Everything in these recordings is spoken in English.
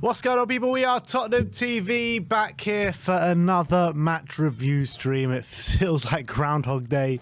What's going on, people? We are Tottenham TV, back here for another match review stream. It feels like Groundhog Day.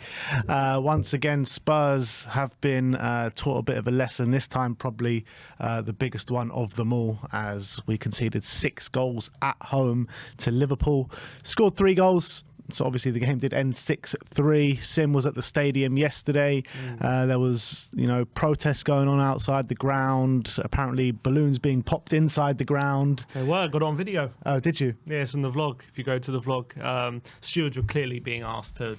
Once again, Spurs have been taught a bit of a lesson, this time probably the biggest one of them all, as we conceded 6 goals at home to Liverpool. Scored 3 goals. So obviously the game did end 6-3. Sim was at the stadium yesterday. There was, protests going on outside the ground. Apparently balloons being popped inside the ground. They were. Got it on video. Oh, did you? Yeah, it's on the vlog. If you go to the vlog, stewards were clearly being asked to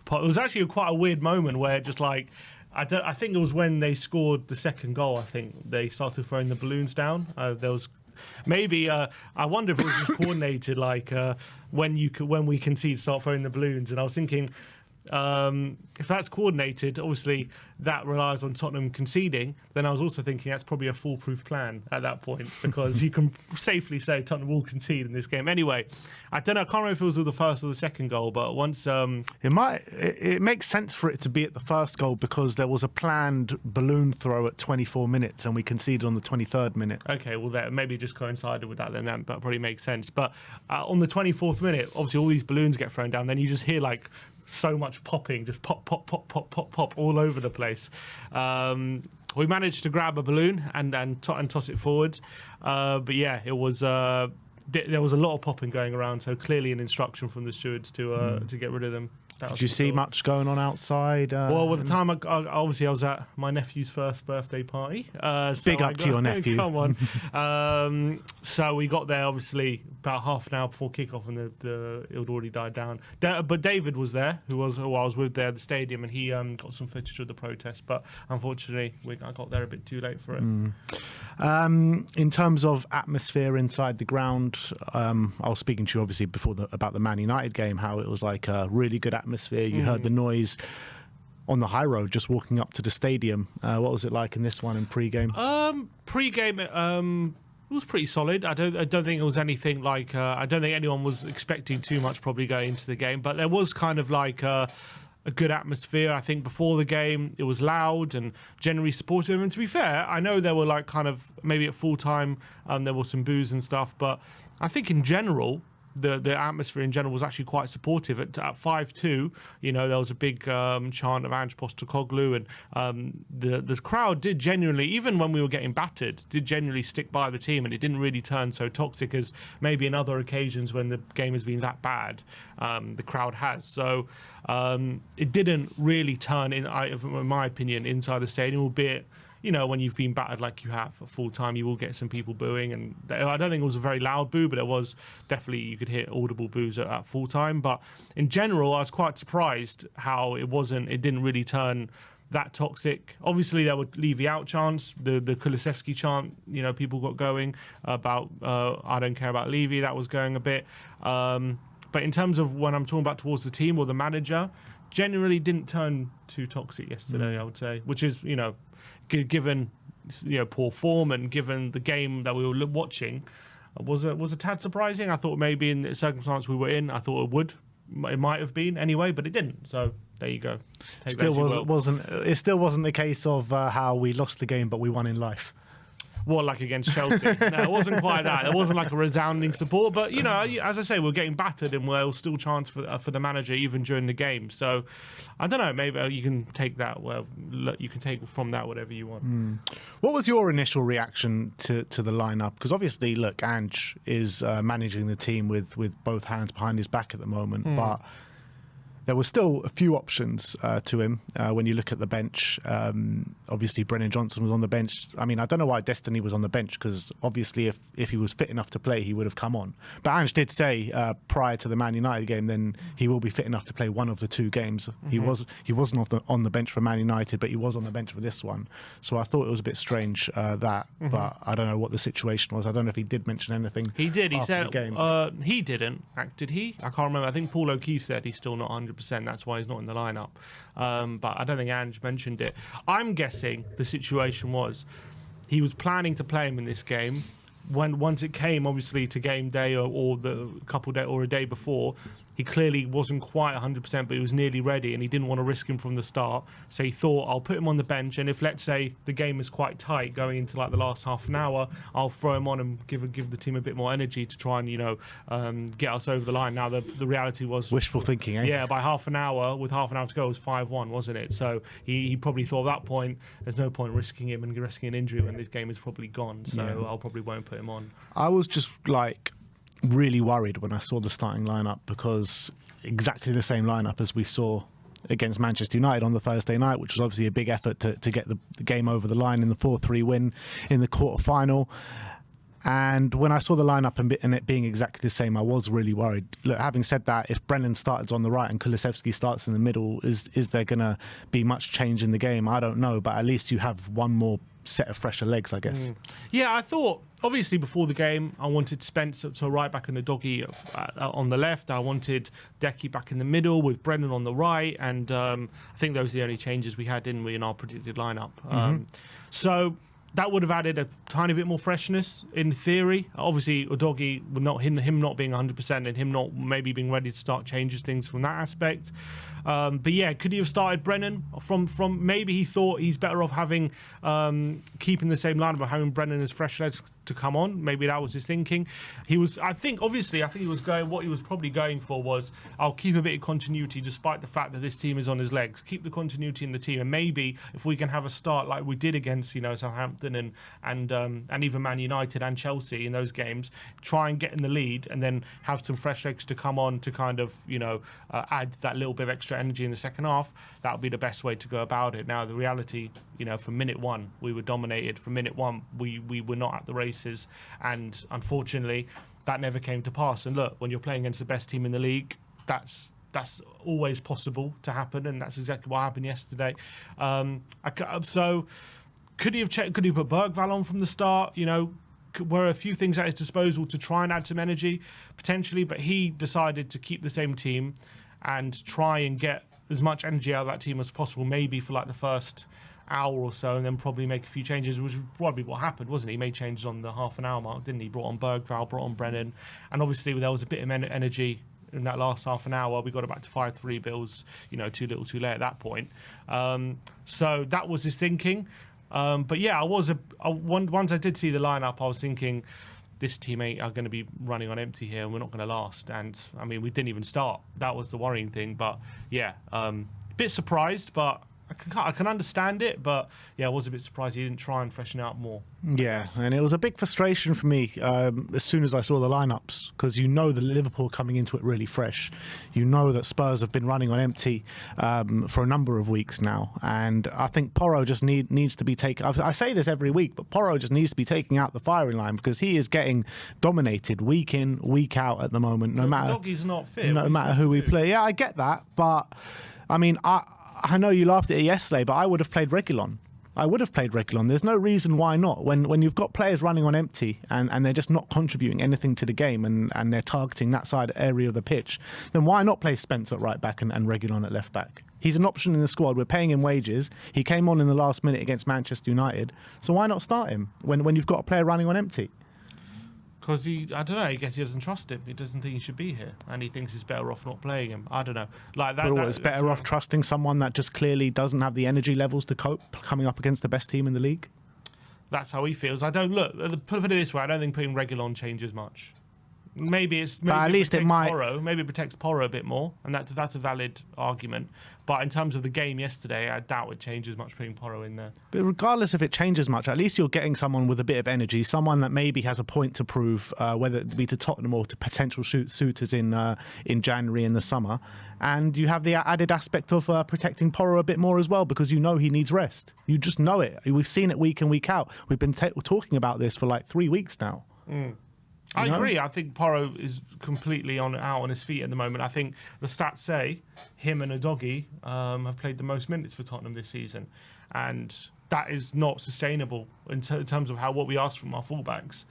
pop. It was actually quite a weird moment where just like, I think it was when they scored the second goal. I think they started throwing the balloons down. There was. Maybe I wonder if it was just coordinated, like when we concede, start throwing the balloons. And I was thinking, if that's coordinated, obviously that relies on Tottenham conceding. Then I was also thinking that's probably a foolproof plan at that point, because you can safely say Tottenham will concede in this game. Anyway, I don't know. I can't remember if it was the first or the second goal, but once it makes sense for it to be at the first goal, because there was a planned balloon throw at 24 minutes and we conceded on the 23rd minute. Okay, well that maybe just coincided with that. Then that probably makes sense. But on the 24th minute, obviously all these balloons get thrown down. Then you just hear like so much popping, just pop, pop, pop, pop, pop, pop all over the place. We managed to grab a balloon and toss it forwards. But yeah, it was there was a lot of popping going around. So clearly an instruction from the stewards to get rid of them. Did you see much going on outside? Well, at the time, I was at my nephew's first birthday party. Big up to your nephew. Come on. So we got there, obviously, about half an hour before kickoff, and it had already died down. But David was there, who I was with there at the stadium, and he got some footage of the protest. But unfortunately, I got there a bit too late for it. In terms of atmosphere inside the ground, I was speaking to you obviously before about the Man United game, how it was like a really good atmosphere. You heard the noise on the high road just walking up to the stadium. What was it like in this one in pre-game? Pre-game, it was pretty solid. I don't think it was anything like. I don't think anyone was expecting too much probably going into the game, but there was kind of like a good atmosphere. I think before the game it was loud and generally supportive. And to be fair, I know there were like kind of maybe at full time there was some boos and stuff, but I think in general the atmosphere in general was actually quite supportive. At 5-2, there was a big chant of Ange Postecoglou, and the crowd did genuinely, even when we were getting battered, did genuinely stick by the team, and it didn't really turn so toxic as maybe in other occasions when the game has been that bad. The crowd has. So it didn't really turn, in my opinion, inside the stadium, albeit, when you've been battered like you have at full time, you will get some people booing. And I don't think it was a very loud boo, but it was definitely, you could hear audible boos at full time. But in general, I was quite surprised how it didn't really turn that toxic. Obviously, there were Levy out chants, the Kulusevski chant, people got going about, I don't care about Levy, that was going a bit. But in terms of when I'm talking about towards the team or the manager, generally didn't turn too toxic yesterday, I would say, which is, given poor form and given the game that we were watching, was a tad surprising. I thought maybe in the circumstance we were in, I thought it might have been anyway, but it didn't. So there you go. It still wasn't a case of how we lost the game but we won in life. What, like against Chelsea? No, it wasn't quite that. It wasn't like a resounding support, but as I say, we're getting battered, and we'll still chance for the manager even during the game. So I don't know. Maybe you can take that. Well, you can take from that whatever you want. What was your initial reaction to the lineup? Because obviously, look, Ange is managing the team with both hands behind his back at the moment, but there were still a few options to him when you look at the bench. Obviously, Brennan Johnson was on the bench. I mean, I don't know why Destiny was on the bench, because obviously if he was fit enough to play, he would have come on. But Ange did say prior to the Man United game, then he will be fit enough to play one of the 2 games. He wasn't on the bench for Man United, but he was on the bench for this one. So I thought it was a bit strange but I don't know what the situation was. I don't know if he did mention anything. He did. He said the game. he didn't. Did he? I can't remember. I think Paul O'Keefe said he's still not 100%. That's why he's not in the lineup. But I don't think Ange mentioned it. I'm guessing the situation was he was planning to play him in this game. Once it came, obviously, to game day or the couple day or a day before, He clearly wasn't quite 100%, but he was nearly ready, and he didn't want to risk him from the start. So he thought, I'll put him on the bench, and if, let's say, the game is quite tight going into like the last half an hour, I'll throw him on and give the team a bit more energy to try and get us over the line. Now the reality was wishful thinking, eh? Yeah, by half an hour, with half an hour to go, it was 5-1, wasn't it? So he probably thought at that point, there's no point risking him and risking an injury when this game is probably gone. So I'll probably won't put him on. I was just really worried when I saw the starting lineup, because exactly the same lineup as we saw against Manchester United on the Thursday night, which was obviously a big effort to get the game over the line in the 4-3 win in the quarter-final. And when I saw the lineup and it being exactly the same, I was really worried. Look, having said that, if Brennan starts on the right and Kulusevski starts in the middle, is there going to be much change in the game? I don't know, but at least you have one more set of fresher legs, I guess. Yeah, I thought, obviously, before the game, I wanted Spence to right back and the doggy on the left. I wanted Decky back in the middle with Brennan on the right. And I think those are the only changes we had, didn't we, in our predicted lineup. So that would have added a tiny bit more freshness in theory. Obviously, Udogie, him not being 100% and him not maybe being ready to start changes things from that aspect. But yeah, could he have started Brennan from maybe he thought he's better off having keeping the same lineup, but having Brennan as fresh legs to come on. Maybe that was his thinking. He was, I think he was going, what he was probably going for was, I'll keep a bit of continuity despite the fact that this team is on his legs. Keep the continuity in the team, and maybe if we can have a start like we did against Southampton and even Man United and Chelsea in those games, try and get in the lead and then have some fresh legs to come on to kind of add that little bit of extra energy in the second half. That would be the best way to go about it. Now the reality, from minute one we were dominated. From minute one we were not at the races, and unfortunately that never came to pass. And look, when you're playing against the best team in the league, that's always possible to happen, and that's exactly what happened yesterday. So could he have checked? Could he put Bergvall on from the start? Were a few things at his disposal to try and add some energy potentially, but he decided to keep the same team and try and get as much energy out of that team as possible, maybe for like the first hour or so, and then probably make a few changes, which was probably what happened, wasn't it? He made changes on the half an hour mark, didn't he? Brought on Bergvall, brought on Brennan, and obviously there was a bit of energy in that last half an hour. We got it back to 5-3 Bills, too little too late at that point. So that was his thinking. But yeah, once I did see the lineup, I was thinking, this team are going to be running on empty here, and we're not going to last. And I mean, we didn't even start. That was the worrying thing. But yeah, a bit surprised, but I can understand it. But yeah, I was a bit surprised he didn't try and freshen out more. Yeah, and it was a big frustration for me as soon as I saw the lineups, because the Liverpool coming into it really fresh. That Spurs have been running on empty for a number of weeks now, and I think Porro just needs to be taken. I say this every week, but Porro just needs to be taking out the firing line, because he is getting dominated week in, week out at the moment. No matter Doggy's not fit. No matter who we play. Yeah, I get that, but I mean, I know you laughed at it yesterday, but I would have played Reguilon. There's no reason why not. When you've got players running on empty and they're just not contributing anything to the game, and they're targeting that side area of the pitch, then why not play Spence at right back and Reguilon at left back? He's an option in the squad. We're paying him wages. He came on in the last minute against Manchester United. So why not start him when you've got a player running on empty? Because I don't know, I guess he doesn't trust him. He doesn't think he should be here, and he thinks he's better off not playing him. I don't know. Like that. But it's better off trusting someone that just clearly doesn't have the energy levels to cope coming up against the best team in the league. That's how he feels. Put it this way, I don't think putting Reguilon changes much. Maybe at least it might. Maybe it protects Porro a bit more, and that's a valid argument. But in terms of the game yesterday, I doubt it changes much putting Porro in there. But regardless if it changes much, at least you're getting someone with a bit of energy, someone that maybe has a point to prove, whether it be to Tottenham or to potential suitors in January in the summer. And you have the added aspect of protecting Porro a bit more as well, because he needs rest. You just know it. We've seen it week in, week out. We've been talking about this for like 3 weeks now. I agree. I think Porro is completely out on his feet at the moment. I think the stats say him and Udogie have played the most minutes for Tottenham this season, and that is not sustainable in terms of what we ask from our fullbacks.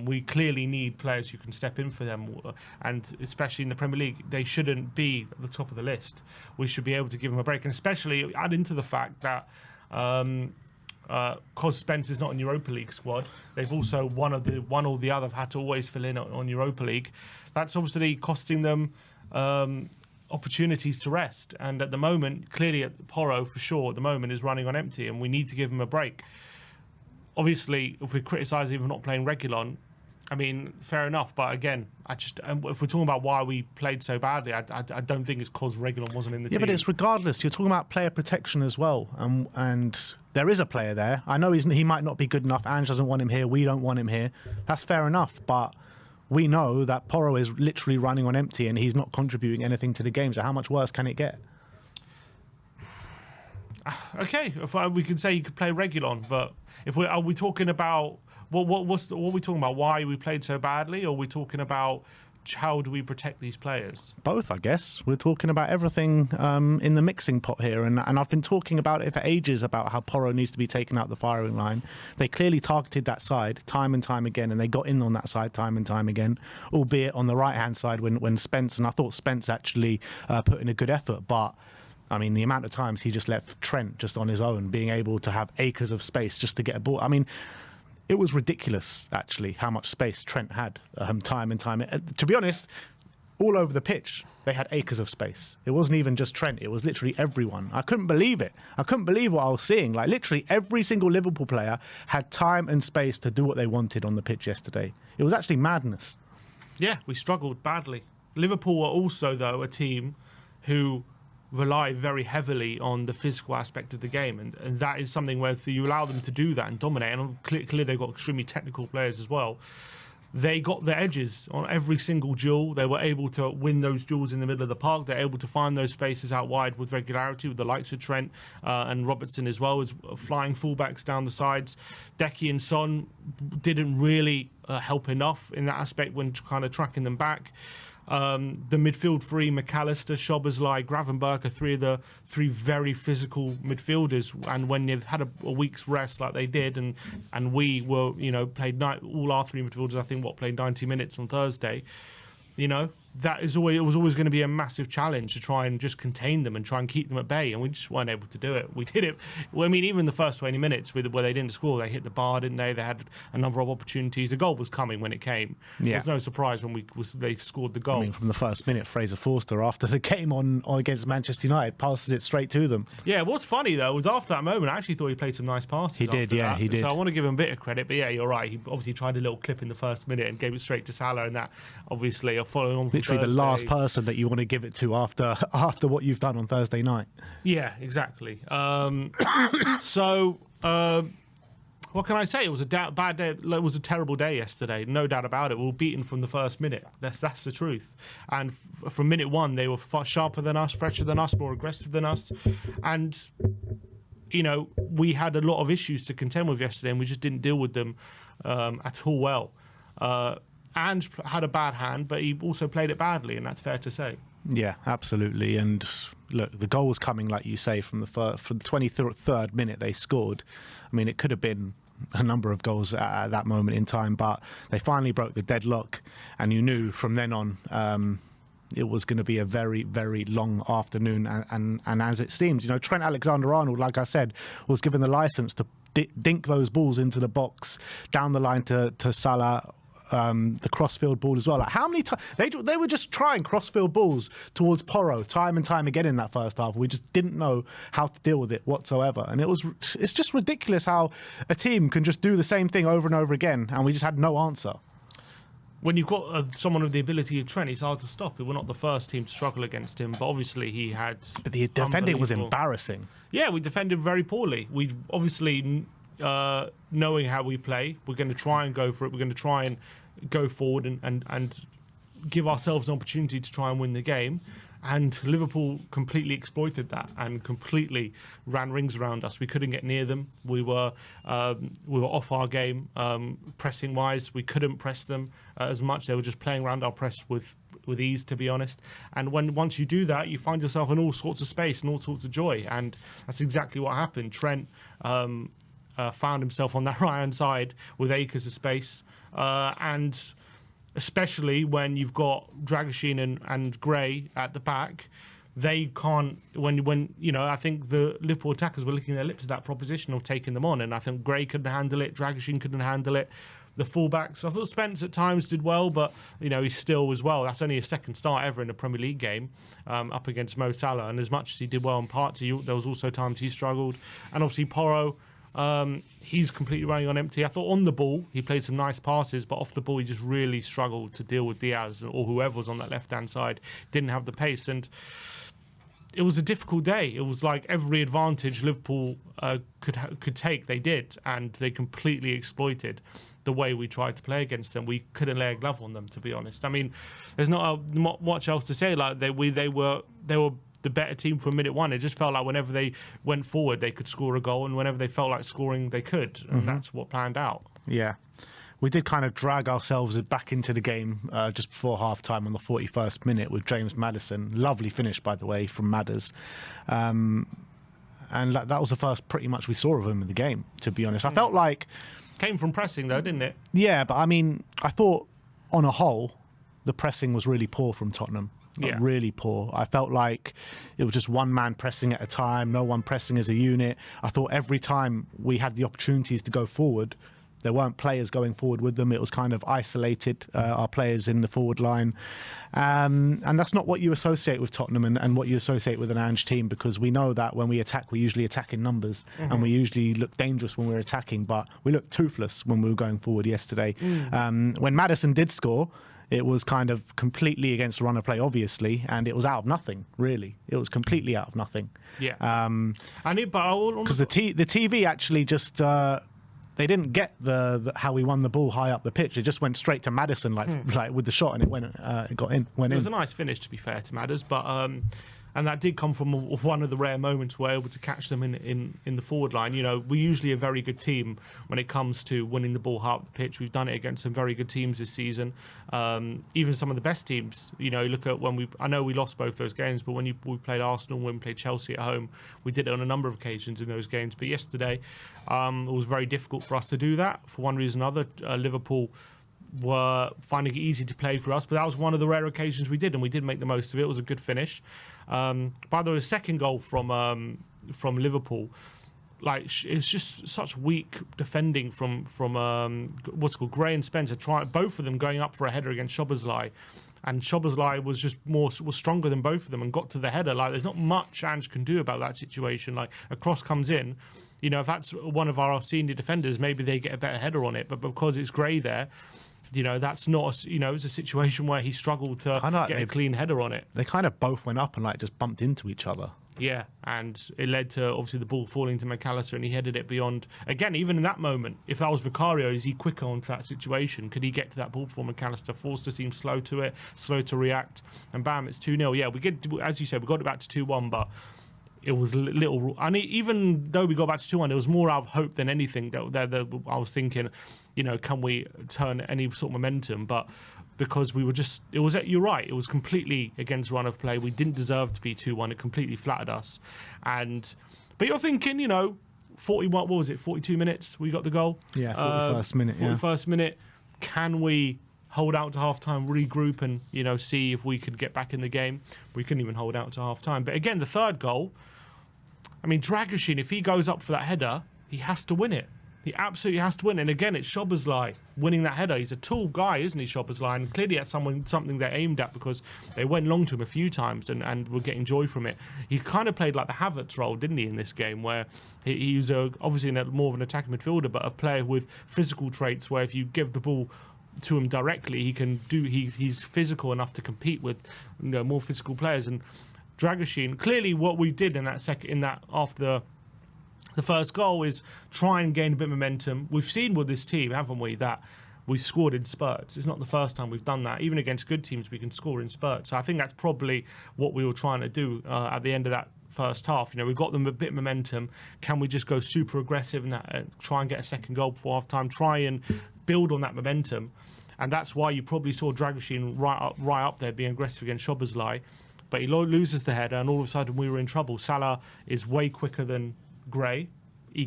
We clearly need players who can step in for them, and especially in the Premier League, they shouldn't be at the top of the list. We should be able to give them a break, and especially add into the fact that because Spence is not in Europa League squad, they've also one or the other have had to always fill in on Europa League. That's obviously costing them opportunities to rest. And at the moment, clearly Porro, for sure, at the moment is running on empty, and we need to give him a break. Obviously, if we're criticising him for not playing Reguilon, I mean, fair enough. But again, if we're talking about why we played so badly, I don't think it's because Reguilon wasn't in the team. Yeah, but it's regardless. You're talking about player protection as well. And there is a player there. I know he might not be good enough. Ange doesn't want him here. We don't want him here. That's fair enough. But we know that Porro is literally running on empty and he's not contributing anything to the game. So how much worse can it get? Okay, we could say you could play Reguilon, but are we talking about what are we talking about? Why we played so badly, or are we talking about how do we protect these players? Both, I guess. We're talking about everything in the mixing pot here, and I've been talking about it for ages about how Porro needs to be taken out the firing line. They clearly targeted that side time and time again, and they got in on that side time and time again, albeit on the right-hand side when Spence, and I thought Spence actually put in a good effort, but I mean, the amount of times he just left Trent just on his own, being able to have acres of space just to get a ball. I mean, it was ridiculous, actually, how much space Trent had time and time. To be honest, all over the pitch, they had acres of space. It wasn't even just Trent. It was literally everyone. I couldn't believe it. I couldn't believe what I was seeing. Like, literally every single Liverpool player had time and space to do what they wanted on the pitch yesterday. It was actually madness. Yeah, we struggled badly. Liverpool are also, though, a team who rely very heavily on the physical aspect of the game, and that is something where if you allow them to do that and dominate, and clearly they've got extremely technical players as well, they got the edges on every single duel. They were able to win those duels in the middle of the park. They're able to find those spaces out wide with regularity, with the likes of Trent and Robertson as well as flying fullbacks down the sides. Decky and Son didn't really help enough in that aspect when kind of tracking them back. The midfield three, McAllister, Szoboszlai, Gravenberch are three very physical midfielders. And when you've had a week's rest like they did, and we were, played all our three midfielders, I think, played 90 minutes on Thursday, it was always going to be a massive challenge to try and just contain them and try and keep them at bay, and we just weren't able to do it. We did it. Well, I mean, even the first 20 minutes where they didn't score, they hit the bar, didn't they? They had a number of opportunities. The goal was coming when it came. Yeah. It was no surprise when they scored the goal. I mean, from the first minute, Fraser Forster, after the game on against Manchester United, passes it straight to them. Yeah, what's funny, though, was after that moment, I actually thought he played some nice passes. He did, yeah, he did. So I want to give him a bit of credit, but yeah, you're right. He obviously tried a little clip in the first minute and gave it straight to Salah, and that obviously are following on from literally Thursday. The last person that you want to give it to after what you've done on Thursday night. Yeah, exactly. What can I say? It was a bad day. It was a terrible day yesterday. No doubt about it. We were beaten from the first minute. That's the truth. And from minute one, they were far sharper than us, fresher than us, more aggressive than us. And, we had a lot of issues to contend with yesterday, and we just didn't deal with them at all well. And had a bad hand, but he also played it badly, and that's fair to say. Yeah, absolutely. And look, the goal was coming, like you say, from the 23rd minute they scored. I mean, it could have been a number of goals at that moment in time, but they finally broke the deadlock, and you knew from then on it was going to be a very, very long afternoon. And as it seems, Trent Alexander-Arnold, like I said, was given the license to dink those balls into the box, down the line to Salah, the crossfield ball as well. Like, how many times they were just trying crossfield balls towards Porro time and time again in that first half. We just didn't know how to deal with it whatsoever, and it's just ridiculous how a team can just do the same thing over and over again, and we just had no answer. When you've got someone with the ability of Trent, it's hard to stop. We're not the first team to struggle against him, but obviously he had. But the defending was embarrassing. Yeah, we defended very poorly. We obviously. Knowing how we play, we're going to try and go for it. We're going to try and go forward and give ourselves an opportunity to try and win the game. And Liverpool completely exploited that and completely ran rings around us. We couldn't get near them. We were off our game pressing wise. We couldn't press them as much. They were just playing around our press with ease, to be honest. And once you do that, you find yourself in all sorts of space and all sorts of joy. And that's exactly what happened. Trent found himself on that right-hand side with acres of space, and especially when you've got Dragoshin and Gray at the back, they can't. When I think the Liverpool attackers were licking their lips at that proposition of taking them on, and I think Gray couldn't handle it, Dragoshin couldn't handle it. The fullbacks, I thought Spence at times did well, but he still as well. That's only his second start ever in a Premier League game up against Mo Salah, and as much as he did well in parts, there was also times he struggled. And obviously Porro, he's completely running on empty. I thought on the ball he played some nice passes, but off the ball he just really struggled to deal with Diaz or whoever was on that left-hand side. Didn't have the pace, and it was a difficult day. It was like every advantage Liverpool could take, they did, and they completely exploited the way we tried to play against them. We couldn't lay a glove on them, to be honest. I mean, there's not much else to say. Like they were the better team from minute one. It just felt like whenever they went forward, they could score a goal, and whenever they felt like scoring, they could. And that's what planned out. Yeah. We did kind of drag ourselves back into the game just before half-time on the 41st minute with James Maddison. Lovely finish, by the way, from Madders. And that was the first pretty much we saw of him in the game, to be honest. I felt like... Came from pressing, though, didn't it? Yeah, but I mean, I thought on a whole, the pressing was really poor from Tottenham. Yeah. Really poor. I felt like it was just one man pressing at a time, no one pressing as a unit. I thought every time we had the opportunities to go forward, there weren't players going forward with them. It was kind of isolated, our players in the forward line. And that's not what you associate with Tottenham and what you associate with an Ange team, because we know that when we attack, we usually attack in numbers and we usually look dangerous when we're attacking, but we looked toothless when we were going forward yesterday. When Maddison did score, it was kind of completely against the run of play, obviously, and it was out of nothing, really. It was completely out of nothing. Yeah. Because the TV actually just... they didn't get the how we won the ball high up the pitch. It just went straight to Maddison, like with the shot, and it got in. It was a nice finish, to be fair to Madders, but and that did come from one of the rare moments we're able to catch them in the forward line. We're usually a very good team when it comes to winning the ball high up the pitch. We've done it against some very good teams this season, even some of the best teams. Look at I know we lost both those games, but when we played Arsenal, when we played Chelsea at home, we did it on a number of occasions in those games. But yesterday, it was very difficult for us to do that for one reason or another. Liverpool were finding it easy to play for us, but that was one of the rare occasions we did, and we did make the most of it. It was a good finish. By the way, the second goal from Liverpool, it's just such weak defending from what's called Gray and Spencer. Both of them going up for a header against Szoboszlai, and Szoboszlai was stronger than both of them and got to the header. There's not much Ange can do about that situation. A cross comes in. If that's one of our senior defenders, maybe they get a better header on it. But because it's Gray there, that's not, it's a situation where he struggled to get a clean header on it. They kind of both went up and just bumped into each other. Yeah, and it led to obviously the ball falling to McAllister, and he headed it beyond. Again, even in that moment, if that was Vicario, is he quicker onto that situation? Could he get to that ball before McAllister? Forster seemed slow to it, slow to react, and bam, it's 2-0. Yeah, we get, as you said, we got it back to 2-1, but it was little. And even though we got back to 2-1, there was more out of hope than anything. That I was thinking, can we turn any sort of momentum? But because we were just, you're right, it was completely against run of play. We didn't deserve to be 2-1. It completely flattered us. But you're thinking, 41, what was it, 42 minutes we got the goal? Yeah, 41st minute. 41st minute. Can we hold out to half-time, regroup, and, see if we could get back in the game? We couldn't even hold out to half-time. But again, the third goal, Dragoshin, if he goes up for that header, he has to win it. He absolutely has to win. And again, it's Szoboszlai winning that header. He's a tall guy, isn't he, Szoboszlai? And clearly that's something they aimed at, because they went long to him a few times and were getting joy from it. He kind of played like the Havertz role, didn't he, in this game, where he was obviously more of an attacking midfielder, but a player with physical traits where if you give the ball to him directly, he's physical enough to compete with more physical players. And Dragoshin, clearly what we did after the first goal is try and gain a bit of momentum. We've seen with this team, haven't we, that we've scored in spurts. It's not the first time we've done that. Even against good teams, we can score in spurts. So I think that's probably what we were trying to do at the end of that first half. We've got them a bit of momentum. Can we just go super aggressive and try and get a second goal before half time? Try and build on that momentum. And that's why you probably saw Dragoshin right up there being aggressive against Szoboszlai. But he loses the header, and all of a sudden we were in trouble. Salah is way quicker than Gray,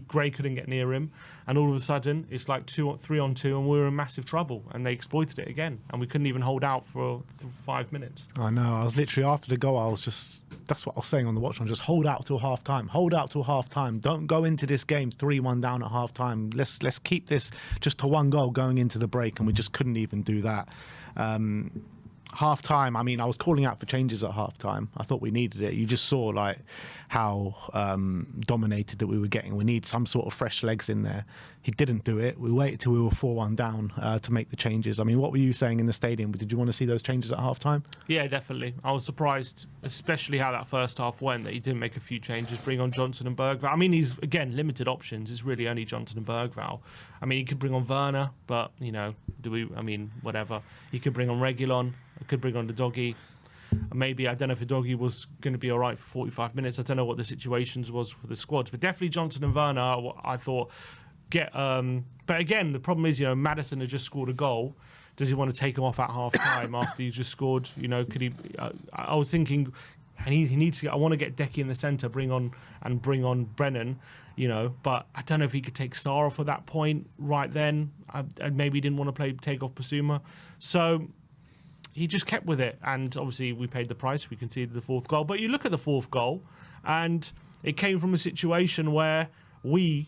Gray couldn't get near him, and all of a sudden it's like 3-on-2, and we were in massive trouble, and they exploited it again, and we couldn't even hold out for 5 minutes. I know. I was literally after the goal. That's what I was saying on the watch. Just hold out till half time. Hold out till half time. Don't go into this game 3-1 down at half time. Let's keep this just to one goal going into the break, and we just couldn't even do that. Half time, I mean, I was calling out for changes at half time. I thought we needed it. You just saw like how dominated that we were getting. We need some sort of fresh legs in there. He didn't do it. We waited till we were 4-1 down to make the changes. I mean, what were you saying in the stadium? Did you want to see those changes at half time? Yeah, definitely. I was surprised, especially how that first half went, that he didn't make a few changes, bring on Johnson and Bergvall. I mean, he's, again, limited options. It's really only Johnson and Bergvall. I mean, he could bring on Werner, but, whatever. He could bring on Reguilon. He could bring on the doggy. Maybe, I don't know if the doggy was going to be all right for 45 minutes. I don't know what the situations was for the squads, but definitely Johnson and Werner, I thought, but again, the problem is, Maddison has just scored a goal. Does he want to take him off at half time after he just scored? Could he? I was thinking, he needs to. I want to get Decky in the centre, bring on Brennan. But I don't know if he could take Sarr off at that point right then. I maybe he didn't want to take off Basuma, so he just kept with it. And obviously, we paid the price. We conceded the fourth goal. But you look at the fourth goal, and it came from a situation where we're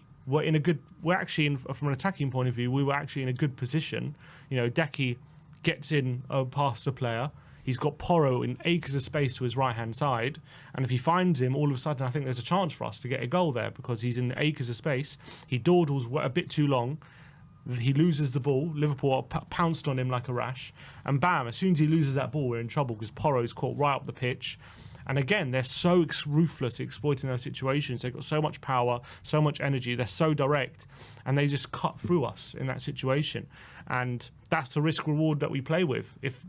actually, from an attacking point of view, we were actually in a good position. Decky gets in past the player. He's got Porro in acres of space to his right-hand side. And if he finds him, all of a sudden, I think there's a chance for us to get a goal there because he's in acres of space. He dawdles a bit too long. He loses the ball. Liverpool pounced on him like a rash. And bam, as soon as he loses that ball, we're in trouble because Porro's caught right up the pitch. And again, they're so ruthless exploiting those situations. They've got so much power, so much energy. They're so direct, and they just cut through us in that situation. And that's the risk reward that we play with. If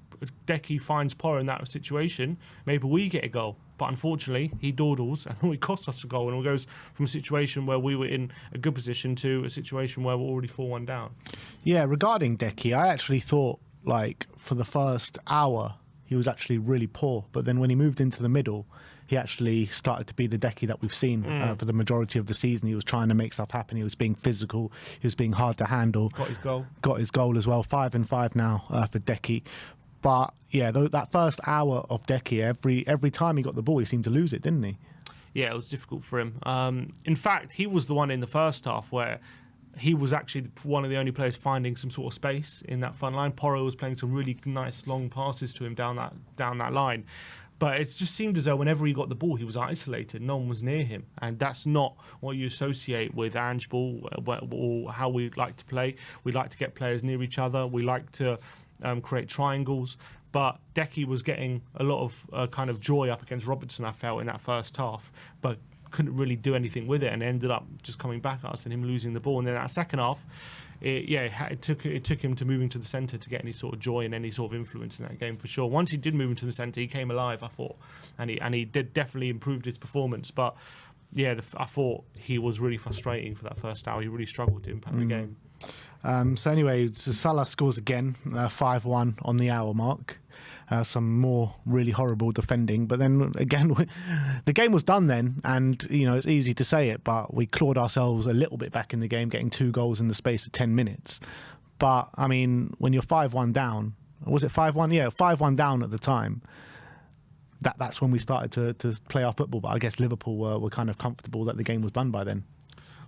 Decky finds Porro in that situation, maybe we get a goal. But unfortunately, he dawdles, and it costs us a goal. And it goes from a situation where we were in a good position to a situation where we're already 4-1 down. Yeah, regarding Decky, I actually thought, for the first hour, he was actually really poor. But then when he moved into the middle, he actually started to be the Decky that we've seen for the majority of the season. He was trying to make stuff happen. He was being physical. He was being hard to handle. Got his goal as well. 5-5 now for Decky. But yeah, that first hour of Decky, every time he got the ball, he seemed to lose it, didn't he? Yeah, it was difficult for him. In fact, he was the one in the first half where he was actually one of the only players finding some sort of space in that front line. Porro was playing some really nice long passes to him down that line. But it just seemed as though whenever he got the ball, he was isolated. No one was near him. And that's not what you associate with Ange ball or how we like to play. We like to get players near each other. We like to create triangles. But Decky was getting a lot of kind of joy up against Robertson, I felt, in that first half. But couldn't really do anything with it and ended up just coming back at us and him losing the ball. And then that second half, it took him to moving to the centre to get any sort of joy and any sort of influence in that game for sure. Once he did move into the centre, he came alive, I thought, and he did definitely improved his performance. But yeah, I thought he was really frustrating for that first hour. He really struggled to impact the game. So anyway, Salah scores again, 5-1 on the hour mark. Some more really horrible defending, but then again, the game was done then, and it's easy to say it, but we clawed ourselves a little bit back in the game, getting 2 goals in the space of 10 minutes. But I mean, when you're 5-1 down, was it 5-1? Yeah, 5-1 down at the time. That's when we started to play our football. But I guess Liverpool were kind of comfortable that the game was done by then.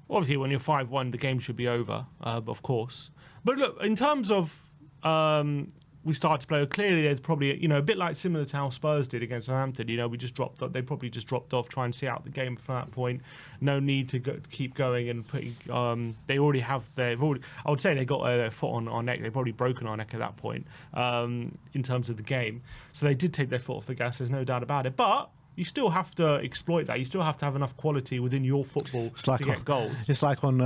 Obviously, when you're 5-1, the game should be over, of course. But look, in terms of we started to play, clearly there's probably, a bit like similar to how Spurs did against Southampton. We just dropped off. They probably just dropped off, try and see out the game from that point. No need to keep going and putting. They already have. I would say they got their foot on our neck. They've probably broken our neck at that point in terms of the game. So they did take their foot off the gas. There's no doubt about it. But you still have to exploit that. You still have to have enough quality within your football to get goals. It's like on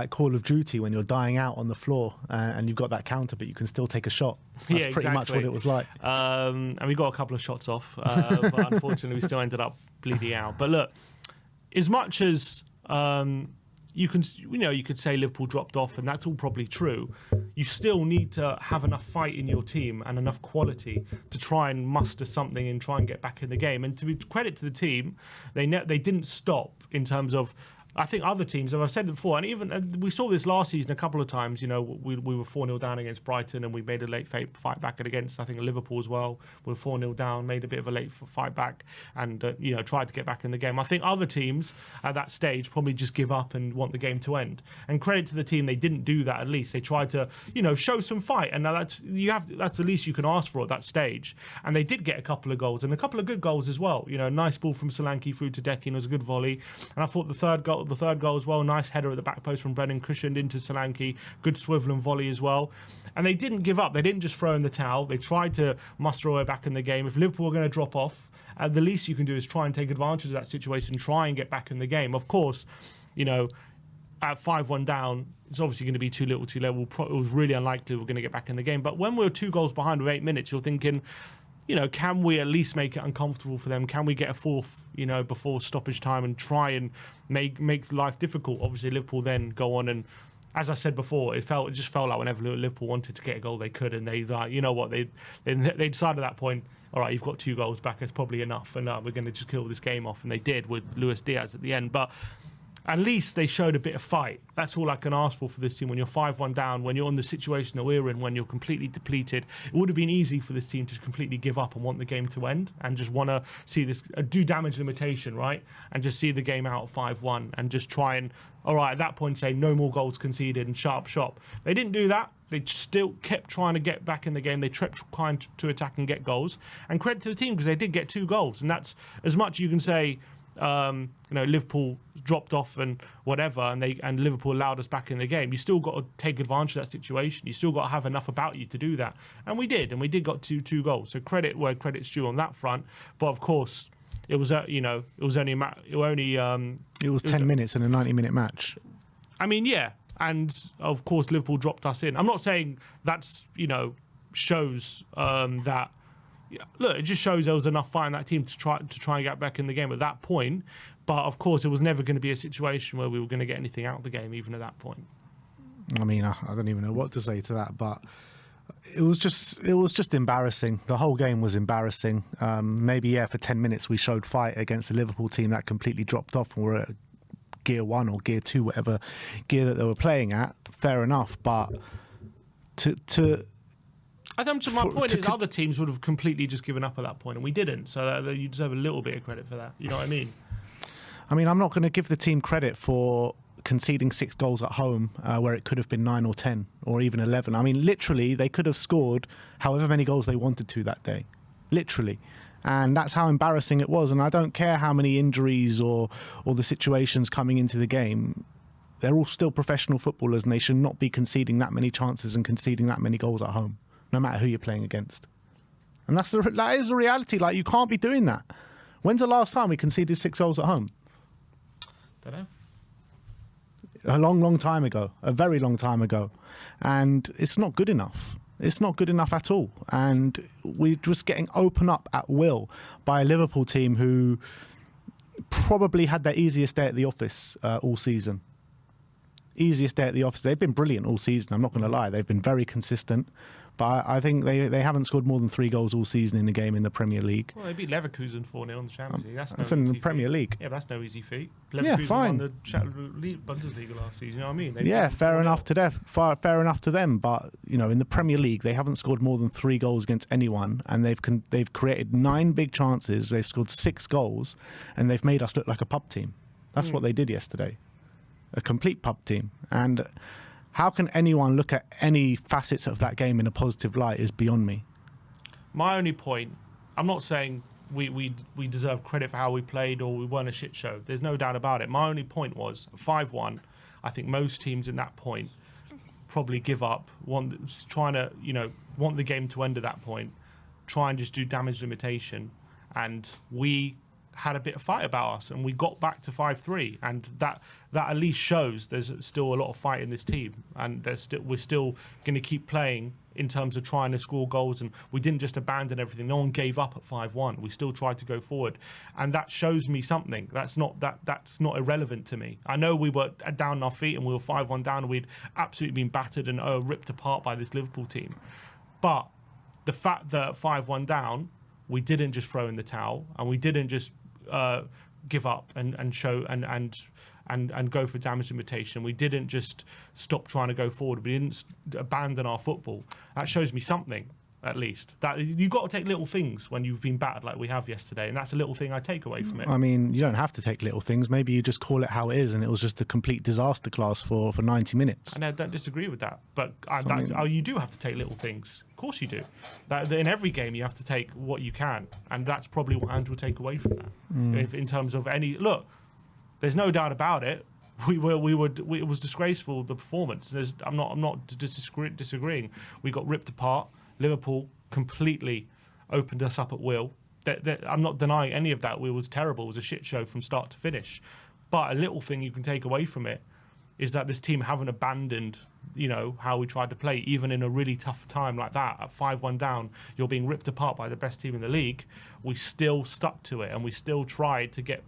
Call of Duty when you're dying out on the floor and you've got that counter, but you can still take a shot. That's pretty much what it was like. And we got a couple of shots off, but unfortunately we still ended up bleeding out. But look, as much as you could say Liverpool dropped off, and that's all probably true. You still need to have enough fight in your team and enough quality to try and muster something and try and get back in the game. And to be credit to the team, they didn't stop in terms of I think other teams, as I've said before, and even we saw this last season a couple of times, you know, we were 4-0 down against Brighton and we made a late fight back against, I think, Liverpool as well. We were 4-0 down, made a bit of a late fight back and, you know, tried to get back in the game. I think other teams at that stage probably just give up and want the game to end. And credit to the team, they didn't do that at least. They tried to, you know, show some fight. And now that's the least you can ask for at that stage. And they did get a couple of goals and a couple of good goals as well. You know, nice ball from Solanke through to Dejan was a good volley. And I thought the third goal as well, nice header at the back post from Brennan, cushioned into Solanke, good swivel and volley as well. And they didn't give up. They didn't just throw in the towel. They tried to muster a way back in the game. If Liverpool were going to drop off, the least you can do is try and take advantage of that situation, try and get back in the game. Of course, you know, at 5-1 down, it's obviously going to be too little too late. It was really unlikely we're going to get back in the game. But when we were 2 goals behind with 8 minutes, you're thinking, you know, can we at least make it uncomfortable for them? Can we get a fourth, you know, before stoppage time and try and make life difficult? Obviously, Liverpool then go on and, as I said before, it just felt like whenever Liverpool wanted to get a goal, they could, and they like, you know what, they decided at that point, all right, you've got 2 goals back, it's probably enough, and we're going to just kill this game off, and they did with Luis Diaz at the end, but at least they showed a bit of fight. That's all I can ask for this team. When you're 5-1 down, when you're in the situation that we're in, when you're completely depleted, it would have been easy for this team to completely give up and want the game to end and just want to see this, do damage limitation, right? And just see the game out at 5-1 and just try and, all right, at that point say no more goals conceded and sharp shop. They didn't do that. They still kept trying to get back in the game. They kept trying to attack and get goals. And credit to the team because they did get 2 goals. And that's as much you can say, you know, Liverpool dropped off and whatever, and Liverpool allowed us back in the game. You still got to take advantage of that situation. You still got to have enough about you to do that, and we did got 2 goals. So credit where credit's due on that front. But of course, it was you know, it was 10 minutes in a 90-minute match. I mean, yeah, and of course Liverpool dropped us in. I'm not saying that's, you know, shows that. Yeah, look, it just shows there was enough fight in that team to try and get back in the game at that point. But of course, it was never going to be a situation where we were going to get anything out of the game, even at that point. I mean, I don't even know what to say to that, but it was just embarrassing. The whole game was embarrassing. Maybe for 10 minutes we showed fight against the Liverpool team that completely dropped off and were at gear 1 or gear 2, whatever gear that they were playing at. Fair enough, but I think my point is other teams would have completely just given up at that point, and we didn't. So you deserve a little bit of credit for that. You know what I mean? I mean, I'm not going to give the team credit for conceding 6 goals at home where it could have been 9 or 10 or even 11. I mean, literally, they could have scored however many goals they wanted to that day. Literally. And that's how embarrassing it was. And I don't care how many injuries or the situations coming into the game. They're all still professional footballers, and they should not be conceding that many chances and conceding that many goals at home, no matter who you're playing against. And that is the reality. Like, you can't be doing that. When's the last time we conceded 6 goals at home? Don't know. A long time ago. A very long time ago. And it's not good enough. It's not good enough at all. And we're just getting open up at will by a Liverpool team who probably had their easiest day at the office all season. Easiest day at the office. They've been brilliant all season, I'm not going to lie. They've been very consistent. But I think they haven't scored more than 3 goals all season in the game in the Premier League. Well, they beat Leverkusen 4-0 in the Champions League. That's in the Premier League. Yeah, but that's no easy feat. Leverkusen won the Bundesliga last season, you know what I mean? Fair enough to them. Fair enough to them. But, you know, in the Premier League, they haven't scored more than 3 goals against anyone. And they've created 9 big chances. They've scored 6 goals. And they've made us look like a pub team. That's what they did yesterday. A complete pub team. And how can anyone look at any facets of that game in a positive light is beyond me. My only point, I'm not saying we deserve credit for how we played or we weren't a shit show. There's no doubt about it. My only point was 5-1. I think most teams in that point probably give up, want the game to end at that point, try and just do damage limitation. And we had a bit of fight about us, and we got back to 5-3, and that at least shows there's still a lot of fight in this team, and we're still going to keep playing in terms of trying to score goals, and we didn't just abandon everything. No one gave up at 5-1. We still tried to go forward, and that shows me something. That's not irrelevant to me. I know we were down on our feet and we were 5-1 down, and we'd absolutely been battered and ripped apart by this Liverpool team, but the fact that 5-1 down, we didn't just throw in the towel, and we didn't just give up and show and and go for damage limitation. We didn't just stop trying to go forward. We didn't abandon our football. That shows me something, at least. That you've got to take little things when you've been battered like we have yesterday, and that's a little thing I take away from it. I mean, you don't have to take little things. Maybe you just call it how it is, and it was just a complete disaster class for 90 minutes. And I don't disagree with that, but you do have to take little things. Of course you do. That in every game you have to take what you can, and that's probably what Andrew will take away from that. If, in terms of look, there's no doubt about it. It was disgraceful, the performance. I'm not disagreeing. We got ripped apart. Liverpool completely opened us up at will. I'm not denying any of that. It was terrible. It was a shit show from start to finish. But a little thing you can take away from it is that this team haven't abandoned, how we tried to play, even in a really tough time like that. At 5-1 down, you're being ripped apart by the best team in the league. We still stuck to it, and we still tried to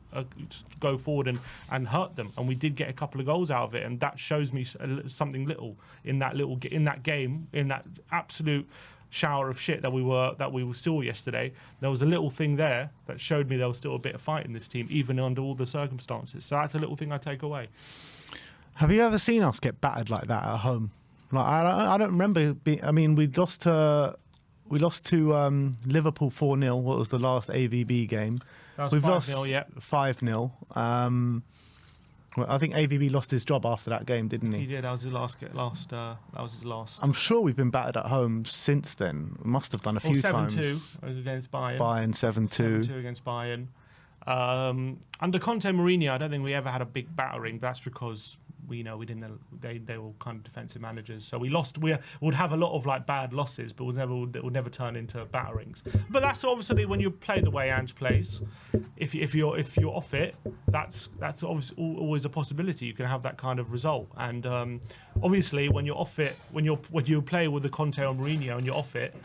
go forward and hurt them. And we did get a couple of goals out of it, and that shows me something little in that game, in that absolute shower of shit that we saw yesterday. There was a little thing there that showed me there was still a bit of fight in this team, even under all the circumstances. So that's a little thing I take away. Have you ever seen us get battered like that at home? Like I don't remember. We lost to Liverpool 4-0. What was the last AVB game? We've lost 5-0. I think AVB lost his job after that game, didn't he? He did. That was his last. That was his last. I'm sure we've been battered at home since then. Must have done a few times. 7-2 against Bayern. Bayern 7-2. 7-2 against Bayern. Under Conte and Mourinho, I don't think we ever had a big battering. That's because we didn't know they were kind of defensive managers. So we lost. We would have a lot of bad losses, but it would never turn into batterings. But that's obviously when you play the way Ange plays. If you're off it, that's obviously always a possibility. You can have that kind of result. And obviously when you're off it, when you play with the Conte or Mourinho and you're off it,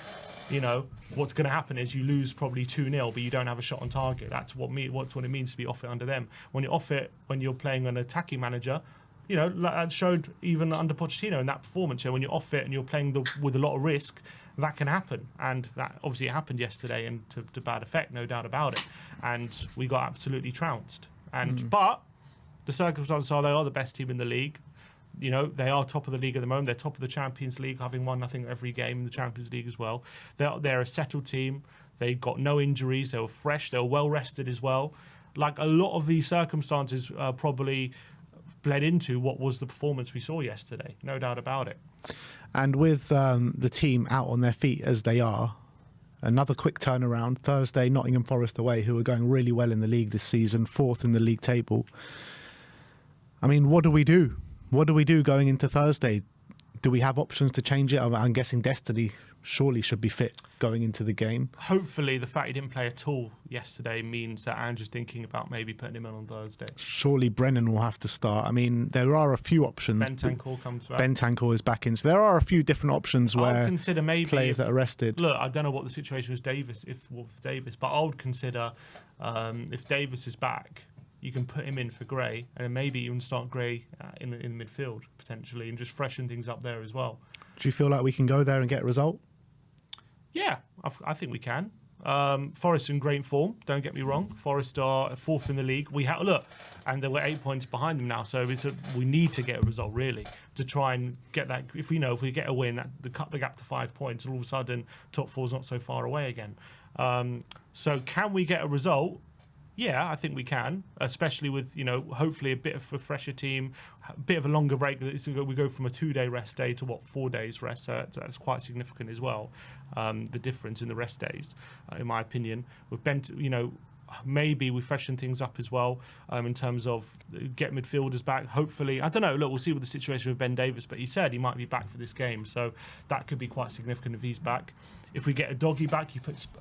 what's going to happen is you lose probably 2-0, but you don't have a shot on target. That's what it means to be off it under them. When you're off it, when you're playing an attacking manager, that showed even under Pochettino in that performance. When you're off it and you're playing with a lot of risk, that can happen. And that obviously happened yesterday, and to bad effect, no doubt about it. And we got absolutely trounced. But the circumstances are they are the best team in the league. They are top of the league at the moment. They're top of the Champions League, having won, I think, every game in the Champions League as well. They're a settled team. They got no injuries. They were fresh. They were well rested as well. Like a lot of these circumstances probably bled into what was the performance we saw yesterday. No doubt about it. And with the team out on their feet as they are, another quick turnaround. Thursday, Nottingham Forest away, who are going really well in the league this season, 4th in the league table. I mean, what do we do? What do we do going into Thursday? Do we have options to change it? I'm guessing Destiny surely should be fit going into the game. Hopefully the fact he didn't play at all yesterday means that Andrew's thinking about maybe putting him on Thursday. Surely Brennan will have to start. I mean, there are a few options. Bentancur comes back. Bentancur is back in. So there are a few different options where consider maybe players that are rested. Look, I don't know what the situation was with Davis, but I would consider if Davis is back, you can put him in for Gray, and maybe even start Gray in midfield potentially, and just freshen things up there as well. Do you feel like we can go there and get a result? Yeah, I think we can. Forest in great form. Don't get me wrong. Forest are 4th in the league. And they were 8 points behind them now. So we need to get a result really to try and get that. If we get a win, cut the gap to 5 points, and all of a sudden top 4's not so far away again. So can we get a result? Yeah, I think we can, especially with, hopefully a bit of a fresher team, a bit of a longer break. We go from a 2-day rest day to 4 days rest. So that's quite significant as well, the difference in the rest days, in my opinion. With maybe we freshen things up as well in terms of get midfielders back. Hopefully, I don't know. Look, we'll see with the situation with Ben Davis, but he said he might be back for this game, so that could be quite significant if he's back. If we get a Doggy back,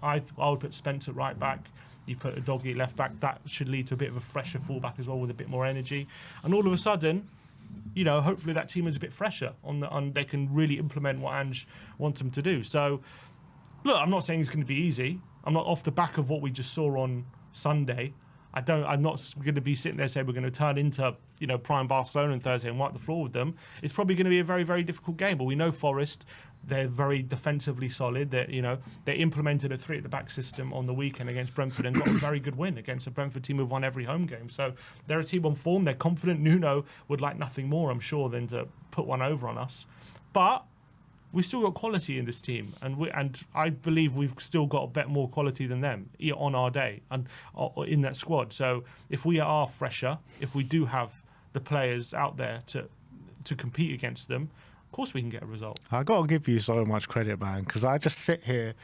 I would put Spence at right back. You put a Doggy at left back. That should lead to a bit of a fresher fullback as well, with a bit more energy. And all of a sudden, hopefully that team is a bit fresher they can really implement what Ange wants them to do. So, look, I'm not saying it's going to be easy. I'm not off the back of what we just saw on Sunday. I'm not going to be sitting there saying we're going to turn into, prime Barcelona on Thursday and wipe the floor with them. It's probably going to be a very, very difficult game. But we know Forest, they're very defensively solid. They implemented a 3 at the back system on the weekend against Brentford and got a very good win against a Brentford team who've won every home game. So they're a team on form. They're confident. Nuno would like nothing more, I'm sure, than to put one over on us. But we've still got quality in this team, and I believe we've still got a bit more quality than them on our day and in that squad. So if we are fresher, if we do have the players out there to compete against them, of course we can get a result. I got to give you so much credit, man, because I just sit here.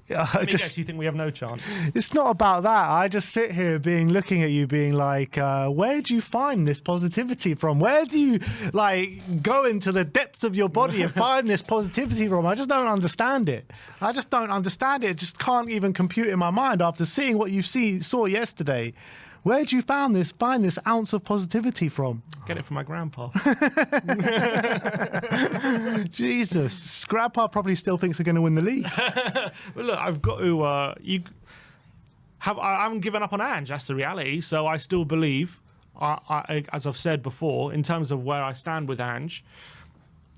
Guess you think we have no chance? It's not about that. I just sit here looking at you being like, where do you find this positivity from? Where do you go into the depths of your body and find this positivity from? I just don't understand it. I just can't even compute in my mind after seeing what you saw yesterday. Where do you find this ounce of positivity from? Get it from my grandpa. Jesus, grandpa probably still thinks we're going to win the league. But look, I've got to. I haven't given up on Ange. That's the reality. So I still believe, as I've said before, in terms of where I stand with Ange.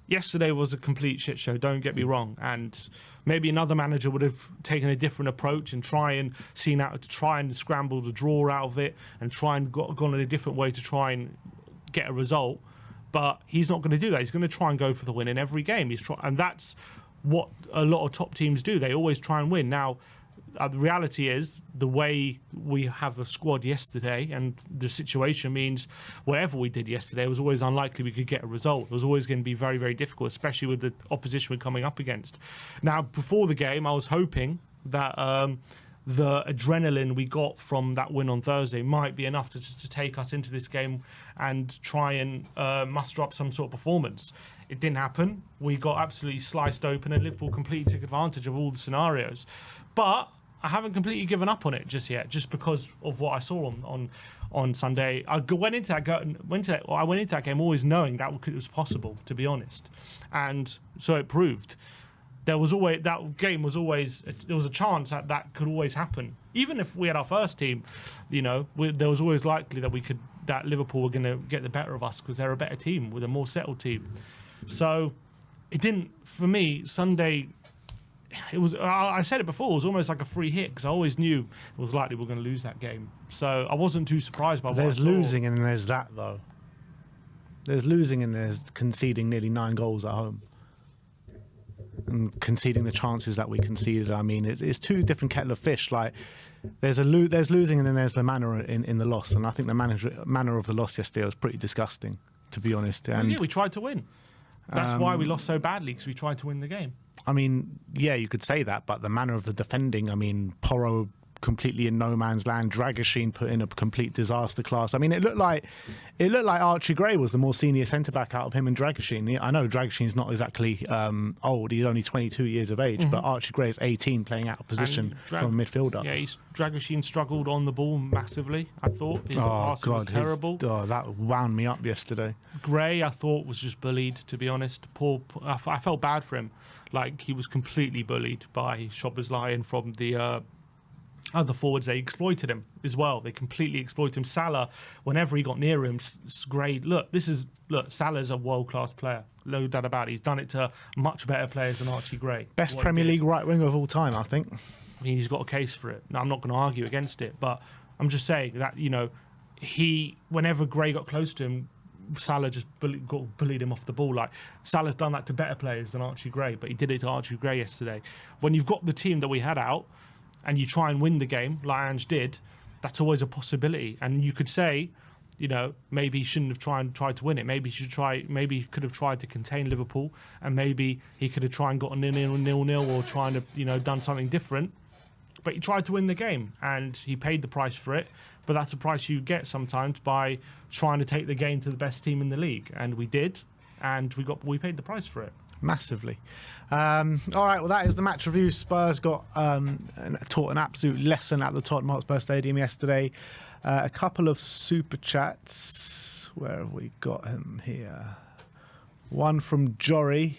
Yesterday was a complete shit show, don't get me wrong. And maybe another manager would have taken a different approach and try and scramble the draw out of it and gone in a different way to try and get a result. But he's not going to do that. He's going to try and go for the win in every game. And that's what a lot of top teams do. They always try and win. Now, the reality is the way we have a squad yesterday and the situation means whatever we did yesterday, it was always unlikely we could get a result. It was always going to be very, very difficult, especially with the opposition we're coming up against. Now, before the game, I was hoping that the adrenaline we got from that win on Thursday might be enough to take us into this game and try and muster up some sort of performance. It didn't happen. We got absolutely sliced open and Liverpool completely took advantage of all the scenarios. But I haven't completely given up on it just yet, just because of what I saw on Sunday. I went into that game always knowing that it was possible, to be honest, and so it proved. There was a chance that could always happen. Even if we had our first team, there was always likely that Liverpool were going to get the better of us because they're a better team with a more settled team. So it didn't, for me, Sunday. It was. I said it before. It was almost like a free hit because I always knew it was likely we were going to lose that game. So I wasn't too surprised by what I saw. There's losing and there's that though. There's losing and there's conceding nearly 9 goals at home and conceding the chances that we conceded. I mean, it's two different kettle of fish. Like there's losing and then there's the manner in the loss. And I think the manner of the loss yesterday was pretty disgusting, to be honest. And we tried to win. That's why we lost so badly, because we tried to win the game. I mean, yeah, you could say that, but the manner of the defending, I mean, Porro completely in no man's land, Dragusin put in a complete disaster class. I mean, it looked like Archie Gray was the more senior centre-back out of him and Dragusin. I know Dragusin's not exactly old, he's only 22 years of age, but Archie Gray is 18 playing out of position from a midfielder. Yeah, Dragusin struggled on the ball massively, I thought. His passing was terrible. That wound me up yesterday. Gray, I thought, was just bullied, to be honest. I felt bad for him. Like, he was completely bullied by Szoboszlai and from the other forwards. They exploited him as well. They completely exploited him. Salah, whenever he got near him, Gray, Salah's a world-class player. No doubt about it. He's done it to much better players than Archie Gray. Best Premier League right winger of all time, I think. I mean, he's got a case for it. Now, I'm not going to argue against it, but I'm just saying that, whenever Gray got close to him, Salah just bullied him off the ball. Like, Salah's done that to better players than Archie Gray, but he did it to Archie Gray yesterday. When you've got the team that we had out and you try and win the game like Ange did, that's always a possibility. And you could say, maybe he shouldn't have tried to win it. Maybe he could have tried to contain Liverpool, and maybe he could have tried and got a 0-0 or trying to done something different. But he tried to win the game and he paid the price for it. But that's a price you get sometimes by trying to take the game to the best team in the league. And we did, and we paid the price for it. Massively. All right, well, that is the match review. Spurs got taught an absolute lesson at the Tottenham Hotspur Stadium yesterday. A couple of super chats. Where have we got him here? One from Jory.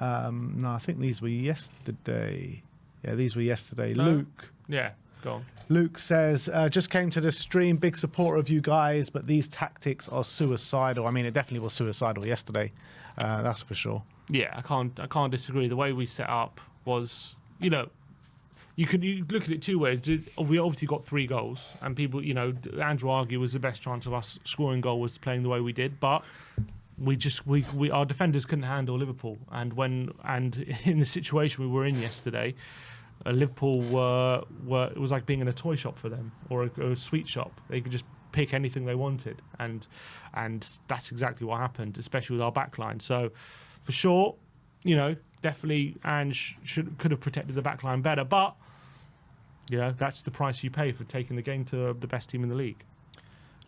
No, I think these were yesterday. Yeah, these were yesterday. No. Luke. Yeah. Go on. Luke says, just came to the stream, big supporter of you guys, but these tactics are suicidal. I mean, it definitely was suicidal yesterday. That's for sure. Yeah, I can't disagree. The way we set up was, you look at it two ways. We obviously got 3 goals, and people, Andrew argue was the best chance of us scoring goal was playing the way we did, but our defenders couldn't handle Liverpool, and in the situation we were in yesterday, Liverpool it was like being in a toy shop for them or a sweet shop. They could just pick anything they wanted, and that's exactly what happened, especially with our backline. So, for sure, definitely Ange could have protected the backline better, but that's the price you pay for taking the game to the best team in the league.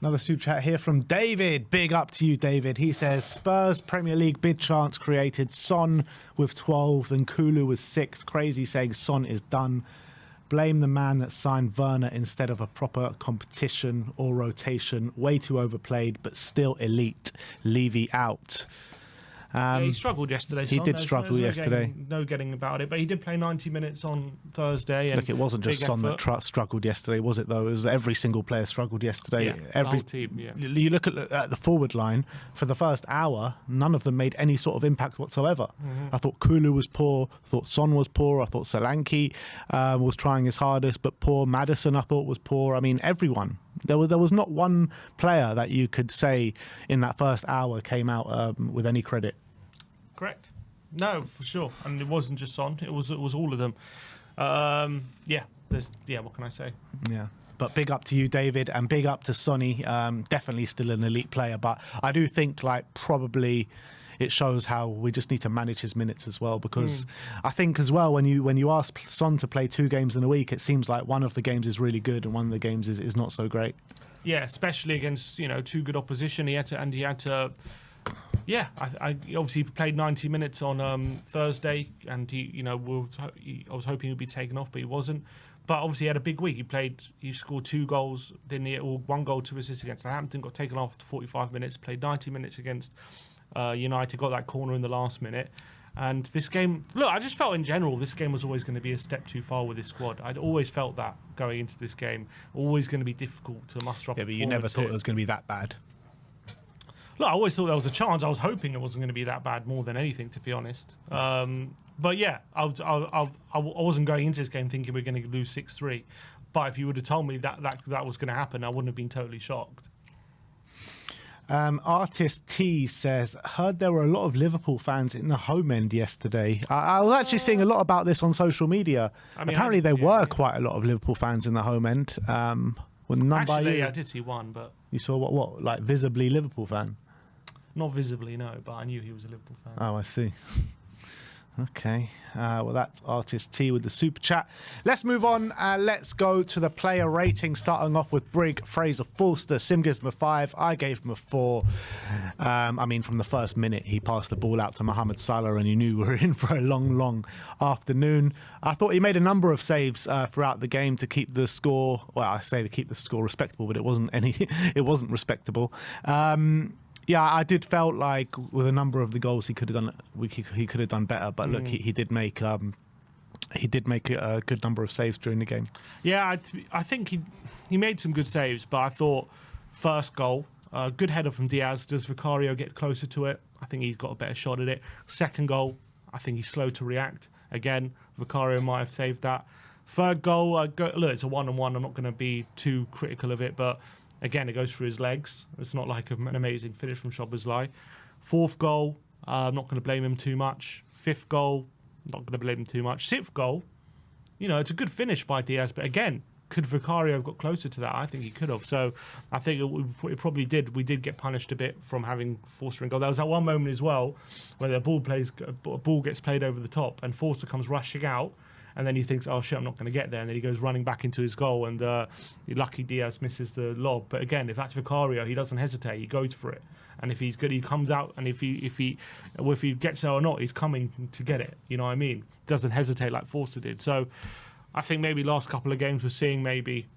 Another super chat here from David. Big up to you, David. He says, Spurs Premier League bid chance created. Son with 12 and Kulu with 6. Crazy saying Son is done. Blame the man that signed Werner instead of a proper competition or rotation. Way too overplayed, but still elite. Levy out. He struggled yesterday. He did struggle yesterday. No getting about it, but he did play 90 minutes on Thursday. And look, it wasn't just Son that struggled yesterday, was it? Though it was every single player struggled yesterday. Yeah, every team. Yeah. You look at the forward line for the first hour. None of them made any sort of impact whatsoever. Mm-hmm. I thought Kulu was poor. I thought Son was poor. I thought Solanke was trying his hardest, but poor. Maddison I thought was poor. I mean, everyone. There was not one player that you could say in that first hour came out with any credit. Correct. No, for sure. And it wasn't just Son. It was all of them. What can I say? Yeah. But big up to you, David, and big up to Sonny. Definitely still an elite player, but I do think probably it shows how we just need to manage his minutes as well, because I think as well when you ask Son to play 2 games in a week, it seems like one of the games is really good and one of the games is not so great. Yeah, especially against 2 good opposition. He had to. Yeah, I obviously played 90 minutes on Thursday, and I was hoping he'd be taken off, but he wasn't. But obviously he had a big week. He scored 2 goals, didn't he? Or 1 goal, 2 assists against Southampton. Got taken off after 45 minutes. Played 90 minutes against United. Got that corner in the last minute. And this game, look, I just felt in general this game was always going to be a step too far with this squad. I'd always felt that going into this game, always going to be difficult to muster up. Yeah, but you never thought it was going to be that bad. Look, I always thought there was a chance. I was hoping it wasn't going to be that bad more than anything, to be honest. But yeah, I wasn't going into this game thinking we're going to lose 6-3. But if you would have told me that was going to happen, I wouldn't have been totally shocked. Artist T says, heard there were a lot of Liverpool fans in the home end yesterday. I was actually seeing a lot about this on social media. Apparently there were quite a lot of Liverpool fans in the home end. Actually, I did see one, but... You saw what, like visibly Liverpool fan? Not visibly, no, but I knew he was a Liverpool fan. Oh, I see. Okay. Well, that's Artist T with the super chat. Let's move on. Let's go to the player rating, starting off with Brig, Fraser, Forster. Sim gives him a 5. I gave him a 4. From the first minute, he passed the ball out to Mohamed Salah, and you knew we were in for a long, long afternoon. I thought he made a number of saves throughout the game to keep the score. Well, I say to keep the score respectable, but it wasn't respectable. Yeah, I did felt like with a number of the goals he could have done. He could have done better, but look, he did make a good number of saves during the game. Yeah, I think he made some good saves, but I thought first goal, good header from Diaz. Does Vicario get closer to it? I think he's got a better shot at it. Second goal, I think he's slow to react. Again, Vicario might have saved that. Third goal, look, it's a 1-on-1. I'm not going to be too critical of it, but. Again, it goes through his legs. It's not like an amazing finish from Szoboszlai. Fourth goal, I'm not going to blame him too much. Fifth goal, not going to blame him too much. Sixth goal, it's a good finish by Diaz. But again, could Vicario have got closer to that? I think he could have. So I think it probably did. We did get punished a bit from having Forster in goal. There was that one moment as well where the ball gets played over the top and Forster comes rushing out. And then he thinks, oh, shit, I'm not going to get there. And then he goes running back into his goal. And lucky Diaz misses the lob. But again, if that's Vicario, he doesn't hesitate. He goes for it. And if he's good, he comes out. And if he gets there or not, he's coming to get it. You know what I mean? Doesn't hesitate like Forster did. So I think maybe last couple of games we're seeing maybe,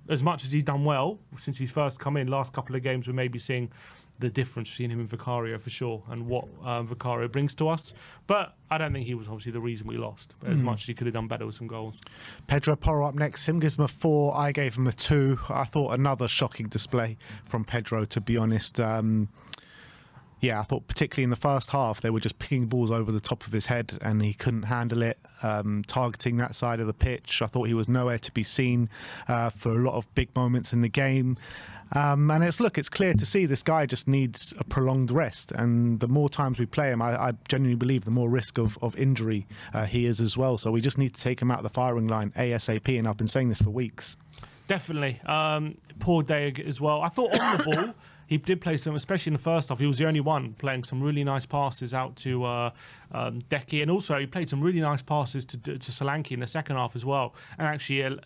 as much as he's done well since he's first come in, last couple of games we're maybe seeing the difference between him and Vicario for sure, and what Vicario brings to us. But I don't think he was obviously the reason we lost. But as much as he could have done better with some goals. Pedro Porro up next. Sim gives him a 4. I gave him a 2. I thought another shocking display from Pedro, to be honest. Yeah, I thought particularly in the first half, they were just picking balls over the top of his head and he couldn't handle it, targeting that side of the pitch. I thought he was nowhere to be seen for a lot of big moments in the game. And it's clear to see this guy just needs a prolonged rest. And the more times we play him, I genuinely believe the more risk of injury he is as well. So we just need to take him out of the firing line ASAP. And I've been saying this for weeks. Definitely. Poor day as well. I thought on the ball, he did play some, especially in the first half. He was the only one playing some really nice passes out to Deki, and also he played some really nice passes to Solanke in the second half as well, and actually,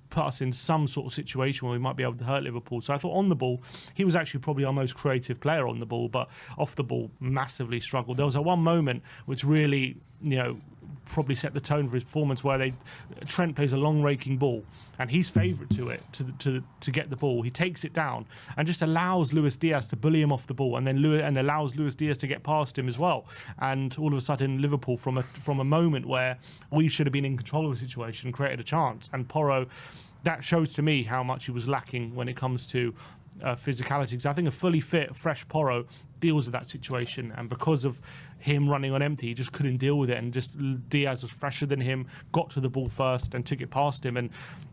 put us in some sort of situation where we might be able to hurt Liverpool. So I thought on the ball, he was actually probably our most creative player on the ball, but off the ball, massively struggled. There was one moment which really, probably set the tone for his performance, where Trent plays a long raking ball and he's favourite to it to get the ball. He takes it down and just allows Luis Diaz to bully him off the ball, and then allows Luis Diaz to get past him as well. And all of a sudden, Liverpool from a moment where we should have been in control of the situation, created a chance. And Porro, that shows to me how much he was lacking when it comes to physicality, because I think a fully fit, fresh Porro deals with that situation, and because of him running on empty, he just couldn't deal with it, and just Diaz was fresher than him, got to the ball first and took it past him, and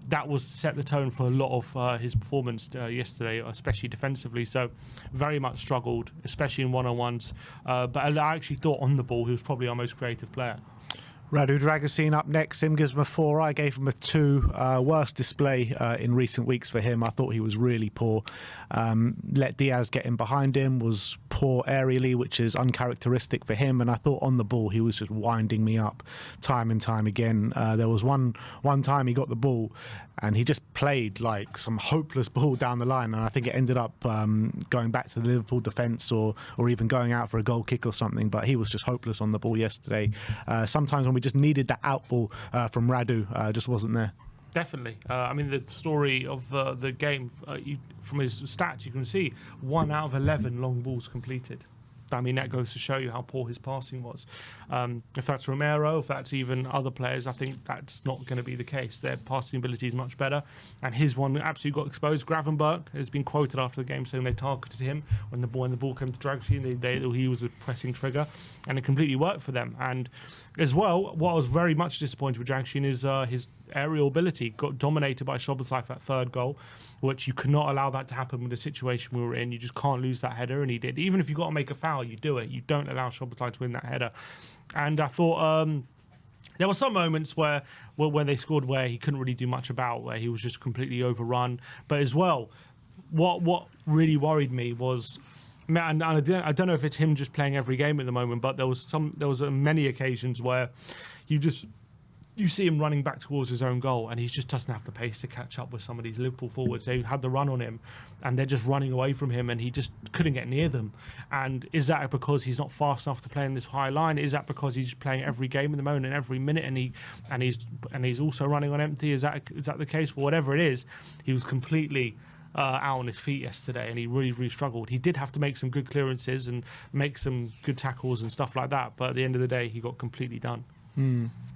that was set the tone for a lot of his performance yesterday, especially defensively. So very much struggled, especially in one-on-ones, but I actually thought on the ball he was probably our most creative player. Radu Dragusin up next. Sim gives him a 4. I gave him a 2. Worst display in recent weeks for him. I thought he was really poor. Let Diaz get in behind him, was poor aerially, which is uncharacteristic for him. And I thought on the ball, he was just winding me up time and time again. There was one time he got the ball and he just played like some hopeless ball down the line. And I think it ended up going back to the Liverpool defence or even going out for a goal kick or something. But he was just hopeless on the ball yesterday. Sometimes when we just needed that out ball from Radu, just wasn't there. Definitely. I mean, the story of the game, from his stats, you can see 1 out of 11 long balls completed. I mean, that goes to show you how poor his passing was. If that's Romero, if that's even other players, I think that's not going to be the case. Their passing ability is much better. And his one absolutely got exposed. Gravenberch has been quoted after the game saying they targeted him when the ball came to Dragusin. He was a pressing trigger, and it completely worked for them. And as well, what I was very much disappointed with Dragusin is his aerial ability. Got dominated by Szoboszlai for that third goal, which you could not allow that to happen with the situation we were in. You just can't lose that header, and he did. Even if you've got to make a foul, you do it. You don't allow Szoboszlai to win that header. And I thought there were some moments where they scored where he couldn't really do much about, where he was just completely overrun. But as well, what really worried me was, and I don't know if it's him just playing every game at the moment, but there was many occasions where you see him running back towards his own goal, and he just doesn't have the pace to catch up with some of these Liverpool forwards. They had the run on him, and they're just running away from him, and he just couldn't get near them. And is that because he's not fast enough to play in this high line? Is that because he's just playing every game at the moment and every minute, and he's also running on empty? Is that the case? Well, whatever it is, he was completely out on his feet yesterday, and he really, really struggled. He did have to make some good clearances and make some good tackles and stuff like that, but at the end of the day, he got completely done.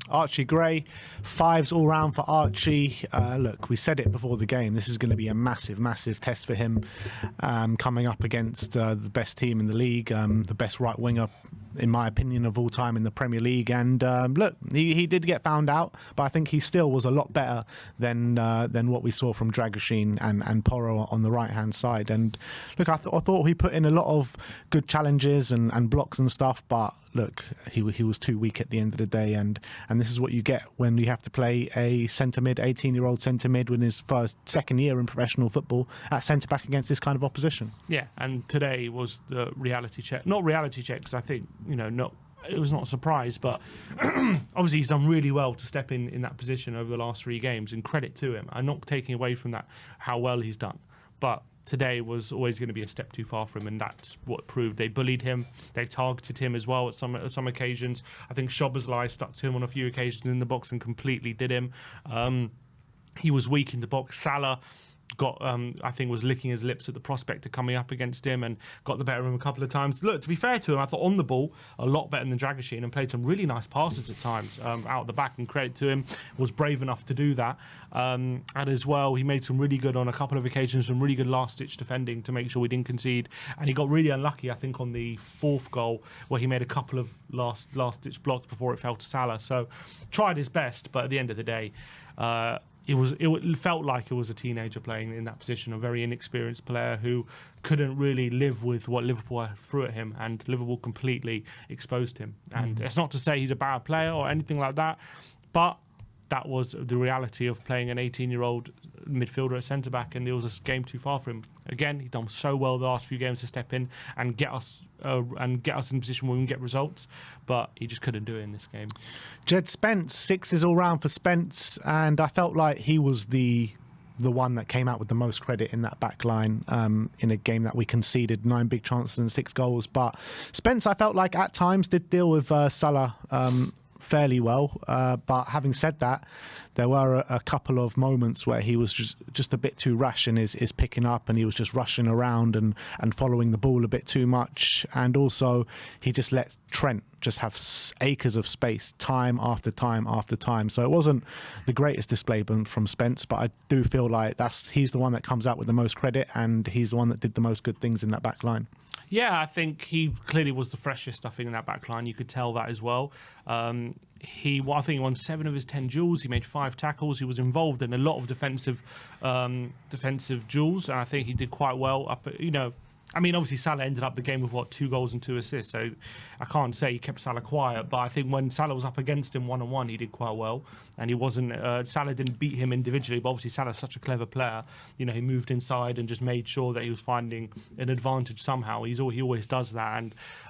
Archie Gray, 5s all round for Archie. Look, we said it before the game. This is going to be a massive, massive test for him, coming up against the best team in the league, the best right winger, in my opinion, of all time in the Premier League. And look, he did get found out, but I think he still was a lot better than what we saw from Dragusin and Porro on the right-hand side. And look, I thought he put in a lot of good challenges and blocks and stuff, but look, he was too weak at the end of the day, and this is what you get when you have to play a centre-mid, 18-year-old centre-mid in his second year in professional football at centre-back against this kind of opposition. Yeah, and today was the reality check. Not reality check, because I think, it was not a surprise, but obviously he's done really well to step in that position over the last 3 games, and credit to him. I'm not taking away from that how well he's done, but today was always going to be a step too far for him, and that's what proved. They bullied him, they targeted him as well at some occasions. I think Szoboszlai stuck to him on a few occasions in the box and completely did him. He was weak in the box. Salah I think was licking his lips at the prospect of coming up against him and got the better of him a couple of times. Look, to be fair to him, I thought on the ball a lot better than Dragusin and played some really nice passes at times out the back, and credit to him, was brave enough to do that. And as well, he made some really good, on a couple of occasions, some really good last-ditch defending to make sure we didn't concede. And he got really unlucky, I think, on the fourth goal where he made a couple of last-ditch blocks before it fell to Salah. So tried his best, but at the end of the day, it felt like it was a teenager playing in that position, a very inexperienced player who couldn't really live with what Liverpool threw at him, and Liverpool completely exposed him. And it's not to say he's a bad player or anything like that, but that was the reality of playing an 18-year-old midfielder at centre-back, and it was a game too far for him. Again, he's done so well the last few games to step in and get us in a position where we can get results, but he just couldn't do it in this game. Jed Spence, 6s all round for Spence, and I felt like he was the one that came out with the most credit in that back line in a game that we conceded 9 big chances and 6 goals. But Spence, I felt like at times did deal with Salah fairly well, but having said that, there were a couple of moments where he was just a bit too rash in his picking up, and he was just rushing around and following the ball a bit too much. And also he just let Trent just have acres of space time after time after time. So it wasn't the greatest display from Spence, but I do feel like he's the one that comes out with the most credit, and he's the one that did the most good things in that back line. Yeah, I think he clearly was the freshest, I think, in that back line. You could tell that as well. I think he won 7 of his 10 duels. He made 5 tackles. He was involved in a lot of defensive duels, and I think he did quite well. I mean, obviously Salah ended up the game with 2 goals and 2 assists, so I can't say he kept Salah quiet, but I think when Salah was up against him one-on-one, he did quite well, and he wasn't Salah didn't beat him individually, but obviously Salah's such a clever player. He moved inside and just made sure that he was finding an advantage somehow. He always does that,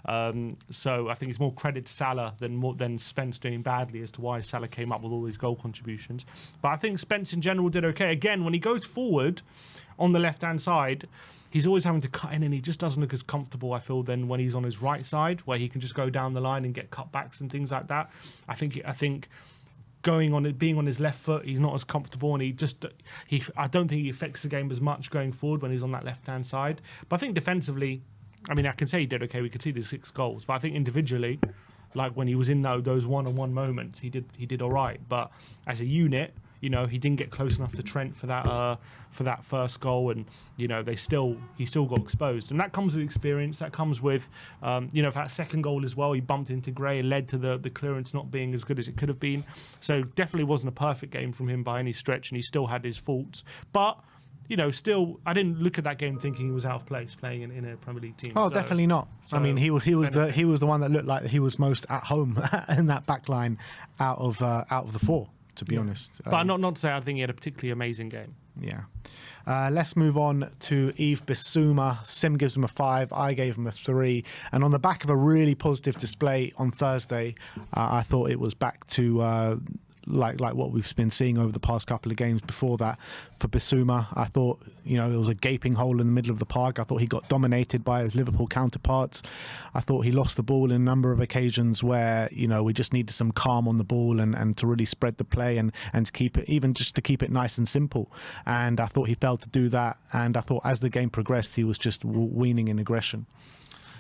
and so I think it's more credit to Salah than Spence doing badly as to why Salah came up with all these goal contributions. But I think Spence in general did okay. Again, when he goes forward on the left-hand side, he's always having to cut in, and he just doesn't look as comfortable, I feel, than when he's on his right side, where he can just go down the line and get cutbacks and things like that. I think being on his left foot, he's not as comfortable, and I don't think he affects the game as much going forward when he's on that left-hand side. But I think defensively, I mean, I can say he did okay. We could see the 6 goals, but I think individually, like when he was in those one-on-one moments, he did all right. But as a unit, he didn't get close enough to Trent for that first goal, and he still got exposed. And that comes with experience. That comes with for that second goal as well, he bumped into Gray and led to the clearance not being as good as it could have been. So definitely wasn't a perfect game from him by any stretch, and he still had his faults. But still, I didn't look at that game thinking he was out of place playing in a Premier League team. Oh, so, definitely not. I mean, he was the one that looked like he was most at home in that back line out of the 4. To be honest. But not to say I think he had a particularly amazing game. Yeah. Let's move on to Yves Bissouma. Sim gives him a 5. I gave him a 3. And on the back of a really positive display on Thursday, I thought it was back to like what we've been seeing over the past couple of games before that for Bissouma. I thought, there was a gaping hole in the middle of the park. I thought he got dominated by his Liverpool counterparts. I thought he lost the ball in a number of occasions where, we just needed some calm on the ball and to really spread the play and to keep it nice and simple. And I thought he failed to do that. And I thought as the game progressed, he was just weaning in aggression.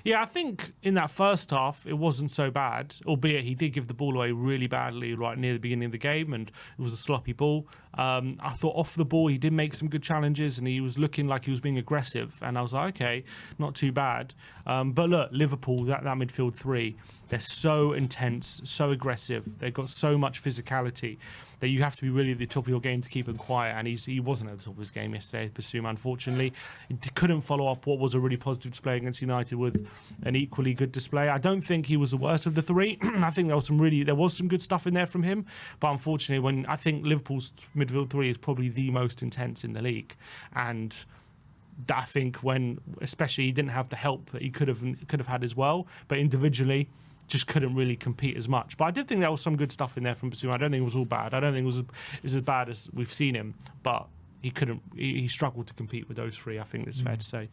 Yeah, I think in that first half, it wasn't so bad, albeit he did give the ball away really badly right near the beginning of the game, and it was a sloppy ball. I thought off the ball, he did make some good challenges, and he was looking like he was being aggressive, and I was like, okay, not too bad. But look, Liverpool, that midfield 3, they're so intense, so aggressive. They've got so much physicality that you have to be really at the top of your game to keep him quiet, and he wasn't at the top of his game yesterday, Bissouma, unfortunately. He couldn't follow up what was a really positive display against United with an equally good display. I don't think he was the worst of the 3. I think there was some good stuff in there from him, but unfortunately, I think Liverpool's midfield 3 is probably the most intense in the league, and I think especially he didn't have the help that he could have had as well, but individually just couldn't really compete as much. But I did think there was some good stuff in there from Bissouma. I don't think it was all bad. I don't think it was as bad as we've seen him, but he struggled to compete with those three. I think that's fair to say.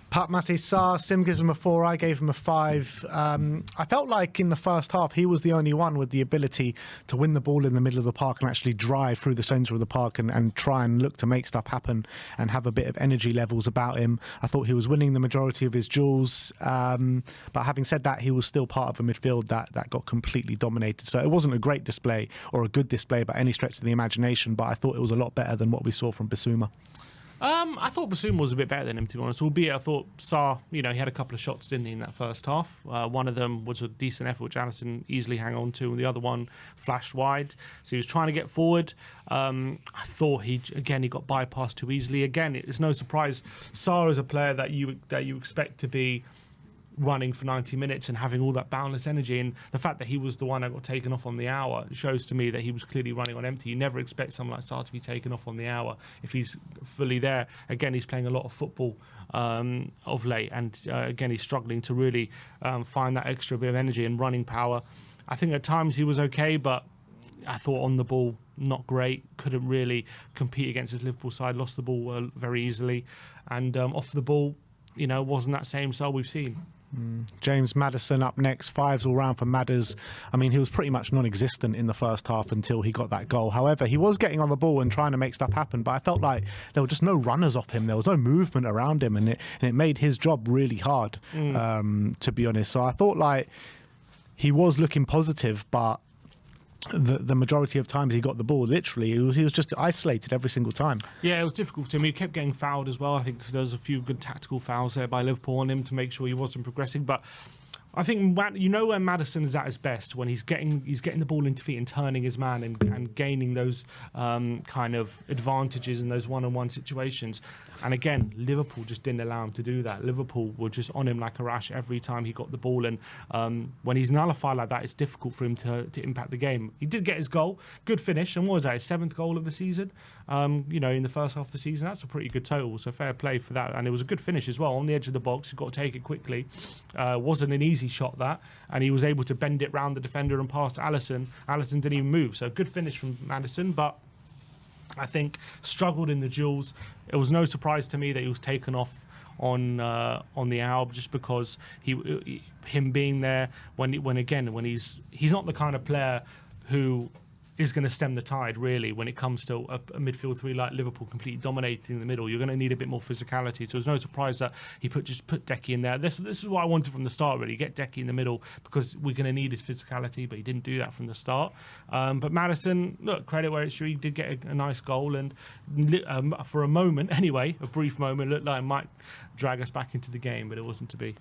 Pat Matissar, Sim gives him a 4, I gave him a 5. I felt like in the first half he was the only one with the ability to win the ball in the middle of the park and actually drive through the centre of the park and try and look to make stuff happen and have a bit of energy levels about him. I thought he was winning the majority of his duels, but having said that, he was still part of a midfield that got completely dominated. So it wasn't a great display or a good display by any stretch of the imagination, but I thought it was a lot better than what we saw from Bissouma. I thought Bassoum was a bit better than him, to be honest, albeit I thought Sarr, he had a couple of shots, didn't he, in that first half. One of them was a decent effort, which Maddison easily hang on to, and the other one flashed wide. So he was trying to get forward. I thought he got bypassed too easily. Again, it's no surprise. Sarr is a player that you expect to be running for 90 minutes and having all that boundless energy, and the fact that he was the one that got taken off on the hour shows to me that he was clearly running on empty. You never expect someone like Sarr to be taken off on the hour if he's fully there. Again, he's playing a lot of football of late, and again, he's struggling to really find that extra bit of energy and running power. I think at times he was okay, but I thought on the ball, not great. Couldn't really compete against his Liverpool side, lost the ball very easily, and off the ball, wasn't that same Sarr we've seen. James Maddison up next, 5s all round for Madders. I mean, he was pretty much non-existent in the first half until he got that goal. However, he was getting on the ball and trying to make stuff happen, but I felt like there were just no runners off him. There was no movement around him, and it made his job really hard, to be honest. So I thought like he was looking positive, but the majority of times he got the ball, literally, he was just isolated every single time. Yeah, it was difficult for him. He kept getting fouled as well. I think there was a few good tactical fouls there by Liverpool on him to make sure he wasn't progressing. But I think when Maddison is at his best, when he's getting the ball into feet and turning his man and gaining those kind of advantages in those one-on-one situations. And again, Liverpool just didn't allow him to do that. Liverpool were just on him like a rash every time he got the ball. And when he's nullified like that, it's difficult for him to impact the game. He did get his goal, good finish, and what was that, his 7th goal of the season? In the first half of the season. That's a pretty good total, so fair play for that. And it was a good finish as well, on the edge of the box. You've got to take it quickly. Wasn't an easy shot, that, and he was able to bend it round the defender and pass to Alisson. Alisson didn't even move, so good finish from Maddison, but I think struggled in the duels. It was no surprise to me that he was taken off on the hour, just because him being there when he's not the kind of player who is going to stem the tide, really, when it comes to a midfield three like Liverpool completely dominating the middle. You're going to need a bit more physicality. So it's no surprise that he put Decky in there. This is what I wanted from the start, really. Get Decky in the middle, because we're going to need his physicality, but he didn't do that from the start. But Maddison, look, credit where it's due, he did get a nice goal, and for a moment, anyway, a brief moment, looked like it might drag us back into the game, but it wasn't to be.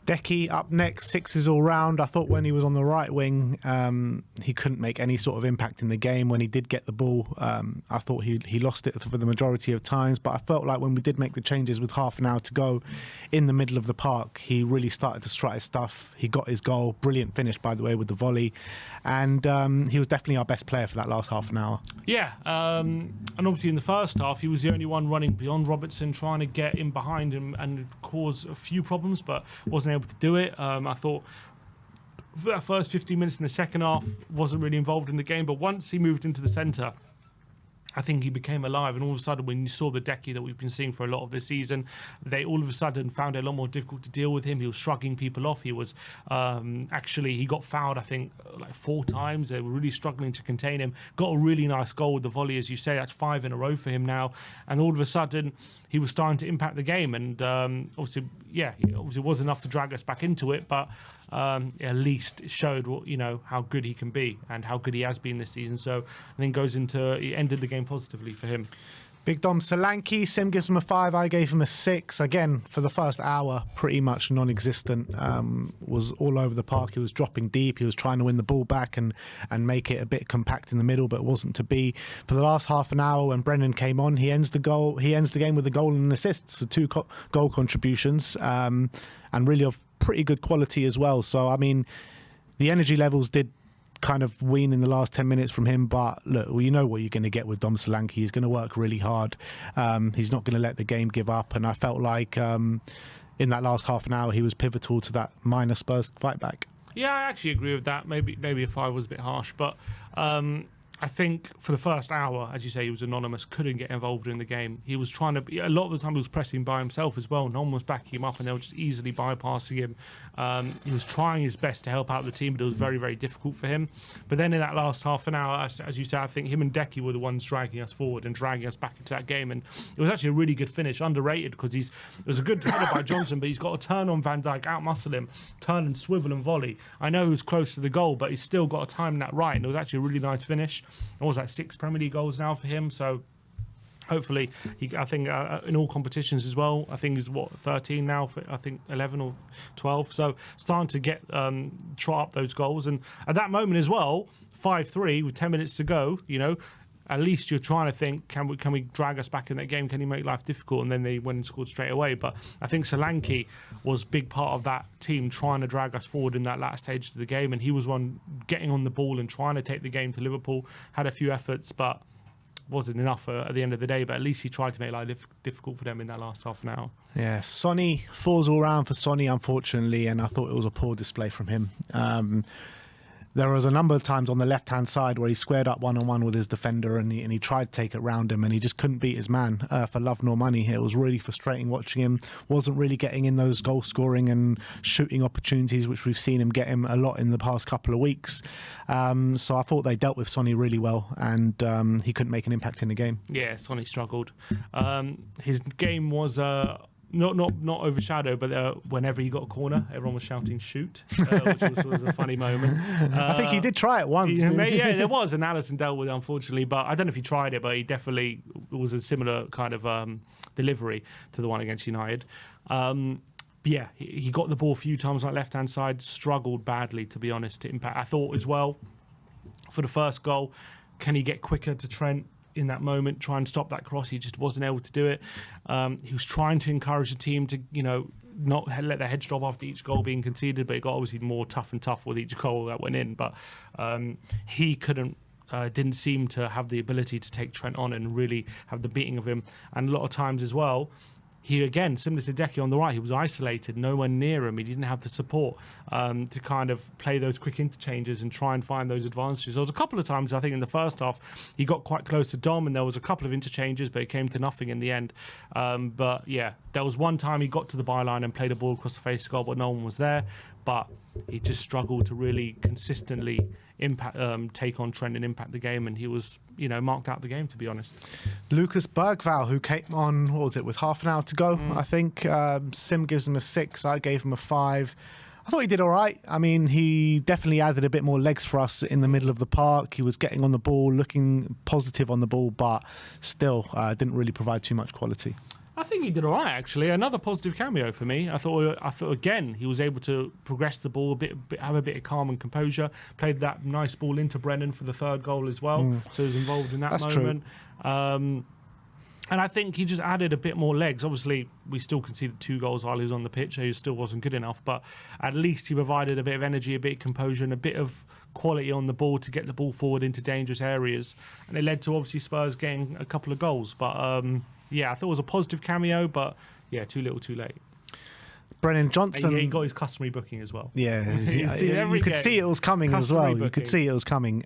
Decky up next, 6s all round. I thought when he was on the right wing, he couldn't make any sort of impact in the game. When he did get the ball, I thought he lost it for the majority of times. But I felt like when we did make the changes with half an hour to go in the middle of the park, he really started to strut his stuff. He got his goal. Brilliant finish, by the way, with the volley. And he was definitely our best player for that last half an hour. Yeah, and obviously in the first half, he was the only one running beyond Robertson, trying to get in behind him and cause a few problems, but wasn't able to do it. I thought for that first 15 minutes in the second half, wasn't really involved in the game, but once he moved into the centre, I think he became alive, and all of a sudden, when you saw the Decky that we've been seeing for a lot of this season, they all of a sudden found it a lot more difficult to deal with him. He was shrugging people off. He was he got fouled, I think, like 4 times. They were really struggling to contain him. Got a really nice goal with the volley, as you say. That's 5 in a row for him now. And all of a sudden, he was starting to impact the game. And obviously it was enough to drag us back into it, but at least it showed how good he can be and how good he has been this season. So I think it ended the game positively for him. Big Dom Solanke, Sim gives him a 5, I gave him a 6. Again, for the first hour, pretty much non-existent. Was all over the park. He was dropping deep. He was trying to win the ball back and make it a bit compact in the middle, but it wasn't to be. For the last half an hour, when Brennan came on, he ends the game with a goal and an assist, so 2 goal contributions, and really of pretty good quality as well. So, I mean, the energy levels did kind of wean in the last 10 minutes from him, but look, you know what you're going to get with Dom Solanke. He's going to work really hard. He's not going to let the game give up, and I felt like in that last half an hour he was pivotal to that minor Spurs fight back. Yeah, I actually agree with that. Maybe a 5 was a bit harsh, but I I think for the first hour, as you say, he was anonymous, couldn't get involved in the game. He was trying to, a lot of the time he was pressing by himself as well. No one was backing him up and they were just easily bypassing him. He was trying his best to help out the team, but it was very, very difficult for him. But then in that last half an hour, as you said, I think him and Decky were the ones dragging us forward and dragging us back into that game. And it was actually a really good finish, underrated, because it was a good header by Johnson, but he's got to turn on Van Dijk, outmuscle him, turn and swivel and volley. I know he was close to the goal, but he's still got to time that right. And it was actually a really nice finish. It was like 6 Premier League goals now for him, so hopefully I think in all competitions as well, I think he's 13 now for, I think 11 or 12, so starting to get trot up those goals. And at that moment as well, 5-3 with 10 minutes to go, at least you're trying to think, can we drag us back in that game? Can he make life difficult? And then they went and scored straight away. But I think Solanke was a big part of that team trying to drag us forward in that last stage of the game. And he was one getting on the ball and trying to take the game to Liverpool. Had a few efforts, but wasn't enough at the end of the day. But at least he tried to make life difficult for them in that last half an hour. Yeah, Sonny, falls all round for Sonny, unfortunately. And I thought it was a poor display from him. There was a number of times on the left-hand side where he squared up one-on-one with his defender and he tried to take it round him and he just couldn't beat his man for love nor money. It was really frustrating watching him. Wasn't really getting in those goal-scoring and shooting opportunities, which we've seen him get him a lot in the past couple of weeks. So I thought they dealt with Sonny really well and he couldn't make an impact in the game. Yeah, Sonny struggled. His game was... Not overshadowed, but whenever he got a corner, everyone was shouting "shoot," which was a funny moment. I think he did try it once. Yeah, there was, and Alisson dealt with it, unfortunately. But I don't know if he tried it, but he definitely was a similar kind of delivery to the one against United. Yeah, he got the ball a few times on the left-hand side, struggled badly, to be honest, to impact. I thought as well, for the first goal, can he get quicker to Trent in that moment, try and stop that cross? He just wasn't able to do it. He was trying to encourage the team to, not let their heads drop after each goal being conceded, but it got obviously more tough and tough with each goal that went in. But he didn't seem to have the ability to take Trent on and really have the beating of him. And a lot of times as well, he, again, similar to Decky on the right, he was isolated, no one near him. He didn't have the support to kind of play those quick interchanges and try and find those advantages. There was a couple of times, I think, in the first half, he got quite close to Dom and there was a couple of interchanges, but it came to nothing in the end. But, yeah, there was one time he got to the byline and played a ball across the face of goal, but no one was there. But he just struggled to really consistently take on Trent and impact the game, and he was, marked out the game, to be honest. Lucas Bergvall, who came on, with half an hour to go, I think. Sim gives him a 6, I gave him a 5. I thought he did all right. I mean, he definitely added a bit more legs for us in the middle of the park. He was getting on the ball, looking positive on the ball, but still didn't really provide too much quality. I think he did all right, actually. Another positive cameo for me. I thought again he was able to progress the ball a bit, have a bit of calm and composure. Played that nice ball into Brennan for the third goal as well. So he was involved in that moment. And I think he just added a bit more legs. Obviously, we still conceded 2 goals while he was on the pitch, so he still wasn't good enough. But at least he provided a bit of energy, a bit of composure, and a bit of quality on the ball to get the ball forward into dangerous areas. And it led to, obviously, Spurs getting a couple of goals. But yeah, I thought it was a positive cameo, but yeah, too little, too late. Brennan Johnson. Yeah, he got his customary booking as well. Yeah, you could see it was coming as well. Booking. You could see it was coming.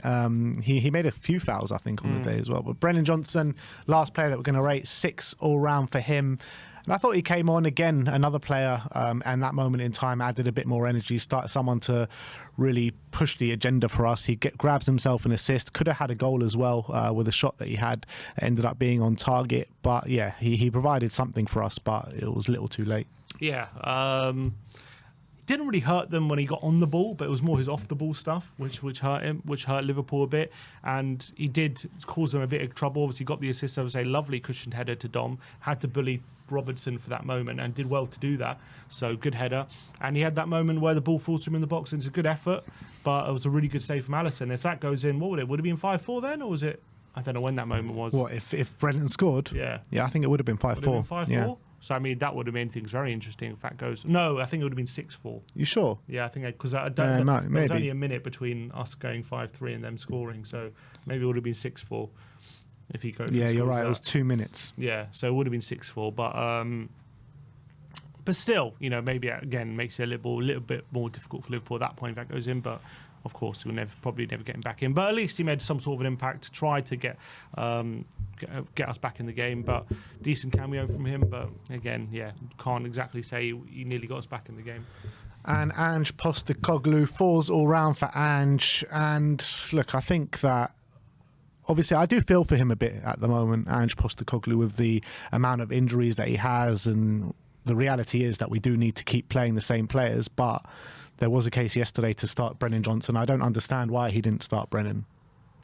He made a few fouls, I think, on the day as well. But Brennan Johnson, last player that we're going to rate, 6 all round for him. And I thought he came on again, another player, and that moment in time added a bit more energy, started someone to really push the agenda for us. He grabs himself an assist, could have had a goal as well with a shot that he had, ended up being on target. But yeah, he provided something for us, but it was a little too late. Yeah, didn't really hurt them when he got on the ball, but it was more his off the ball stuff which hurt him, which hurt Liverpool a bit, and he did cause them a bit of trouble. Obviously got the assist, I would say, lovely cushioned header to Dom, had to bully Robertson for that moment and did well to do that, so good header. And he had that moment where the ball falls to him in the box and it's a good effort, but it was a really good save from Maddison. If that goes in, what would it have been, 5-4 then, or was it, I don't know when that moment was. What, if Brennan scored? Yeah, I think it would have been 5-4. 5-4? Yeah. So, I mean, that would have made things very interesting if that goes. No, I think it would have been 6-4. You sure? Yeah, I think because there was maybe only a minute between us going 5-3 and them scoring, so maybe it would have been 6-4 if he goes. Yeah, you're right. It was 2 minutes. Yeah, so it would have been 6-4, but still, maybe again makes it a little bit more difficult for Liverpool at that point if that goes in. But of course, we'll probably never get him back in. But at least he made some sort of an impact to try to get us back in the game. But decent cameo from him. But again, yeah, can't exactly say he nearly got us back in the game. And Ange Postecoglou falls all round for Ange. And look, I think that obviously I do feel for him a bit at the moment, Ange Postecoglou, with the amount of injuries that he has. And the reality is that we do need to keep playing the same players. But there was a case yesterday to start Brennan Johnson. I don't understand why he didn't start Brennan.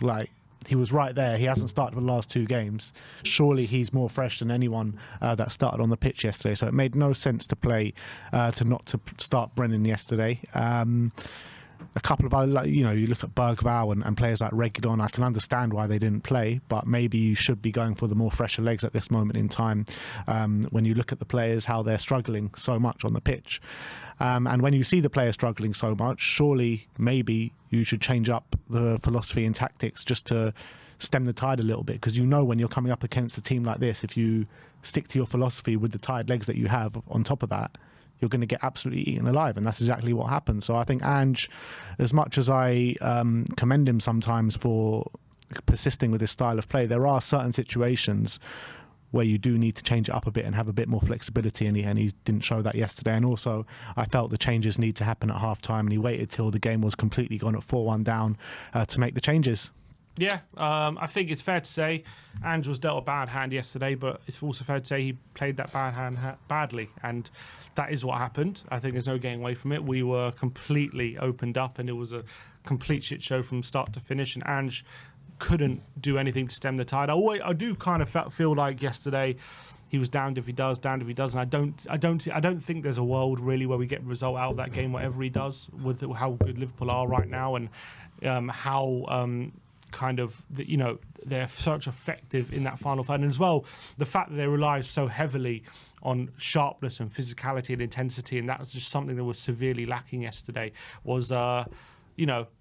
Like, he was right there. He hasn't started the last 2 games. Surely he's more fresh than anyone that started on the pitch yesterday. So it made no sense to play, to start Brennan yesterday. A couple of other, you look at Bergvall and players like Reguilon. I can understand why they didn't play, but maybe you should be going for the more fresher legs at this moment in time. When you look at the players, how they're struggling so much on the pitch. And when you see the players struggling so much, surely maybe you should change up the philosophy and tactics just to stem the tide a little bit. Because when you're coming up against a team like this, if you stick to your philosophy with the tired legs that you have on top of that, you're going to get absolutely eaten alive. And that's exactly what happened. So I think Ange, as much as I commend him sometimes for persisting with his style of play, there are certain situations where you do need to change it up a bit and have a bit more flexibility, and he didn't show that yesterday. And also, I felt the changes need to happen at half-time, and he waited till the game was completely gone at 4-1 down to make the changes. Yeah, I think it's fair to say Ange was dealt a bad hand yesterday, but it's also fair to say he played that bad hand badly, and that is what happened. I think there's no getting away from it. We were completely opened up, and it was a complete shit show from start to finish, and Ange couldn't do anything to stem the tide. I do kind of feel like yesterday he was damned if he does, damned if he doesn't. I don't think there's a world really where we get a result out of that game, whatever he does, with how good Liverpool are right now, and how kind of they're such effective in that final third, and as well the fact that they rely so heavily on sharpness and physicality and intensity, and that was just something that was severely lacking yesterday. Was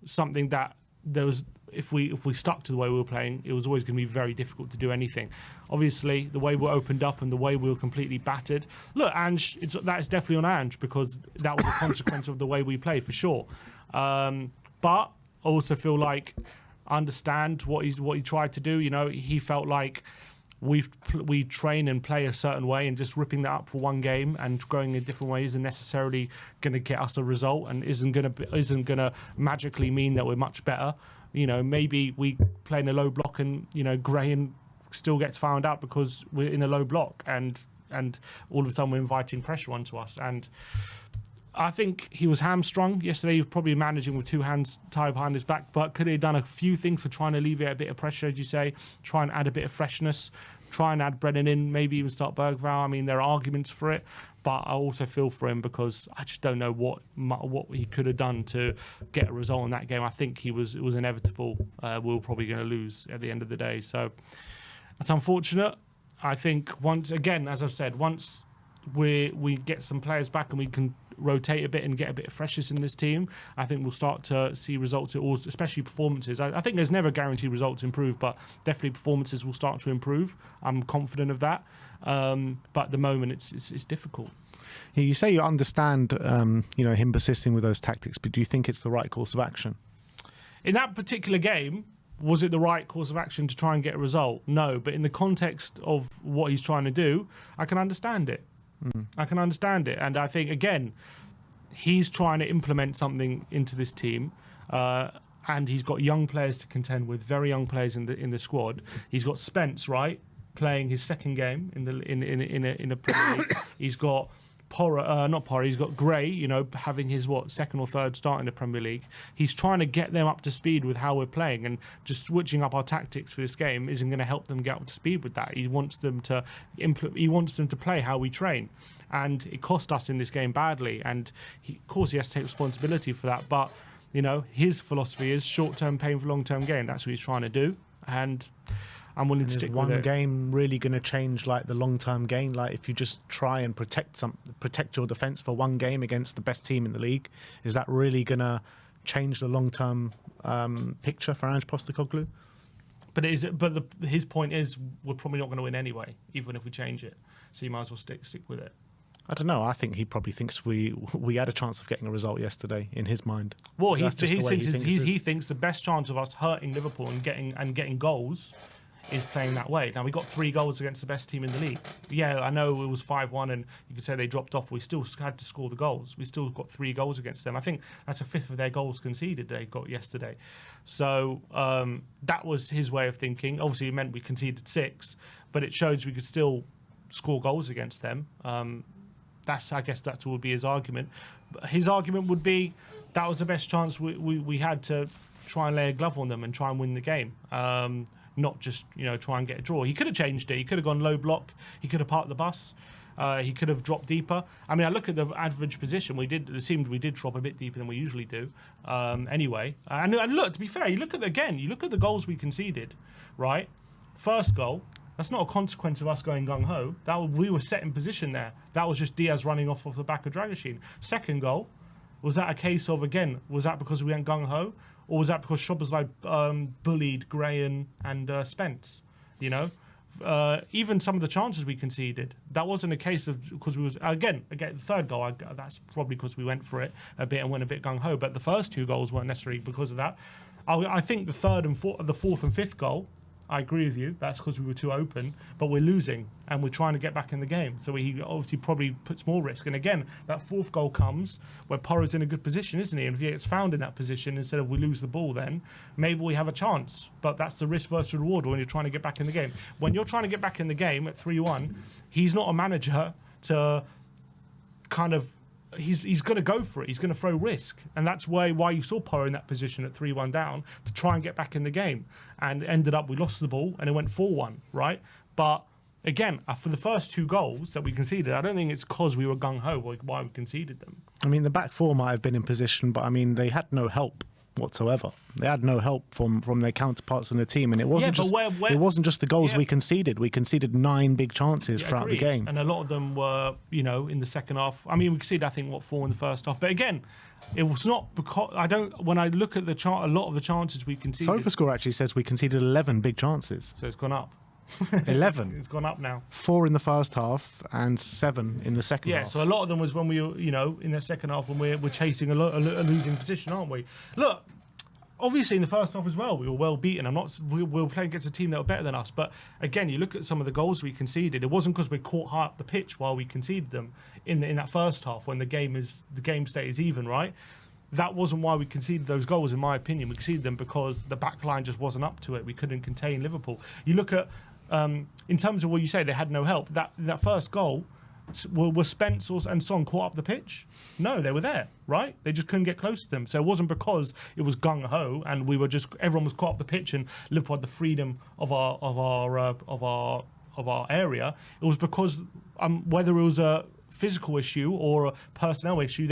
something that there was. If we stuck to the way we were playing, it was always going to be very difficult to do anything. Obviously, the way we opened up and the way we were completely battered. Look, Ange, that is definitely on Ange, because that was a consequence of the way we played, for sure. But I also feel like I understand what he tried to do. He felt like we train and play a certain way, and just ripping that up for one game and going in different ways isn't necessarily going to get us a result, and isn't going to magically mean that we're much better. Maybe we play in a low block, and Graham still gets found out because we're in a low block, and all of a sudden we're inviting pressure onto us. And I think he was hamstrung yesterday. He was probably managing with 2 hands tied behind his back, but could he have done a few things to try and alleviate a bit of pressure, as you say, try and add a bit of freshness, try and add Brennan in, maybe even start Bergvall. I mean, there are arguments for it, but I also feel for him because I just don't know what he could have done to get a result in that game. I think it was inevitable. We were probably going to lose at the end of the day. So that's unfortunate. I think once again, as I've said, once we get some players back and we can rotate a bit and get a bit of freshness in this team, I think we'll start to see results, especially performances. I think there's never guaranteed results to improve, but definitely performances will start to improve. I'm confident of that. But at the moment, it's difficult. Yeah, you say you understand, him persisting with those tactics, but do you think it's the right course of action? In that particular game, was it the right course of action to try and get a result? No, but in the context of what he's trying to do, I can understand it. I can understand it. And I think, again, he's trying to implement something into this team. And he's got young players to contend with, very young players in the squad. He's got Spence, right, playing his second game in the Premier League. He's got he's got Gray, having his second or third start in the Premier League. He's trying to get them up to speed with how we're playing, and just switching up our tactics for this game isn't going to help them get up to speed with that. He wants them to play how we train, and it cost us in this game badly. And of course, he has to take responsibility for that. But his philosophy is short-term pain for long-term gain. That's what he's trying to do, and I'm willing to stick with it. Is one game really going to change the long-term gain? If you just try and protect your defence for one game against the best team in the league, is that really going to change the long-term picture for Ange Postecoglou? But his point is we're probably not going to win anyway, even if we change it. So you might as well stick with it. I don't know. I think he probably thinks we had a chance of getting a result yesterday in his mind. Well, That's just the way he thinks the best chance of us hurting Liverpool and getting goals is playing that way. Now, we got 3 goals against the best team in the league. Yeah, I know it was 5-1 and you could say they dropped off. We still had to score the goals. We still got 3 goals against them. I think that's a fifth of their goals conceded they got yesterday. So that was his way of thinking. Obviously, it meant we conceded 6, but it shows we could still score goals against them. I guess that would be his argument. His argument would be that was the best chance we had to try and lay a glove on them and try and win the game. Not just try and get a draw. He could have changed it. He could have gone low block. He could have parked the bus. He could have dropped deeper. I mean, I look at the average position. It seemed we did drop a bit deeper than we usually do. Anyway, and look, to be fair, you look at the goals we conceded. Right, first goal. That's not a consequence of us going gung-ho. We were set in position there. That was just Diaz running off the back of Dragusin. Second goal, was that a case of, again, was that because we went gung-ho? Or was that because Szoboszlai bullied Gray and Spence? Even some of the chances we conceded, that wasn't a case of because we was again the third goal. That's probably because we went for it a bit and went a bit gung ho. But the first 2 goals weren't necessarily because of that. I think the third and fourth and fifth goal, I agree with you. That's because we were too open, but we're losing and we're trying to get back in the game. So he obviously probably puts more risk. And again, that 4th goal comes where Porro's in a good position, isn't he? And if he gets found in that position instead of we lose the ball, then maybe we have a chance. But that's the risk versus reward when you're trying to get back in the game. When you're trying to get back in the game at 3-1, he's not a manager to kind of. He's going to go for it. He's going to throw risk. And that's why you saw Porro in that position at 3-1 down to try and get back in the game. And ended up, we lost the ball and it went 4-1, right? But again, for the first 2 goals that we conceded, I don't think it's because we were gung-ho why we conceded them. I mean, the back 4 might have been in position, but I mean, they had no help whatsoever. They had no help from their counterparts in the team, and it wasn't it wasn't just the goals we conceded. We conceded 9 big chances throughout the game, and a lot of them were in the second half. I mean, we conceded 4 in the first half, but again, it was not because when I look at the chart, a lot of the chances we conceded. SofaScore actually says we conceded 11 big chances, so it's gone up. 11. It's gone up now. 4 in the first half and 7 in the second half. Yeah, so a lot of them was when we were, in the second half when we're chasing a losing position, aren't we? Look, obviously in the first half as well, we were well beaten. We were playing against a team that were better than us. But again, you look at some of the goals we conceded. It wasn't because we caught high up the pitch while we conceded them in that first half when the game state is even, right? That wasn't why we conceded those goals, in my opinion. We conceded them because the back line just wasn't up to it. We couldn't contain Liverpool. You look at, in terms of what you say, they had no help. That first goal, were Spence and Son caught up the pitch? No, they were there, right? They just couldn't get close to them. So it wasn't because it was gung-ho and everyone was caught up the pitch and Liverpool had the freedom of our area. It was because whether it was a physical issue or a personnel issue,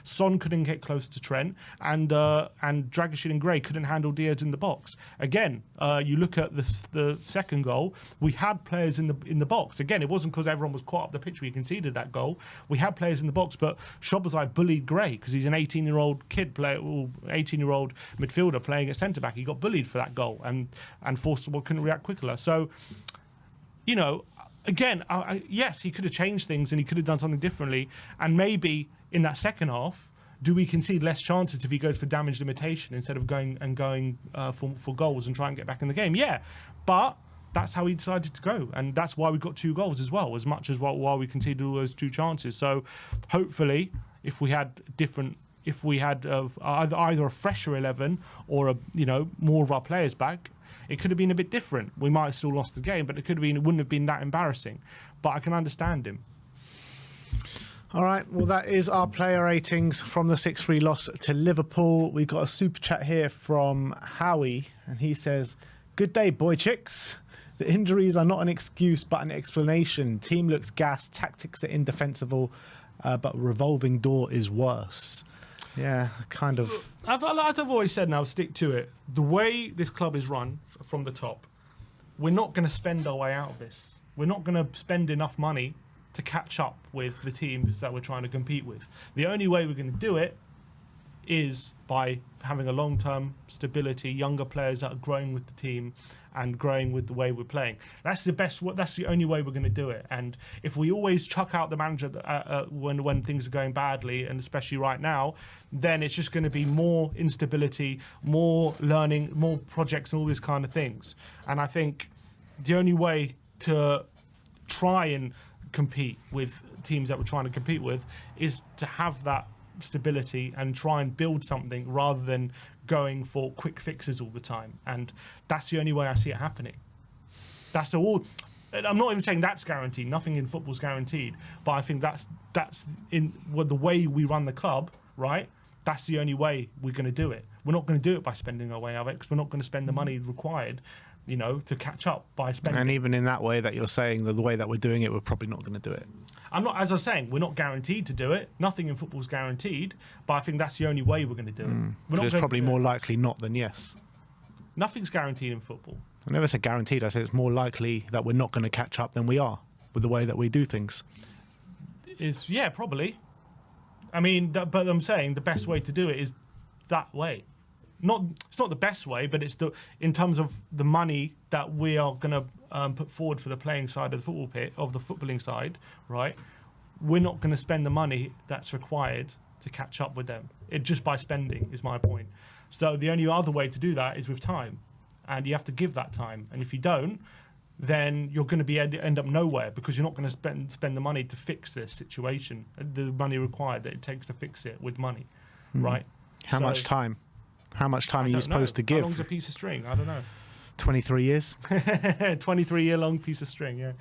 Son couldn't get close to Trent, and Dragusin and Gray couldn't handle Diaz in the box. Again, you look at the second goal, we had players in the box. Again, it wasn't because everyone was caught up the pitch we conceded that goal. We had players in the box, but Szoboszlai bullied Gray because he's an 18-year-old midfielder playing at centre back. He got bullied for that goal and Forster couldn't react quicker. So, again, yes, he could have changed things and he could have done something differently. And maybe in that second half, do we concede less chances if he goes for damage limitation instead of going for goals and try and get back in the game? Yeah, but that's how he decided to go, and that's why we got 2 goals as well, as much as why we conceded all those 2 chances. So hopefully, if we had either a fresher 11 or more of our players back, it could have been a bit different. We might have still lost the game, but it wouldn't have been that embarrassing. But I can understand him. All right, well, that is our player ratings from the 6-3 loss to Liverpool. We've got a super chat here from Howie, and he says, "Good day, boy chicks. The injuries are not an excuse, but an explanation. Team looks gassed, tactics are indefensible, but revolving door is worse." Yeah, kind of. As I've always said, and I'll stick to it, the way this club is run from the top, we're not going to spend our way out of this. We're not going to spend enough money to catch up with the teams that we're trying to compete with. The only way we're going to do it is by having a long-term stability, younger players that are growing with the team and growing with the way we're playing. That's the only way we're going to do it. And if we always chuck out the manager when things are going badly, and especially right now, then it's just going to be more instability, more learning, more projects, and all these kind of things. And I think the only way to try and compete with teams that we're trying to compete with is to have that stability and try and build something rather than going for quick fixes all the time. And that's the only way I see it happening. That's all. I'm not even saying that's guaranteed. Nothing in football's guaranteed. But I think that's in the way we run the club, right? That's the only way we're going to do it. We're not going to do it by spending our way out of it, because we're not going to spend the money required, to catch up by spending. And even in that way that you're saying, the way that we're doing it, we're probably not going to do it. As I was saying, we're not guaranteed to do it. Nothing in football is guaranteed, but I think that's the only way we're going to do it. It's probably more likely not than yes. Nothing's guaranteed in football. I never said guaranteed. I said it's more likely that we're not going to catch up than we are with the way that we do things. Yeah, probably. I mean, but I'm saying the best way to do it is that way. It's not the best way, but it's in terms of the money that we are going to put forward for the playing side of the football pit, of the footballing side, right? We're not going to spend the money that's required to catch up with them. Just by spending is my point. So the only other way to do that is with time, and you have to give that time. And if you don't, then you're going to end up nowhere, because you're not going to spend the money to fix this situation, the money required that it takes to fix it with money, right? How much time? How much time are you supposed to give? How long's a piece of string? I don't know. 23 years? 23-year-long piece of string, yeah.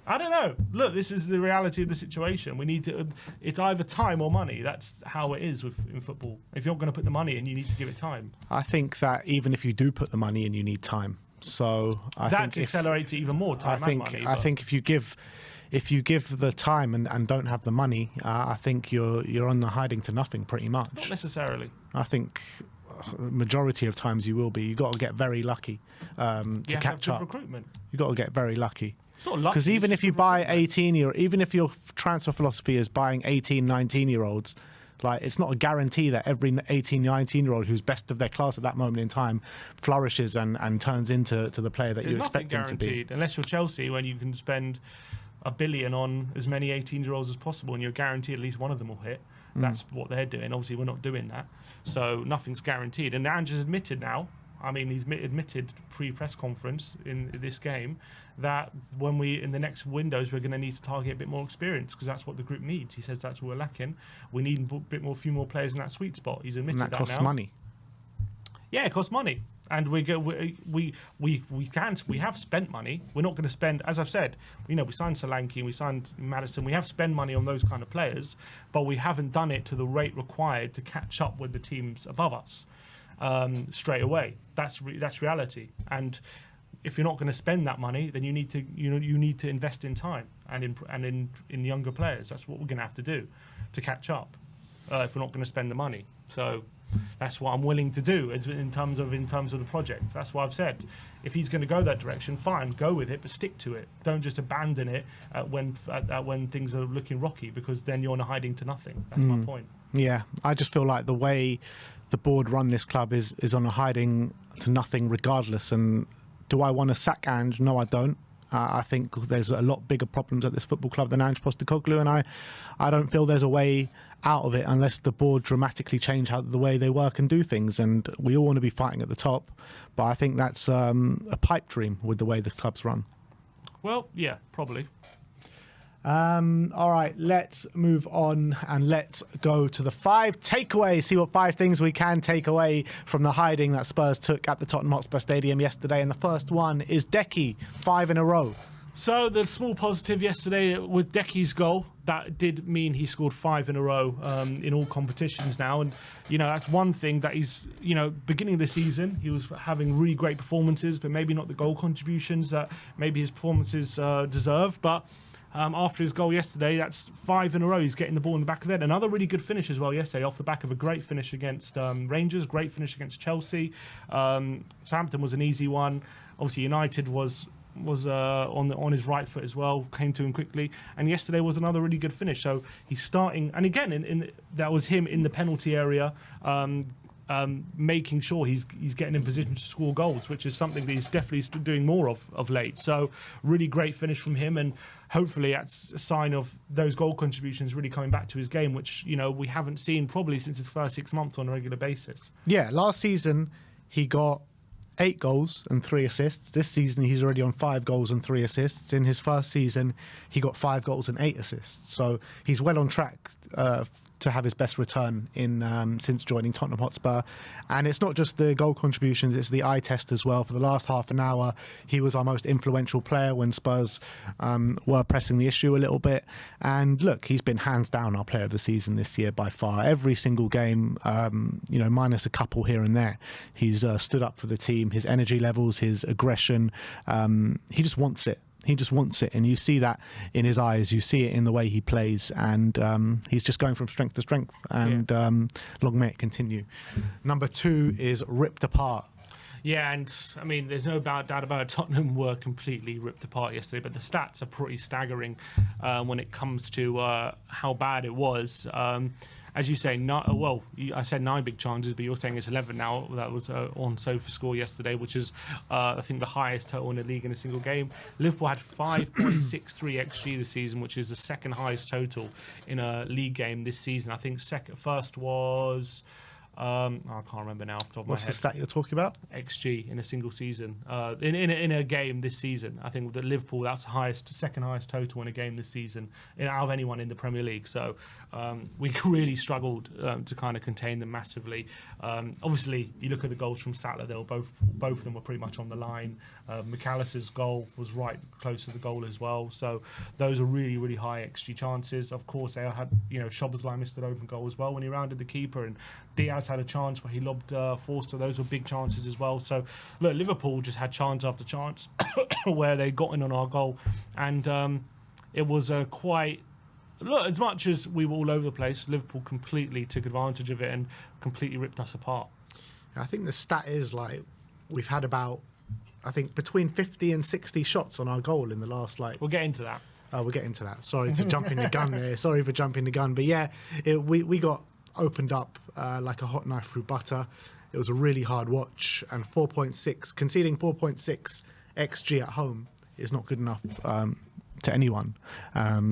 I don't know. Look, this is the reality of the situation. We need to. It's either time or money. That's how it is in football. If you're not going to put the money in, you need to give it time. I think that even if you do put the money in, you need time. So that accelerates it even more. Time and money. I think if you give the time and don't have the money, I think you're on the hiding to nothing pretty much. Not necessarily. I think majority of times you will be. You got to get very lucky to catch up. Recruitment. You got to get very lucky. Because even if you buy even if your transfer philosophy is buying 18, 19-year-olds, like, it's not a guarantee that every 18, 19-year-old who's best of their class at that moment in time flourishes and turns into the player that you expect them to be. Unless you're Chelsea, when you can spend $1 billion on as many 18-year-olds as possible, and you're guaranteed at least one of them will hit. That's what they're doing. Obviously, we're not doing that. So nothing's guaranteed. And Ange has admitted now, he's admitted pre-press conference in this game, that in the next windows, we're going to need to target a bit more experience, because that's what the group needs. He says that's what we're lacking. We need a few more players in that sweet spot. He's admitted that now. And that costs money. Yeah, it costs money. And we have spent money. We're not going to spend, as I've said, we signed Solanke, we signed Maddison. We have spent money on those kind of players, but we haven't done it to the rate required to catch up with the teams above us straight away. That's reality. And if you're not going to spend that money, then you need to invest in time and in younger players. That's what we're going to have to do to catch up if we're not going to spend the money. So that's what I'm willing to do in terms of the project. That's what I've said. If he's going to go that direction, fine, go with it, but stick to it. Don't just abandon it when things are looking rocky, because then you're on a hiding to nothing. That's my point. Yeah, I just feel like the way the board run this club is on a hiding to nothing regardless. And do I want to sack Ange? No, I don't. I think there's a lot bigger problems at this football club than Ange Postecoglou, and I don't feel there's a way out of it unless the board dramatically change the way they work and do things. And we all want to be fighting at the top, but I think that's a pipe dream with the way the club's run. Well, yeah, probably. All right, let's move on and let's go to the 5 takeaways. See what 5 things we can take away from the hiding that Spurs took at the Tottenham Hotspur Stadium yesterday. And the first one is Decky, 5 in a row. So the small positive yesterday with Decky's goal, that did mean he scored 5 in a row in all competitions now. And, that's one thing that he's, beginning of the season, he was having really great performances, but maybe not the goal contributions that maybe his performances deserve. But after his goal yesterday, that's 5 in a row. He's getting the ball in the back of the net. Another really good finish as well yesterday, off the back of a great finish against Rangers, great finish against Chelsea. Southampton was an easy one. Obviously, United was was on his right foot as well, came to him quickly, and yesterday was another really good finish. So he's starting, and again, that was him in the penalty area, making sure he's getting in position to score goals, which is something that he's definitely doing more of late. So really great finish from him, and hopefully that's a sign of those goal contributions really coming back to his game, which we haven't seen probably since his first 6 months on a regular basis. Yeah, last season he got 8 goals and 3 assists. This season he's already on 5 goals and 3 assists. In his first season he got 5 goals and 8 assists. So he's well on track to have his best return in since joining Tottenham Hotspur. And it's not just the goal contributions, it's the eye test as well. For the last half an hour, he was our most influential player when Spurs were pressing the issue a little bit. And look, he's been hands down our player of the season this year by far. Every single game, minus a couple here and there, he's stood up for the team. His energy levels, his aggression, he just wants it. He just wants it, and you see that in his eyes. You see it in the way he plays, and he's just going from strength to strength. And long may it continue. Number 2 is ripped apart. Yeah, and I mean, there's no doubt about it. Tottenham were completely ripped apart yesterday, but the stats are pretty staggering when it comes to how bad it was. As you say, I said 9 big chances, but you're saying it's 11 now. That was on SofaScore yesterday, which is, I think, the highest total in the league in a single game. Liverpool had 5.63 XG this season, which is the second highest total in a league game this season. I think first was... I can't remember now off the top of my head. What's the stat you're talking about? XG in a single season. In a game this season. I think that Liverpool, that's the second highest total in a game this season out of anyone in the Premier League. So we really struggled to kind of contain them massively. Obviously, you look at the goals from Sattler, they were both of them were pretty much on the line. McAllister's goal was right close to the goal as well. So those are really, really high XG chances. Of course, they had, Szoboszlai missed an open goal as well when he rounded the keeper, and Diaz had a chance where he lobbed Forster. Those were big chances as well. So look, Liverpool just had chance after chance where they got in on our goal, and it was quite... Look, as much as we were all over the place, Liverpool completely took advantage of it and completely ripped us apart. I think the stat is we've had about, I think, between 50 and 60 shots on our goal in the last We'll get into that. We'll get into that. Sorry to jump in the gun there. Sorry for jumping the gun. But yeah, we got opened up like a hot knife through butter. It was a really hard watch, and conceding 4.6 XG at home is not good enough to anyone.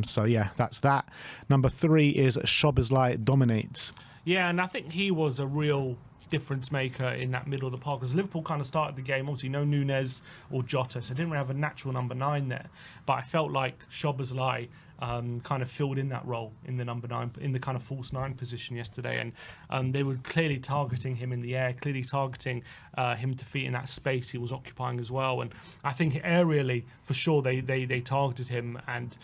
So yeah, that's that. Number 3 is Szoboszlai dominates. Yeah, and I think he was a real difference maker in that middle of the park, because Liverpool kind of started the game, obviously no Núñez or Jota, so didn't really have a natural number 9 there, but I felt like Szoboszlai kind of filled in that role in the number 9, in the kind of false 9 position yesterday, and they were clearly targeting him in the air, clearly targeting him to feet in that space he was occupying as well. And I think aerially, for sure, they targeted him, and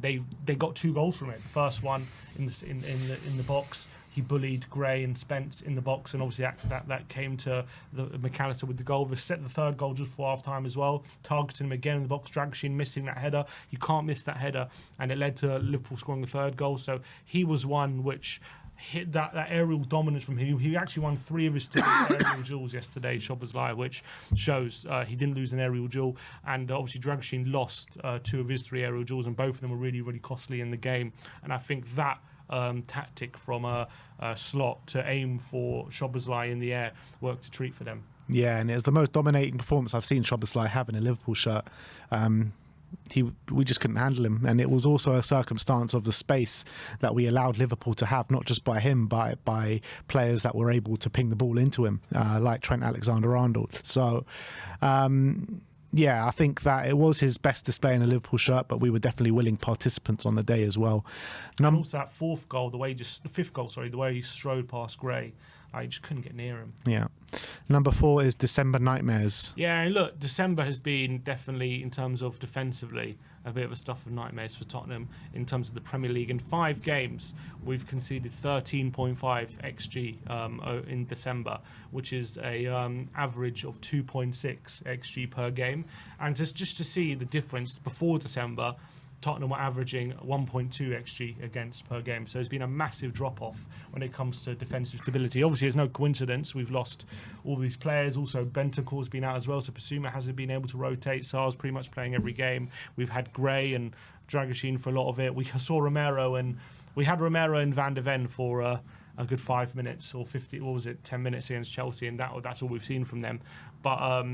they got 2 goals from it. The first one in the box, he bullied Gray and Spence in the box, and obviously that came to the McAllister with the goal. They set the third goal just before half time as well, targeting him again in the box. Dragshin missing that header. You can't miss that header, and it led to Liverpool scoring the third goal. So he was one which hit that aerial dominance from him. He actually won 3 of his 3 aerial duels yesterday, Szoboszlai, which shows he didn't lose an aerial duel. And obviously Dragshin lost 2 of his 3 aerial duels, and both of them were really, really costly in the game. And I think that tactic from a slot to aim for Szoboszlai in the air worked a treat for them. Yeah, and it was the most dominating performance I've seen Szoboszlai have in a Liverpool shirt. We just couldn't handle him, and it was also a circumstance of the space that we allowed Liverpool to have, not just by him, but by players that were able to ping the ball into him, like Trent Alexander-Arnold. So yeah, I think that it was his best display in a Liverpool shirt, but we were definitely willing participants on the day as well. And also that 5th goal, the way he strode past Gray, I just couldn't get near him. Yeah. Number 4 is December nightmares. Yeah, and look, December has been definitely, in terms of defensively, a bit of a stuff of nightmares for Tottenham in terms of the Premier League. In 5 games, we've conceded 13.5 XG in December, which is a average of 2.6 XG per game. And just to see the difference before December, Tottenham were averaging 1.2 XG against per game. So there's been a massive drop-off when it comes to defensive stability. Obviously, there's no coincidence. We've lost all these players. Also, Bentancur's been out as well, so Basuma hasn't been able to rotate. Sar's pretty much playing every game. We've had Gray and Dragusin for a lot of it. We saw Romero, and we had Romero and Van de Ven for a good 5 minutes or 50, 10 minutes against Chelsea, and that's all we've seen from them. But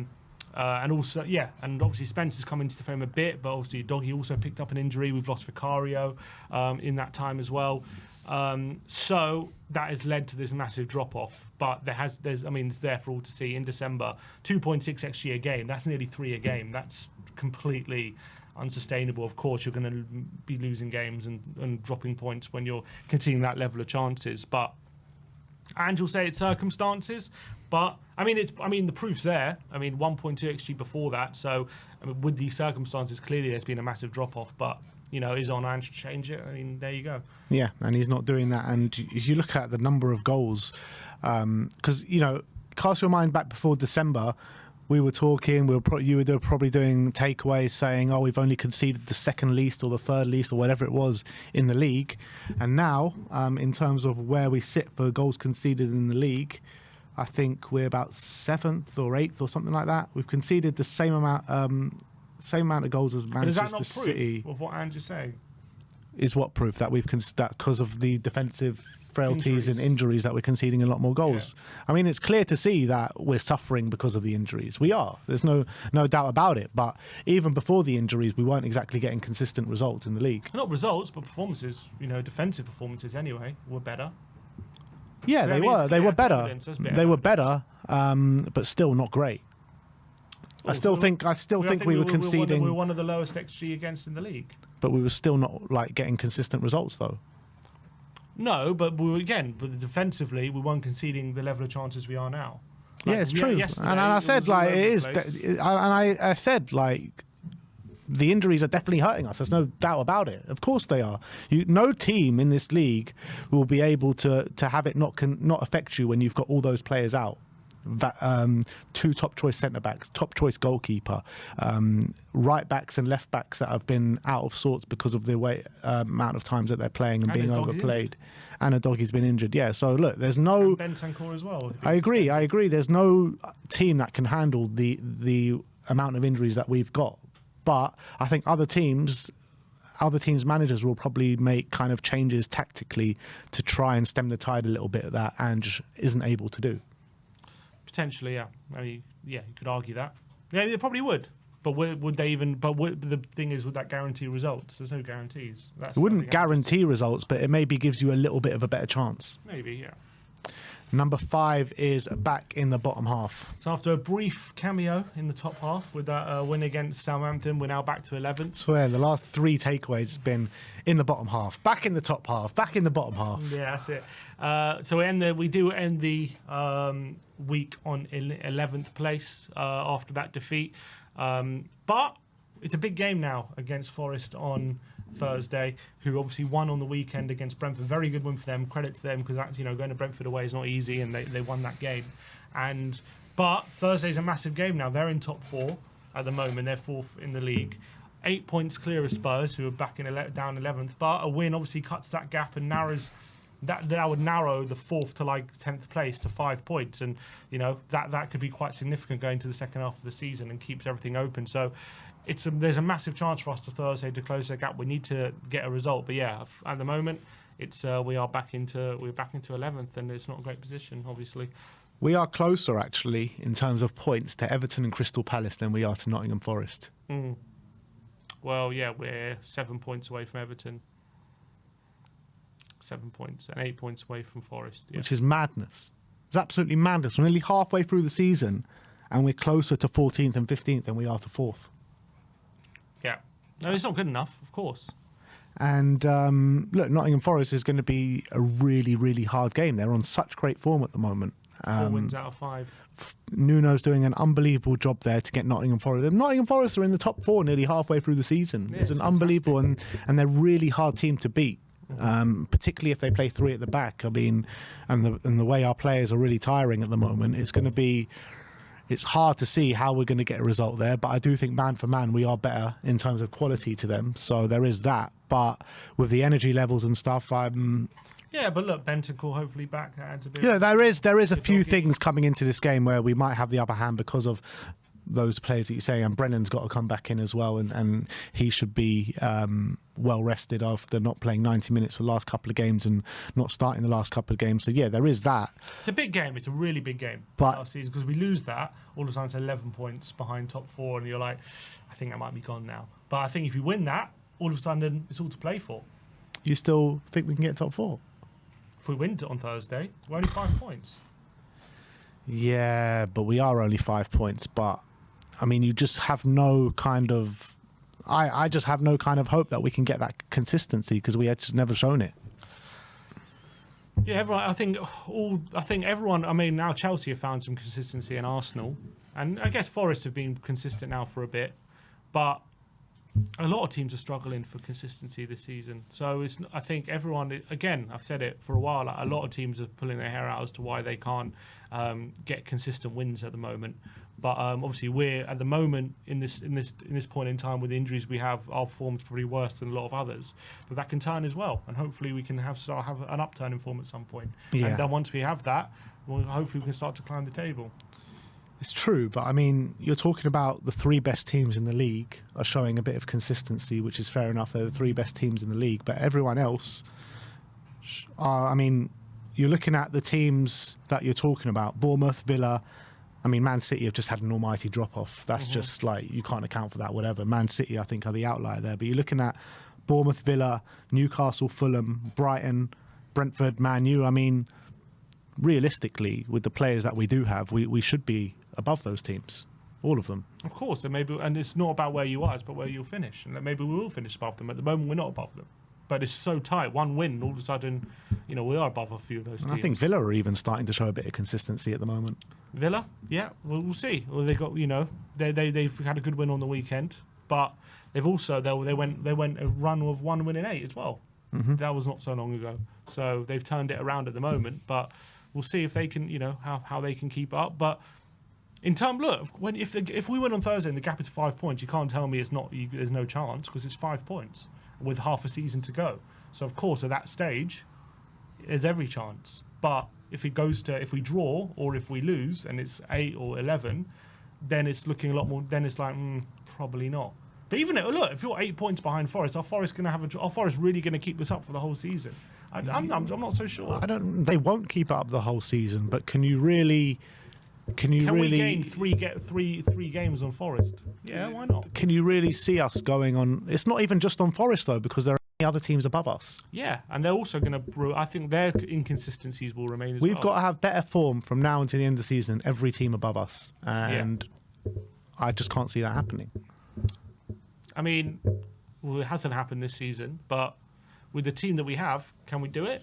and also, and obviously Spencer's come into the frame a bit, but obviously Doggy also picked up an injury. We've lost Vicario in that time as well. So that has led to this massive drop-off. But it's there for all to see. In December, 2.6 XG a game. That's nearly 3 a game. That's completely unsustainable. Of course, you're going to be losing games and dropping points when you're continuing that level of chances. But and you'll say it's circumstances, but the proof's there. 1.2 XG before that. So with these circumstances, clearly there's been a massive drop off. But is on Ange to change it? There you go. Yeah, and he's not doing that. And if you look at the number of goals, because cast your mind back before December. We were talking. You were probably doing takeaways saying, "Oh, we've only conceded the second least or the third least or whatever it was in the league." And now, in terms of where we sit for goals conceded in the league, I think we're about 7th or 8th or something like that. We've conceded the same amount of goals as Manchester City. Is that not proof of what Ange is saying? Is what proof that that because of the defensive frailties and injuries that we're conceding a lot more goals. Yeah. It's clear to see that we're suffering because of the injuries. We are. There's no doubt about it. But even before the injuries, we weren't exactly getting consistent results in the league. Not results, but performances. Defensive performances anyway were better. Yeah, they were. They were better. They were better, but still not great. I still think we were conceding. We were one of the lowest XG against in the league. But we were still not getting consistent results though. No, but defensively, we weren't conceding the level of chances we are now. It's true. And I said it is. And I said the injuries are definitely hurting us. There's no doubt about it. Of course they are. No team in this league will be able to have it not affect you when you've got all those players out. 2 top choice centre backs, top choice goalkeeper, right backs and left backs that have been out of sorts because of the amount of times that they're playing and being overplayed. And a doggy's been injured. Yeah, so look, there's no. And Bentancur as well. I agree. There's no team that can handle the amount of injuries that we've got. But I think other teams' managers will probably make kind of changes tactically to try and stem the tide a little bit that Ange isn't able to do. Potentially, yeah. You could argue that. Yeah, they probably would. But would they even? But the thing is, would that guarantee results? There's no guarantees. It wouldn't guarantee results, but it maybe gives you a little bit of a better chance. Maybe, yeah. Number 5 is back in the bottom half. So after a brief cameo in the top half with that win against Southampton, we're now back to 11th. Swear, the last 3 takeaways have been in the bottom half, back in the top half, back in the bottom half. Yeah, that's it. So we do end the week on 11th place after that defeat. But it's a big game now against Forest on Thursday, who obviously won on the weekend against Brentford. Very good win for them. Credit to them, because that's, going to Brentford away is not easy, and they won that game. But Thursday's a massive game now. They're in top 4 at the moment. They're 4th in the league. 8 points clear of Spurs, who are back down 11th. But a win obviously cuts that gap and narrows. That would narrow the 4th to 10th place to 5 points, and that could be quite significant going to the second half of the season and keeps everything open. So there's a massive chance for us to Thursday to close that gap. We need to get a result, but yeah, at the moment we're back into 11th, and it's not a great position, obviously. We are closer actually in terms of points to Everton and Crystal Palace than we are to Nottingham Forest. Well, yeah, we're 7 points away from Everton. 7 points and 8 points away from Forest. Yeah. Which is madness. It's absolutely madness. We're nearly halfway through the season and we're closer to 14th and 15th than we are to 4th. Yeah. No, it's not good enough, of course. And look, Nottingham Forest is going to be a really, really hard game. They're on such great form at the moment. 4 wins out of 5. Nuno's doing an unbelievable job there to get Nottingham Forest. Nottingham Forest are in the top 4 nearly halfway through the season. Yeah, it's an unbelievable and they're a really hard team to beat. Particularly if they play 3 at the back. And the way our players are really tiring at the moment, it's going to be it's hard to see how we're going to get a result there. But I do think man for man, we are better in terms of quality to them. So there is that. But with the energy levels and stuff, Yeah, but look, Bentancur hopefully back. That adds a bit. you know, there is a few things coming into this game where we might have the upper hand because of those players that you say, and Brennan's got to come back in as well, and he should be well rested after not playing 90 minutes for the last couple of games and not starting the last couple of games. So yeah, there is that. It's a big game. It's a really big game But last season, because we lose that, all of a sudden it's 11 points behind top 4, and you're like, I think that might be gone now. But I think if you win that, all of a sudden it's all to play for. you still think we can get top 4? If we win it on Thursday, we're only 5 points. Yeah, but we are only 5 points. But I mean, you just have no kind of. I just have no kind of hope that we can get that consistency because we had just never shown it. Yeah, everyone. I think everyone. I mean, now Chelsea have found some consistency in Arsenal, and I guess Forest have been consistent now for a bit, but a lot of teams are struggling for consistency this season. So I think everyone. Again, I've said it for a while. Like, a lot of teams are pulling their hair out as to why they can't get consistent wins at the moment. But obviously, we're at the moment in this point in time with the injuries we have, our form's probably worse than a lot of others. But that can turn as well, and hopefully we can have an upturn in form at some point. Yeah. And then once we have that, well, hopefully we can start to climb the table. It's true, but I mean, you're talking about the 3 best teams in the league are showing a bit of consistency, which is fair enough. They're the 3 best teams in the league, but everyone else, I mean, you're looking at the teams that you're talking about: Bournemouth, Villa. I mean, Man City have just had an almighty drop-off. That's just like, you can't account for that, whatever. Man City, I think, are the outlier there. But you're looking at Bournemouth, Villa, Newcastle, Fulham, Brighton, Brentford, Man U. I mean, realistically, with the players that we do have, we should be above those teams, all of them. Of course, and it's not about where you are, it's about where you'll finish. And maybe we will finish above them. At the moment, we're not above them. But it's so tight. One win, all of a sudden, we are above a few of those teams. I think Villa are even starting to show a bit of consistency at the moment. Villa, yeah, we'll see. Well, they got, they've had a good win on the weekend, but they've also they went a run of 1 win in 8 as well. Mm-hmm. That was not so long ago. So they've turned it around at the moment, but we'll see if they can, how they can keep up. But in terms, look, if we win on Thursday and the gap is 5 points, you can't tell me there's no chance, because it's 5 points with half a season to go. So of course, at that stage, there's every chance. But if we draw or if we lose and it's 8 or 11, then it's looking a lot more. Then it's like probably not. But even if you're 8 points behind Forest, are Forest really going to keep this up for the whole season? I'm not so sure. They won't keep it up the whole season. But can you really? Can we gain three games on Forest? Yeah, why not? Can you really see us going on? It's not even just on Forest though, because there are many other teams above us. Yeah, and they're also going to. I think their inconsistencies will remain as well. We've got to have better form from now until the end of the season than every team above us, and I just can't see that happening. I mean, it hasn't happened this season, but with the team that we have, can we do it?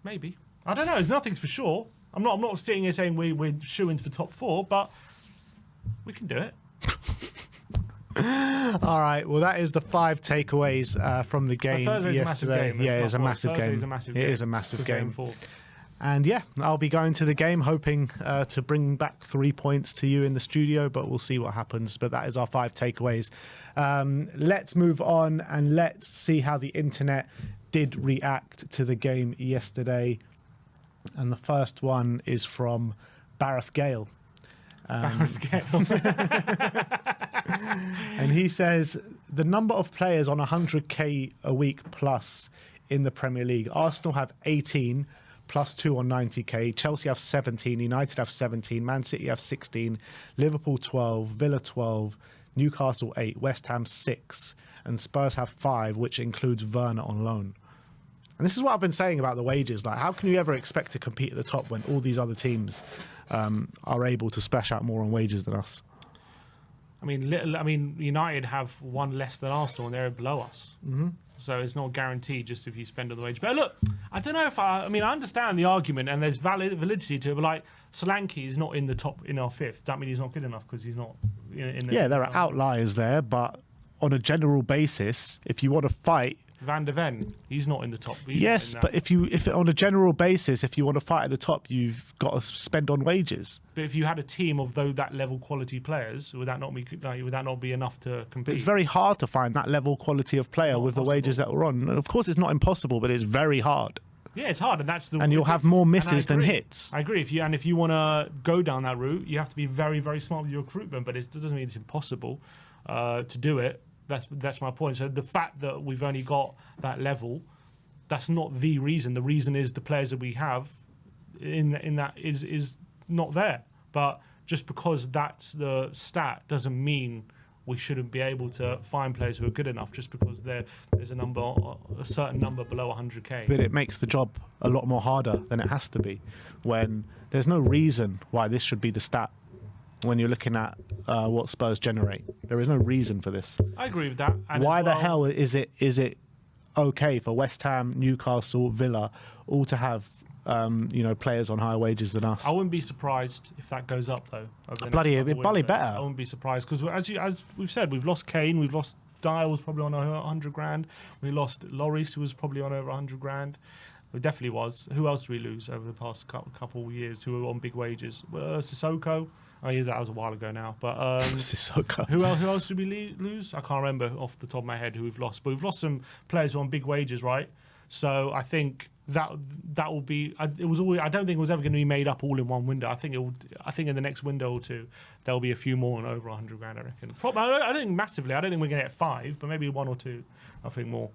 Maybe. I don't know. Nothing's for sure. I'm not sitting here saying we're shoo-ins for top 4, but we can do it. All right. Well, that is the 5 takeaways from the game yesterday. A massive game. Yeah, it is a massive game. It is a massive game. And yeah, I'll be going to the game hoping to bring back 3 points to you in the studio, but we'll see what happens. But that is our 5 takeaways. Let's move on and let's see how the internet did react to the game yesterday. And the first one is from Bareth Gale. Bareth Gale. And he says, the number of players on 100k a week plus in the Premier League. Arsenal have 18 plus 2 on 90k. Chelsea have 17. United have 17. Man City have 16. Liverpool 12. Villa 12. Newcastle 8. West Ham 6. And Spurs have 5, which includes Werner on loan. And this is what I've been saying about the wages. Like, how can you ever expect to compete at the top when all these other teams are able to splash out more on wages than us? I mean, United have 1 less than Arsenal, and they're below us. Mm-hmm. So it's not guaranteed just if you spend on the wage. But look, I don't know if I understand the argument, and there's validity to it. But like, Solanke is not in the top in our 5th. That means he's not good enough because he's not in the. Yeah, there are outliers there, but on a general basis, if you want to fight Van der Ven, he's not in the top. He's Yes, but if on a general basis, if you want to fight at the top, you've got to spend on wages. But if you had a team of that level quality players, would that not be enough to compete? It's very hard to find that level quality of player with the wages that we're on. And of course, it's not impossible, but it's very hard. Yeah, it's hard, and that's the. And you'll have more misses than hits. I agree. If you want to go down that route, you have to be very, very smart with your recruitment. But it doesn't mean it's impossible to do it. That's my point. So the fact that we've only got that level, that's not the reason. The reason is the players that we have in that is not there. But just because that's the stat doesn't mean we shouldn't be able to find players who are good enough just because there's a certain number below 100k. But it makes the job a lot more harder than it has to be when there's no reason why this should be the stat. When you're looking at what Spurs generate, there is no reason for this. I agree with that. And why the hell is it okay for West Ham, Newcastle, Villa all to have players on higher wages than us? I wouldn't be surprised if that goes up though. Bloody better. I wouldn't be surprised because as we've said, we've lost Kane, we've lost Dyer, was probably on 100 grand. We lost Lloris, who was probably on over 100 grand. It definitely was. Who else did we lose over the past couple of years who were on big wages? Sissoko. Oh, yeah, that was a while ago now. But Sissoko. Who else did we lose? I can't remember off the top of my head who we've lost. But we've lost some players who are on big wages, right? So I think that will be. It was always. I don't think it was ever going to be made up all in one window. I think in the next window or two there'll be a few more on over 100 grand. I reckon. I don't think massively. I don't think we're going to get 5, but maybe 1 or 2. I think more.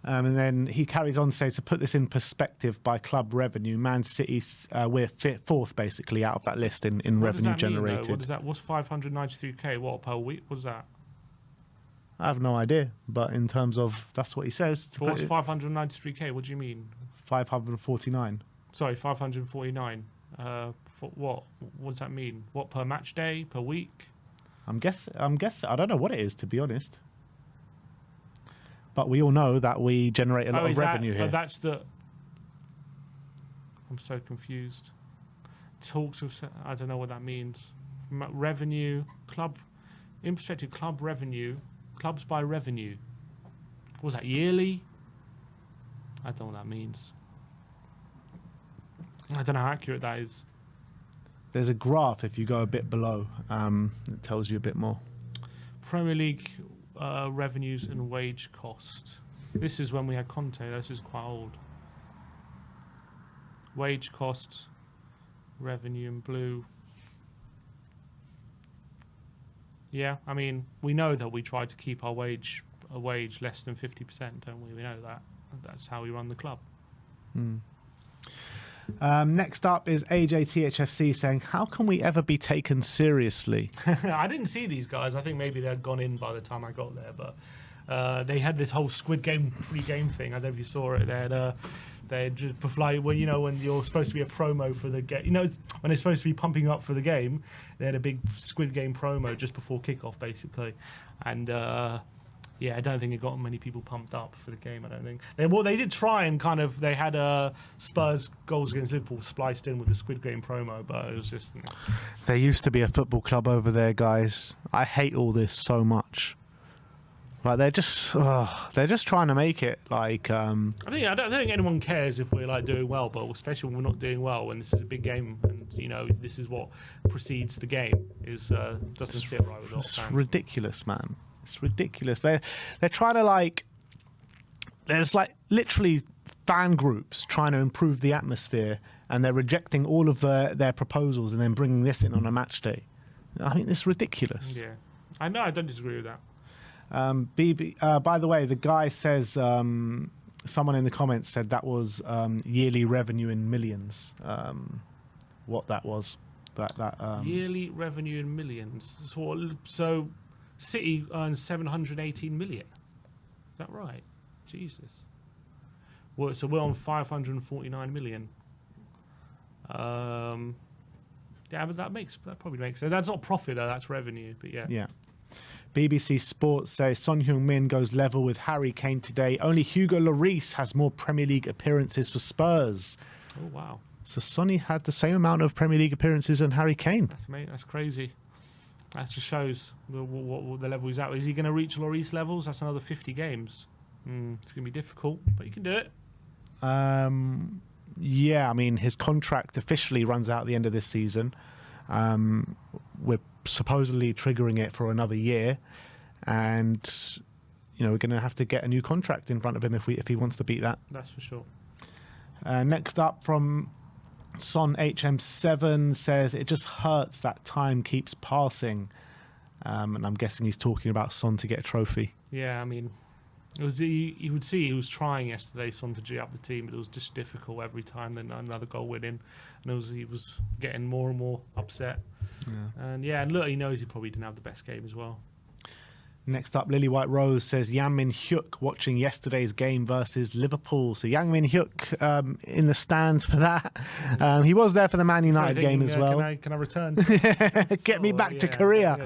And then he carries on to say, to put this in perspective by club revenue, Man City, we're fourth basically out of that list in revenue generated. What does that? What's 593k? What per week? What's that? I have no idea, but in terms of that's what he says. But what's 593k? What do you mean? 549. Sorry, 549. For what? What does that mean? What, per match day? Per week? I'm guessing. I don't know what it is, to be honest. But we all know that we generate a lot of revenue here. That's the. I'm so confused. Talks of. I don't know what that means. Revenue, club. In perspective, club revenue. Clubs by revenue. What was that, yearly? I don't know what that means. I don't know how accurate that is. There's a graph if you go a bit below. It tells you a bit more. Premier League revenues and wage cost. This is when we had Conte. This is quite old. Wage cost, revenue in blue. Yeah, I mean, we know that we try to keep a wage less than 50%, don't we? We know that. That's how we run the club. Next up is AJTHFC saying, how can we ever be taken seriously? I didn't see these guys. I think maybe they'd gone in by the time I got there, but they had this whole Squid Game pre-game thing. I don't know if you saw it. They just like when you're supposed to be a promo for the game. When they're supposed to be pumping up for the game, they had a big Squid Game promo just before kickoff, basically, and. Yeah, I don't think it got many people pumped up for the game. I don't think they did try and they had Spurs goals against Liverpool spliced in with the Squid Game promo, but it was just. There used to be a football club over there, guys. I hate all this so much. Like they're just trying to make it like. I don't think anyone cares if we're doing well, but especially when we're not doing well, when this is a big game, and this is what precedes the game doesn't sit right with us. It's ridiculous, man. It's ridiculous. They're trying to there's literally fan groups trying to improve the atmosphere, and they're rejecting all of their proposals and then bringing this in on a match day. I mean, it's ridiculous. Yeah, I know. I don't disagree with that. By the way, the guy says someone in the comments said that was yearly revenue in millions. What that was? That yearly revenue in millions. So. City earns 718 million. Is that right? Jesus. Well, so we're on 549 million. Yeah, but that probably makes sense. That's not profit though. That's revenue. But yeah. Yeah. BBC Sports says Son Heung-min goes level with Harry Kane today. Only Hugo Lloris has more Premier League appearances for Spurs. Oh wow. So Sonny had the same amount of Premier League appearances as Harry Kane. That's crazy. That just shows what the level he's at. Is he going to reach Lloris levels? That's another 50 games. It's going to be difficult, but you can do it. Yeah, I mean, his contract officially runs out at the end of this season. We're supposedly triggering it for another year, and we're going to have to get a new contract in front of him if he wants to beat that. That's for sure. Next up from Son HM7 says, it just hurts that time keeps passing. And I'm guessing he's talking about Son to get a trophy. Yeah, I mean, it was you would see he was trying yesterday, Son, to G up the team, but it was just difficult every time. Then another goal went in, and he was getting more and more upset. Yeah. And look, he knows he probably didn't have the best game as well. Next up, Lily White Rose says, Yang Min Hyuk watching yesterday's game versus Liverpool. So Yang Min Hyuk in the stands for that. He was there for the Man United game as well. Can I return? Get me back to Korea.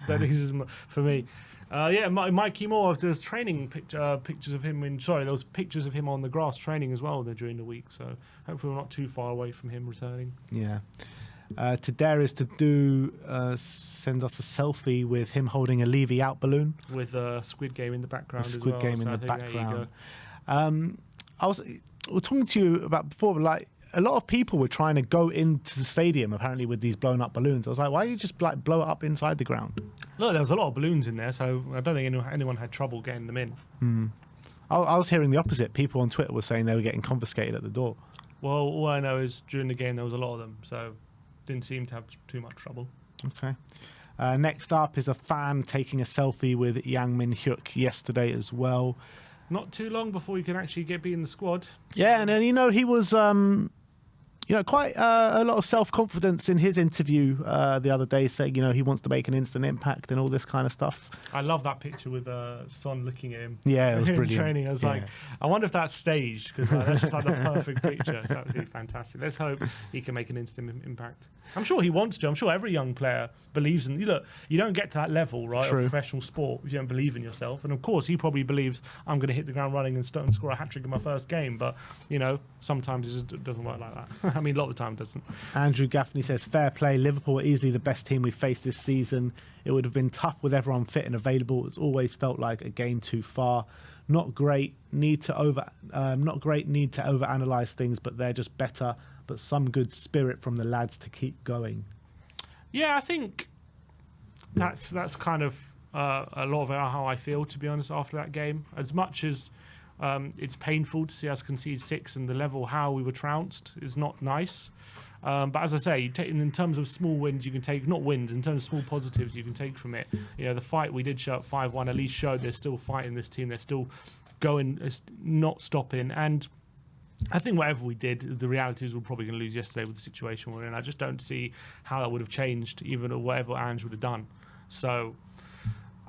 That is for me. Mikey Moore, there's training pictures of him there was pictures of him on the grass training as well during the week. So hopefully we're not too far away from him returning. Yeah. To dare is to do send us a selfie with him holding a Levy out balloon with a Squid Game in the background. Squid Game in the background. We were talking to you about before, like a lot of people were trying to go into the stadium apparently with these blown up balloons. I was like, why don't you just blow it up inside the ground? Look, there was a lot of balloons in there, so I don't think anyone had trouble getting them in. I was hearing the opposite. People on Twitter were saying they were getting confiscated at the door. Well, all I know is during the game there was a lot of them, so didn't seem to have too much trouble. Okay. Next up is a fan taking a selfie with Yang Min Hyuk yesterday as well. Not too long before you can actually be in the squad. Yeah, and then, he was quite a lot of self-confidence in his interview the other day, saying, he wants to make an instant impact and all this kind of stuff. I love that picture with Son looking at him. Yeah, it was brilliant. Training. I was like, I wonder if that's staged, because that's just like the perfect picture. It's absolutely fantastic. Let's hope he can make an instant impact. I'm sure he wants to. I'm sure every young player believes in. Look, you don't get to that level, right, of professional sport if you don't believe in yourself. And of course, he probably believes I'm going to hit the ground running and score a hat-trick in my first game. But sometimes it just doesn't work like that. I mean, a lot of the time it doesn't. Andrew Gaffney says, fair play. Liverpool are easily the best team we've faced this season. It would have been tough with everyone fit and available. It's always felt like a game too far. Not great. Need to overanalyze things, but they're just better. But some good spirit from the lads to keep going. Yeah, I think that's kind of a lot of how I feel, to be honest, after that game. As much as it's painful to see us concede 6 and the level how we were trounced is not nice. But as I say, in terms of small wins, you can take, not wins, in terms of small positives you can take from it. The fight we did show at 5-1 at least showed they're still fighting this team. They're still going, not stopping. And I think whatever we did, the reality is we're probably going to lose yesterday with the situation we're in. I just don't see how that would have changed, even or whatever Ange would have done. So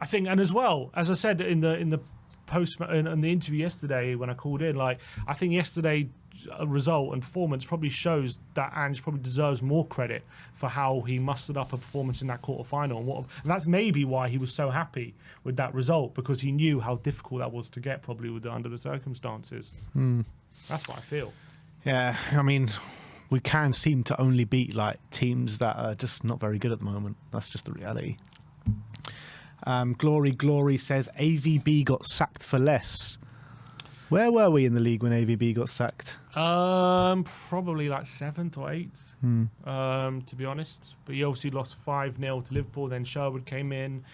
I think, and as well, as I said in the post in the interview yesterday when I called in, I think yesterday result and performance probably shows that Ange probably deserves more credit for how he mustered up a performance in that quarter-final, and that's maybe why he was so happy with that result, because he knew how difficult that was to get probably under the circumstances. That's what I feel. Yeah, I mean, we can seem to only beat teams that are just not very good at the moment. That's just the reality. Glory says AVB got sacked for less. Where were we in the league when AVB got sacked? Probably 7th or 8th, to be honest. But he obviously lost 5-0 to Liverpool. Then Sherwood came in,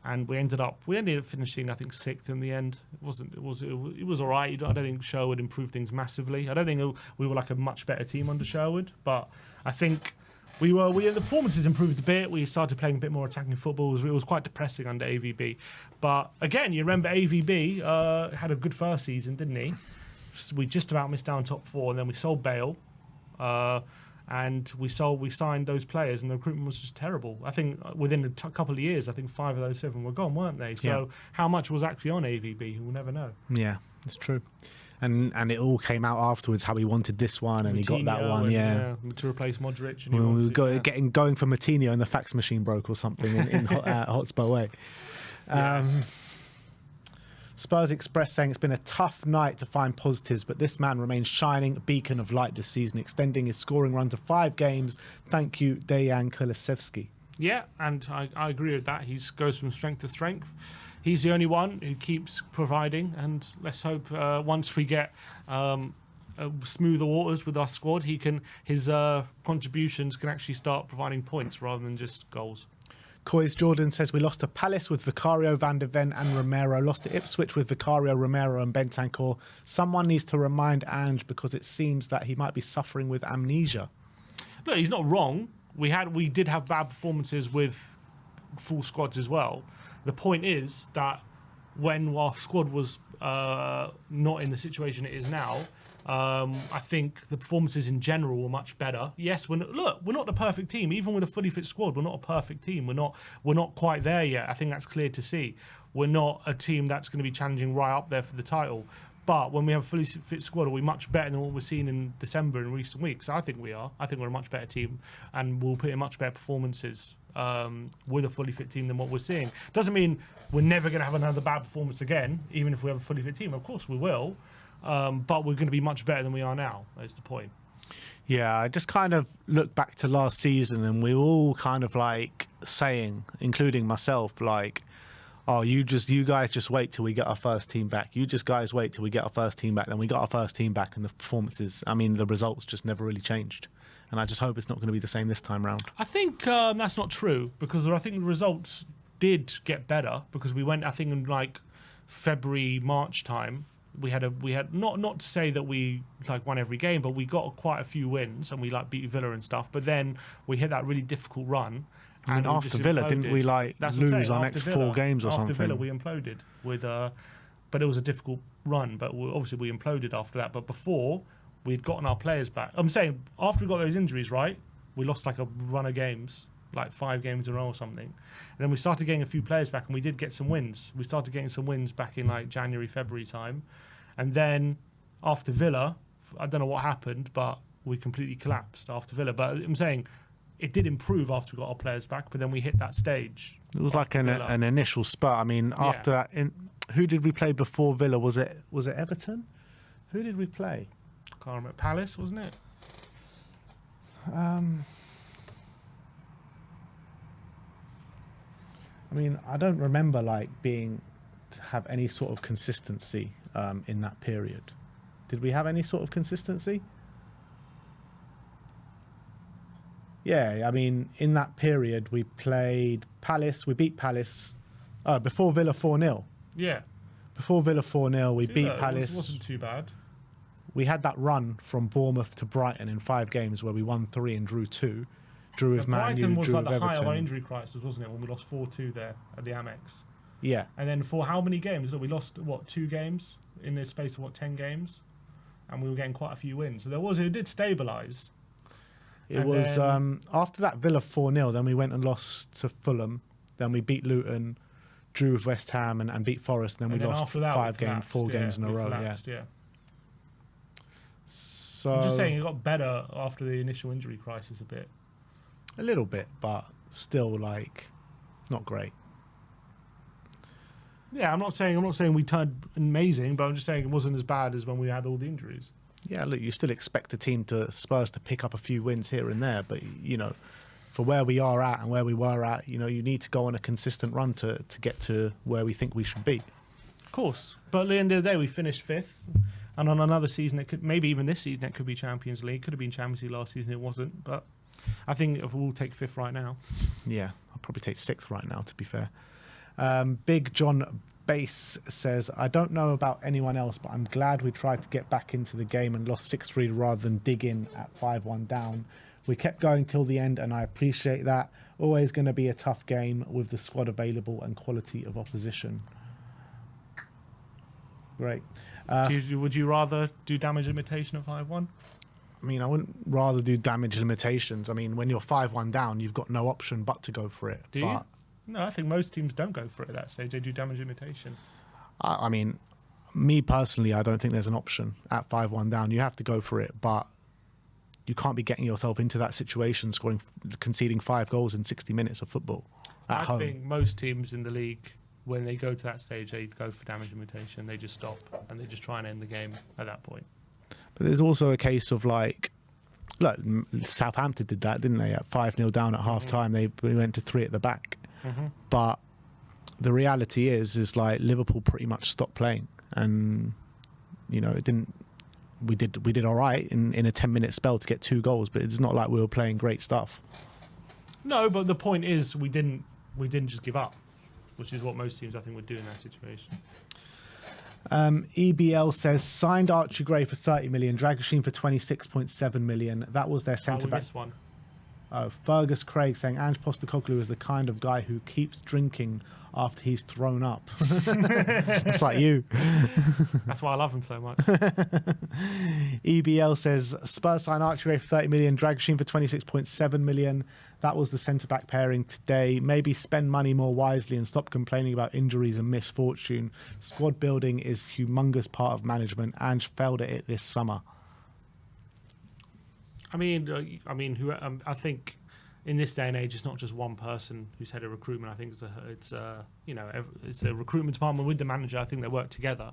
and we ended up finishing, I think, 6th in the end. It was all right. I don't think Sherwood improved things massively. I don't think we were a much better team under Sherwood, but I think the performances improved a bit. We started playing a bit more attacking football. It was quite depressing under AVB. But again, you remember AVB had a good first season, didn't he? We just about missed out top 4, and then we sold Bale. And we signed those players, and the recruitment was just terrible. I think within a couple of years, I think 5 of those 7 were gone, weren't they? So how much was actually on AVB? We'll never know. Yeah, it's true. And it all came out afterwards how he wanted this one, and he got that one. To replace Modric. And we were going for Moutinho, and the fax machine broke or something in Hotspur way. Spurs Express saying it's been a tough night to find positives, but this man remains shining beacon of light this season, extending his scoring run to 5 games. Thank you, Dejan Kulusevski. Yeah, and I agree with that. He goes from strength to strength. He's the only one who keeps providing, and let's hope once we get smoother waters with our squad, his contributions can actually start providing points rather than just goals. Coys Jordan says we lost to Palace with Vicario, Van der Ven and Romero. Lost to Ipswich with Vicario, Romero and Bentancur. Someone needs to remind Ange because it seems that he might be suffering with amnesia. Look, he's not wrong. We did have bad performances with full squads as well. The point is that when our squad was not in the situation it is now, I think the performances in general were much better. Yes, we're not the perfect team. Even with a fully fit squad, we're not a perfect team. We're not quite there yet. I think that's clear to see. We're not a team that's going to be challenging right up there for the title. But when we have a fully fit squad, are we much better than what we're seeing in December in recent weeks? I think we are. I think we're a much better team, and we'll put in much better performances with a fully fit team than what we're seeing. Doesn't mean we're never going to have another bad performance again, even if we have a fully fit team. Of course we will. But we're going to be much better than we are now, is the point. Yeah, I just kind of look back to last season and we were all kind of like saying, including myself, like, oh, you guys just wait till we get our first team back. You just guys wait till we get our first team back. Then we got our first team back and the performances, the results just never really changed. And I just hope it's not going to be the same this time round. I think that's not true because I think the results did get better because we went, I think, in like February, March time. We had not to say that we like won every game, but we got quite a few wins and we like beat Villa and stuff. But then we hit that really difficult run. And after Villa, didn't we lose our next 4 games or something? After Villa, we imploded with but it was a difficult run. But obviously we imploded after that. But before we'd gotten our players back. I'm saying after we got those injuries, right? We lost like a run of games, like 5 games in a row or something. And then we started getting a few players back and we did get some wins. We started getting some wins back in like January, February time. And then after Villa, I don't know what happened, but we completely collapsed after Villa. But I'm saying it did improve after we got our players back, but then we hit that stage. It was like an initial spurt. After that, who did we play before Villa? Was it Everton? Who did we play? Can't remember. Palace, wasn't it? I don't remember have any sort of consistency in that period. Did we have any sort of consistency? Yeah, in that period we played Palace. We beat Palace before Villa 4-0. Yeah. Before Villa 4-0, we beat Palace. It wasn't too bad. We had that run from Bournemouth to Brighton in 5 games where we won 3 and drew 2. Drew with Man U, drew with Everton. Brighton was like the height of our injury crisis, wasn't it, when we lost 4-2 there at the Amex? Yeah. And then for how many games? We lost, 2 games in the space of, 10 games? And we were getting quite a few wins. So it did stabilise. It was after that Villa 4-0, then we went and lost to Fulham. Then we beat Luton, drew with West Ham and beat Forest. And then we lost 4 games in a row. Yeah. So I'm just saying it got better after the initial injury crisis a bit. A little bit, but still not great. Yeah, I'm not saying we turned amazing, but I'm just saying it wasn't as bad as when we had all the injuries. Yeah, look, you still expect Spurs to pick up a few wins here and there, but for where we are at and where we were at, you need to go on a consistent run to get to where we think we should be. Of course, but at the end of the day, we finished 5th, and on another season, maybe even this season, it could be Champions League. Could have been Champions League last season, it wasn't, but I think if we'll take 5th right now. Yeah, I'll probably take 6th right now, to be fair. Big John Bass says, I don't know about anyone else, but I'm glad we tried to get back into the game and lost 6-3 rather than dig in at 5-1 down. We kept going till the end, and I appreciate that. Always going to be a tough game with the squad available and quality of opposition. Great. Would you rather do damage limitation at 5-1? I wouldn't rather do damage limitations. When you're 5-1 down, you've got no option but to go for it. Do you? No, I think most teams don't go for it at that stage. They do damage limitation. Me personally, I don't think there's an option at 5-1 down. You have to go for it, but you can't be getting yourself into that situation, conceding 5 goals in 60 minutes of football at home. I think most teams in the league, when they go to that stage, they go for damage limitation. They just stop and they just try and end the game at that point. But there's also a case of look, Southampton did that, didn't they? At 5-0 down at half time, we went to 3 at the back. But the reality is like Liverpool pretty much stopped playing, and it didn't. We did all right in a 10-minute spell to get 2 goals, but it's not like we were playing great stuff. No, but the point is we didn't just give up, which is what most teams I think would do in that situation. EBL says signed Archie Gray for 30 million, Dragoshin for 26.7 million. That was their centre back. One. Fergus Craig saying Ange Postecoglou is the kind of guy who keeps drinking after he's thrown up. That's like you. That's why I love him so much. EBL says Spurs sign Archie Gray for 30 million, Dragoshin for 26.7 million. That was the centre-back pairing today. Maybe spend money more wisely and stop complaining about injuries and misfortune. Squad building is a humongous part of management. Ange failed at it this summer. I think in this day and age, it's not just one person who's head of recruitment. I think it's a recruitment department with the manager. I think they work together.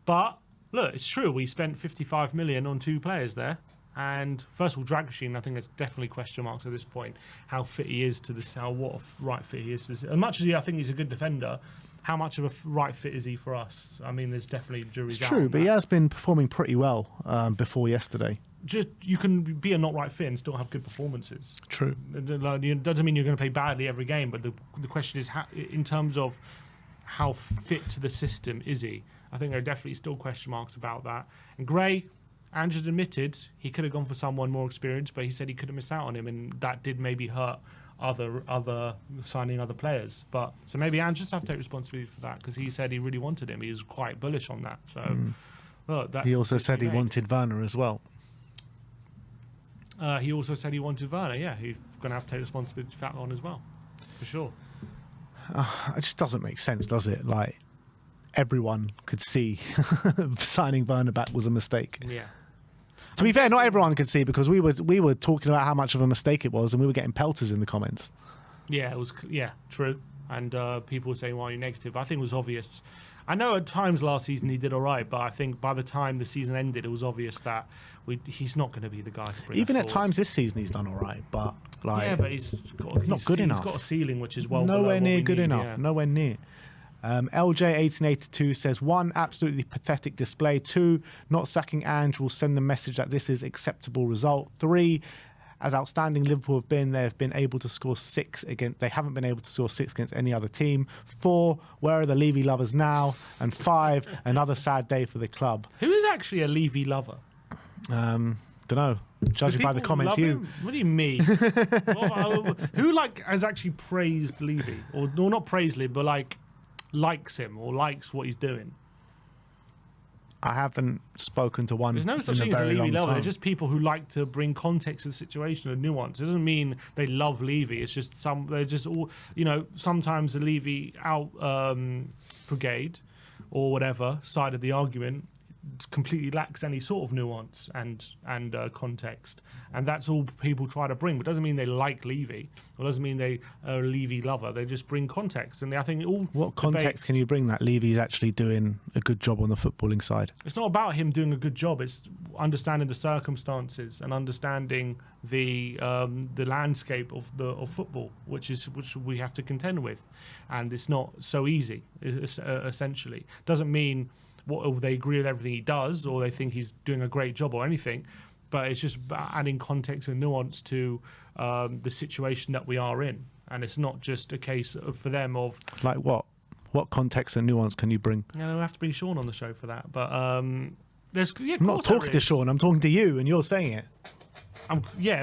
But look, it's true. We spent 55 million on 2 players there. And first of all, Dragoshin, I think there's definitely question marks at this point. How fit he is to this, what a right fit he is to this. As much as I think he's a good defender, how much of a right fit is he for us? I mean, there's definitely jury's out. It's true, but he has been performing pretty well before yesterday. Just you can be a not right fit and still have good performances. True. It doesn't mean you're going to play badly every game, but the question is, in terms of how fit to the system is he? I think there are definitely still question marks about that. And Gray, Ange has admitted he could have gone for someone more experienced, but he said he could have missed out on him, and that did maybe hurt other signing other players. But so maybe Ange just have to take responsibility for that, because he said he really wanted him. He was quite bullish on that. So that's he also said he wanted Werner as well. He also said he wanted Werner. Yeah, he's going to have to take responsibility for that one as well, for sure. It just doesn't make sense, does it? Like, everyone could see signing Werner back was a mistake. Yeah. To be fair, not everyone could see, because we were talking about how much of a mistake it was, and we were getting pelters in the comments. Yeah, it was. Yeah, true. And people were saying, "Why are you negative?" I think it was obvious. I know at times last season he did all right, but I think by the time the season ended, it was obvious that he's not going to be the guy to bring. Even at times this season, he's done all right, but but he's not good enough. He's got a ceiling which is well nowhere near good enough. Yeah. Nowhere near. LJ1882 says 1, absolutely pathetic display. 2, not sacking Ange will send the message that this is acceptable result. 3, as outstanding Liverpool have been, they have been able to score 6 against. They haven't been able to score 6 against any other team. 4, where are the Levy lovers now? And 5, another sad day for the club. Who is actually a Levy lover? Don't know. Judging by the comments, What do you mean? Who has actually praised Levy, or not praised Levy, but likes him or likes what he's doing? I haven't spoken to one. There's no such thing as a Levy lover. They're just people who like to bring context to the situation and nuance. It doesn't mean they love Levy. It's just they're just all, sometimes the Levy out brigade or whatever side of the argument completely lacks any sort of nuance and context, and that's all people try to bring. But it doesn't mean they like Levy, or doesn't mean they are a Levy lover. They just bring context, and I think all. What context can you bring that Levy's actually doing a good job on the footballing side? It's not about him doing a good job. It's understanding the circumstances and understanding the landscape of football, which we have to contend with, and it's not so easy. Essentially, doesn't mean they agree with everything he does, or they think he's doing a great job, or anything. But it's just adding context and nuance to the situation that we are in, and it's not just a case for them of like what context and nuance can you bring? We have to bring Sean on the show for that. But I'm not talking to Sean. I'm talking to you, and you're saying it.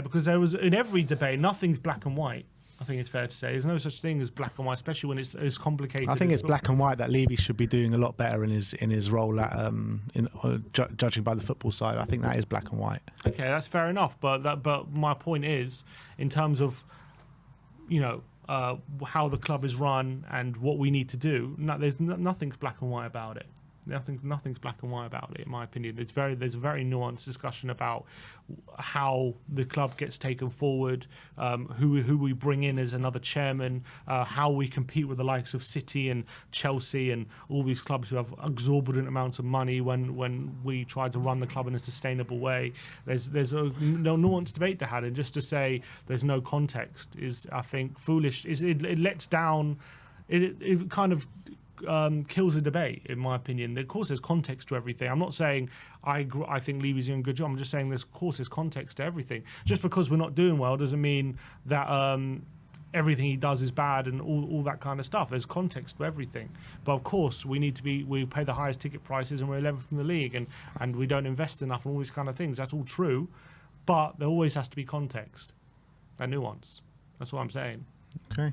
Because there was in every debate, nothing's black and white. I think it's fair to say there's no such thing as black and white, especially when it's as complicated. I think it's black and white that Levy should be doing a lot better in his role at judging by the football side. I think that is black and white. Okay, that's fair enough. But my point is, in terms of how the club is run and what we need to do, there's nothing's black and white about it. Nothing's black and white about it, in my opinion. There's a very nuanced discussion about how the club gets taken forward, who we bring in as another chairman, how we compete with the likes of City and Chelsea and all these clubs who have exorbitant amounts of money when we try to run the club in a sustainable way. There's no nuanced debate to have, and just to say there's no context is, I think, foolish. It lets down. It kind of kills the debate, in my opinion. Of course, there's context to everything. I'm not saying I think Levy's doing a good job. I'm just saying there's context to everything. Just because we're not doing well doesn't mean that everything he does is bad and all that kind of stuff. There's context to everything. But of course, we pay the highest ticket prices and we're 11th in the league and we don't invest enough and all these kind of things. That's all true. But there always has to be context and nuance. That's what I'm saying. Okay.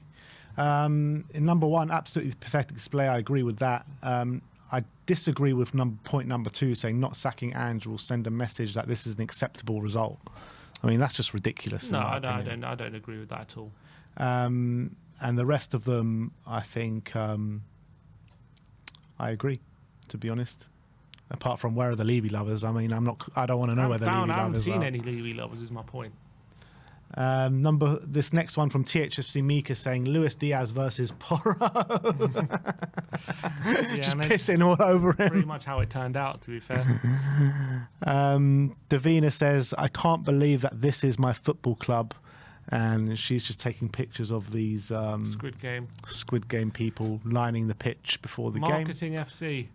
In number one, absolutely pathetic display. I agree with that. I disagree with point number two, saying not sacking Ange will send a message that this is an acceptable result. I mean, that's just ridiculous. No, I don't agree with that at all. And the rest of them, I think, I agree, to be honest. Apart from where are the Levy lovers? I mean, I don't want to know where the Levy lovers are. I haven't seen any Levy lovers, is my point. This next one from THFC Mika saying Luis Diaz versus Porro. Just pissing all over him. Pretty much how it turned out, to be fair. Davina says, I can't believe that this is my football club. And she's just taking pictures of these Squid Game people lining the pitch before the game. Marketing FC.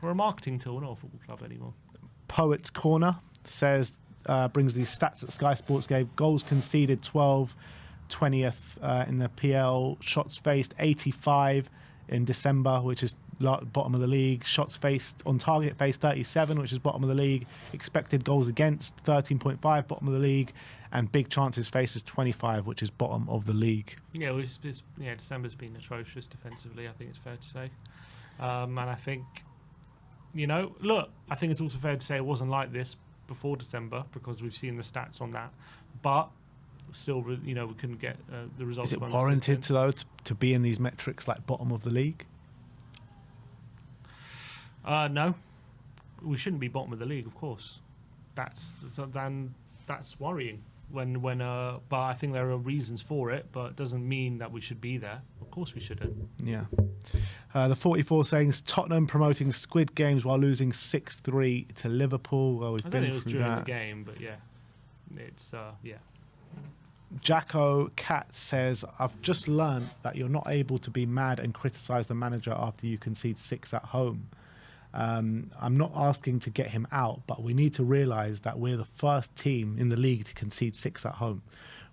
We're a marketing tool, not a football club anymore. Poet's Corner says, brings these stats that Sky Sports gave. Goals conceded 12, 20th in the PL. Shots faced 85 in December, which is bottom of the league. Shots faced on target faced 37, which is bottom of the league. Expected goals against 13.5, bottom of the league. And big chances faced is 25, which is bottom of the league. Yeah, December's been atrocious defensively, I think it's fair to say. And I think, I think it's also fair to say it wasn't like this before December because we've seen the stats on that. But still, we couldn't get the results. Is it warranted to be in these metrics like bottom of the league? No, we shouldn't be bottom of the league, of course. That's worrying. But I think there are reasons for it, but it doesn't mean that we should be there. Of course we shouldn't. Yeah. The 44 saying Tottenham promoting Squid Games while losing 6-3 to Liverpool. Well, I don't think it was during the game, but yeah. It's, yeah. Jacko Cat says, I've just learned that you're not able to be mad and criticise the manager after you concede 6 at home. I'm not asking to get him out, but we need to realise that we're the first team in the league to concede 6 at home.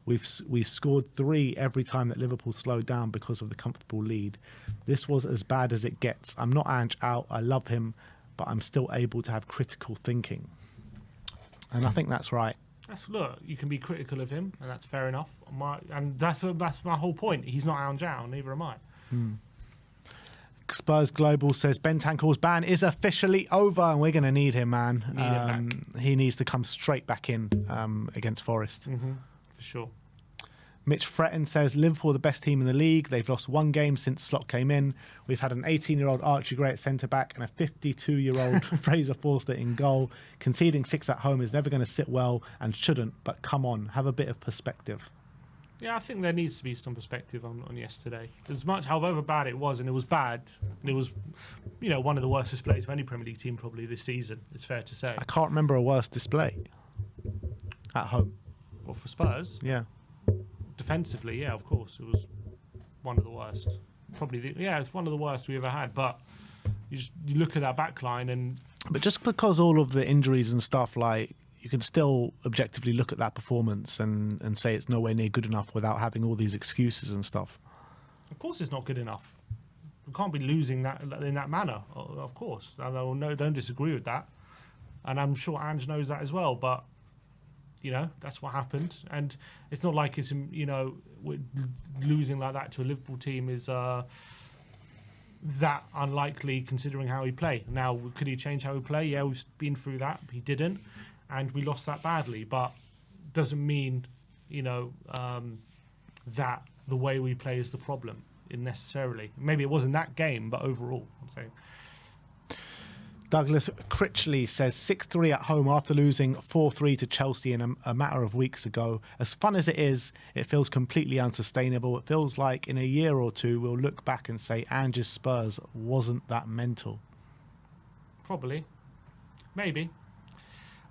We've scored 3 every time that Liverpool slowed down because of the comfortable lead. This was as bad as it gets. I'm not Ange out. I love him, but I'm still able to have critical thinking. And I think that's right. Look, you can be critical of him, and that's fair enough. And that's my whole point. He's not Ange out, neither am I. Spurs Global says Bentancur's ban is officially over and we're going to need him, man. He needs to come straight back in against Forest. For sure. Mitch Fretton says Liverpool are the best team in the league. They've lost 1 game since Slot came in. We've had an 18-year-old Archie Gray at centre-back and a 52-year-old Fraser Forster in goal. Conceding 6 at home is never going to sit well and shouldn't, but come on, have a bit of perspective. Yeah, I think there needs to be some perspective on yesterday. As much, however bad it was, and it was bad, and it was, one of the worst displays of any Premier League team probably this season, it's fair to say. I can't remember a worse display at home. Well, for Spurs? Yeah. Defensively, yeah, of course. It was one of the worst. It's one of the worst we ever had, but you look at that back line But just because all of the injuries and stuff, you can still objectively look at that performance and say it's nowhere near good enough without having all these excuses and stuff. Of course it's not good enough. We can't be losing that in that manner, of course. I don't disagree with that. And I'm sure Ange knows that as well, but, that's what happened. And it's not like it's, losing like that to a Liverpool team is that unlikely considering how he played. Now, could he change how he play? Yeah, we've been through that. He didn't. And we lost that badly, but doesn't mean, that the way we play is the problem necessarily. Maybe it wasn't that game, but overall, I'm saying. Douglas Critchley says 6-3 at home after losing 4-3 to Chelsea in a matter of weeks ago. As fun as it is, it feels completely unsustainable. It feels like in a year or two we'll look back and say Ange's Spurs wasn't that mental. Probably. Maybe.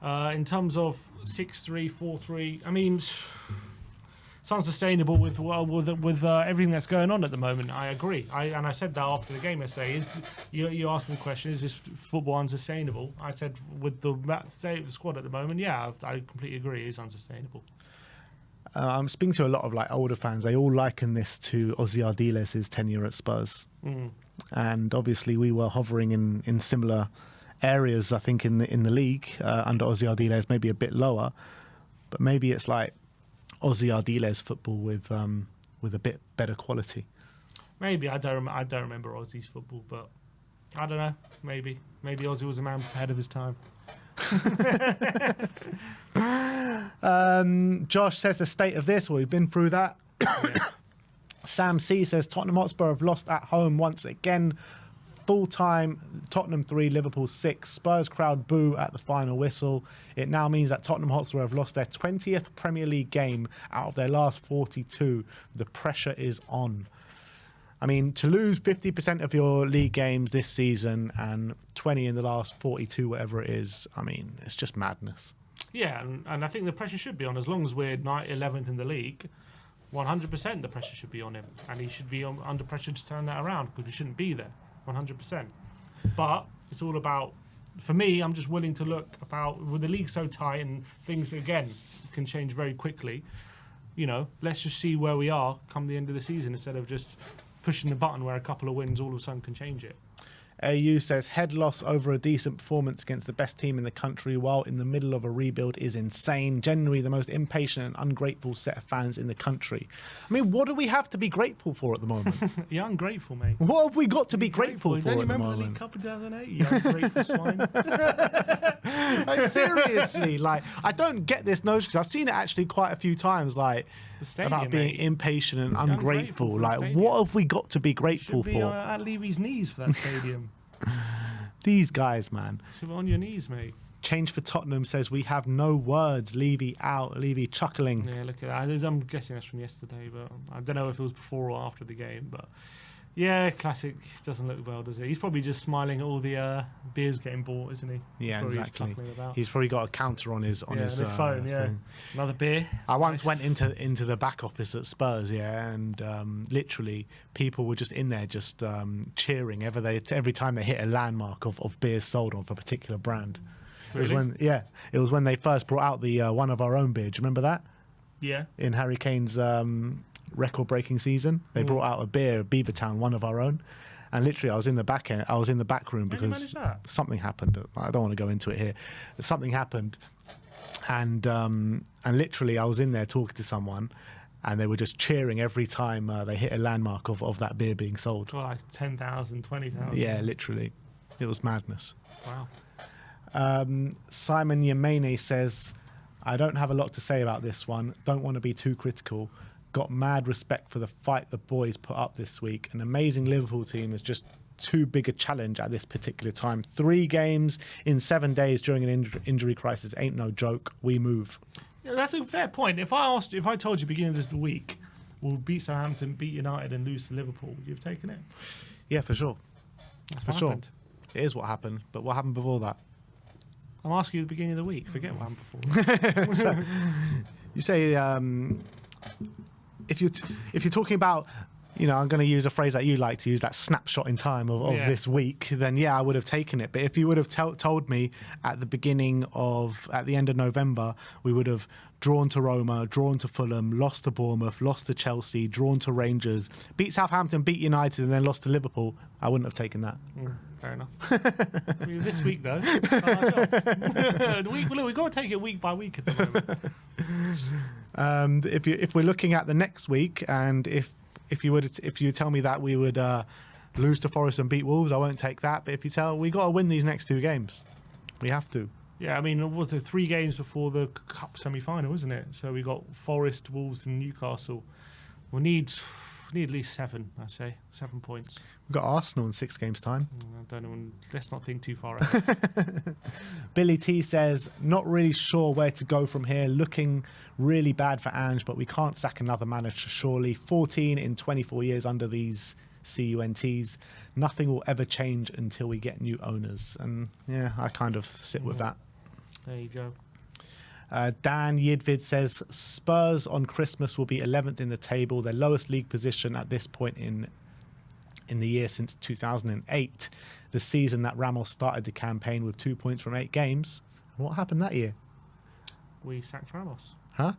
In terms of 6-3, 4-3, I mean, it's unsustainable with everything that's going on at the moment. I agree. I said that after the game yesterday. You asked me the question, is this football unsustainable? I said, with the state of the squad at the moment, yeah, I completely agree. It is unsustainable. I'm speaking to a lot of older fans. They all liken this to Ozzy Ardiles' tenure at Spurs. And obviously we were hovering in similar areas, I think, in the league under Ozzy Ardiles, maybe a bit lower. But maybe it's like Ozzy Ardiles football with a bit better quality. Maybe I don't remember Ozzy's football, but I don't know. Maybe Ozzy was a man ahead of his time. Josh says the state of this. Well, we've been through that. Yeah. Sam C says Tottenham Hotspur have lost at home once again. Full time, Tottenham 3, Liverpool 6. Spurs crowd boo at the final whistle. It now means that Tottenham Hotspur have lost their 20th Premier League game out of their last 42. The pressure is on. I mean, to lose 50% of your league games this season and 20 in the last 42, whatever it is, I mean, it's just madness. Yeah, and I think the pressure should be on. As long as we're 11th in the league, 100% the pressure should be on him. And he should be under pressure to turn that around, because he shouldn't be there. 100%. But it's all about, for me, I'm just willing to look about, with the league so tight and things, again, can change very quickly, let's just see where we are come the end of the season instead of just pushing the button where a couple of wins all of a sudden can change it. AU says head loss over a decent performance against the best team in the country while in the middle of a rebuild is insane. Generally the most impatient and ungrateful set of fans in the country. I mean, what do we have to be grateful for at the moment? You're ungrateful, mate. What have we got to be grateful for at the moment? Don't you remember the League Cup in 2008? You ungrateful swine. Like, seriously, I don't get this notion, because I've seen it actually quite a few times, stadium, about being impatient and ungrateful. What have we got to be grateful for? For? At Levy's knees for that stadium. These guys, man. Should be on your knees, mate. Change for Tottenham says we have no words. Levy out. Levy chuckling. Yeah, look at that. I'm guessing that's from yesterday, but I don't know if it was before or after the game. But yeah, classic. Doesn't look well, does it? He's probably just smiling at all the beers getting bought, isn't he? Yeah, exactly. He's probably got a counter on his phone. Yeah, thing. Another beer. I once went into the back office at Spurs, and literally people were just in there, just cheering every time they hit a landmark of beers sold on for a particular brand. Really? It was when they first brought out the one of our own beer. Do you remember that? Yeah. In Harry Kane's record-breaking season, they brought out a beer, Beavertown, one of our own, and literally I was in the back room because something happened. I don't want to go into it here. Something happened, and literally I was in there talking to someone, and they were just cheering every time they hit a landmark of that beer being sold. Well, like 10,000, 20,000. Yeah, literally, it was madness. Wow. Simon Yemene says, I don't have a lot to say about this one. Don't want to be too critical. Got mad respect for the fight the boys put up this week. An amazing Liverpool team is just too big a challenge at this particular time. 3 games in 7 days during an injury crisis ain't no joke. We move. Yeah, that's a fair point. If I told you beginning of the week, we'll beat Southampton, beat United and lose to Liverpool, would you have taken it? Yeah, for sure. That's for what sure. Happened. It is what happened. But what happened before that? I'm asking you at the beginning of the week. Forget what happened before. So, you say... If you're talking about, I'm going to use a phrase that you like to use, that snapshot in time of this week, then yeah, I would have taken it. But if you would have told me at the end of November, we would have drawn to Roma, drawn to Fulham, lost to Bournemouth, lost to Chelsea, drawn to Rangers, beat Southampton, beat United, and then lost to Liverpool, I wouldn't have taken that. Fair enough. I mean, this week though, we've got to take it week by week at the And moment. if we're looking at the next week, and if you tell me that we would lose to Forest and beat Wolves, I won't take that. But if you tell we got to win these next 2 games, we have to. Yeah, I mean, it was 3 games before the Cup semi-final, isn't it? So we got Forest, Wolves, and Newcastle. We need We need at least 7, I'd say. 7 points. We've got Arsenal in 6 games' time. I don't know. Let's not think too far ahead. Billy T says, not really sure where to go from here. Looking really bad for Ange, but we can't sack another manager, surely. 14 in 24 years under these CUNTs. Nothing will ever change until we get new owners. And yeah, I kind of sit with that. There you go. Dan Yidvid says Spurs on Christmas will be 11th in the table, their lowest league position at this point in the year since 2008, the season that Ramos started the campaign with 2 points from 8 games. What happened that year? We sacked Ramos. Huh?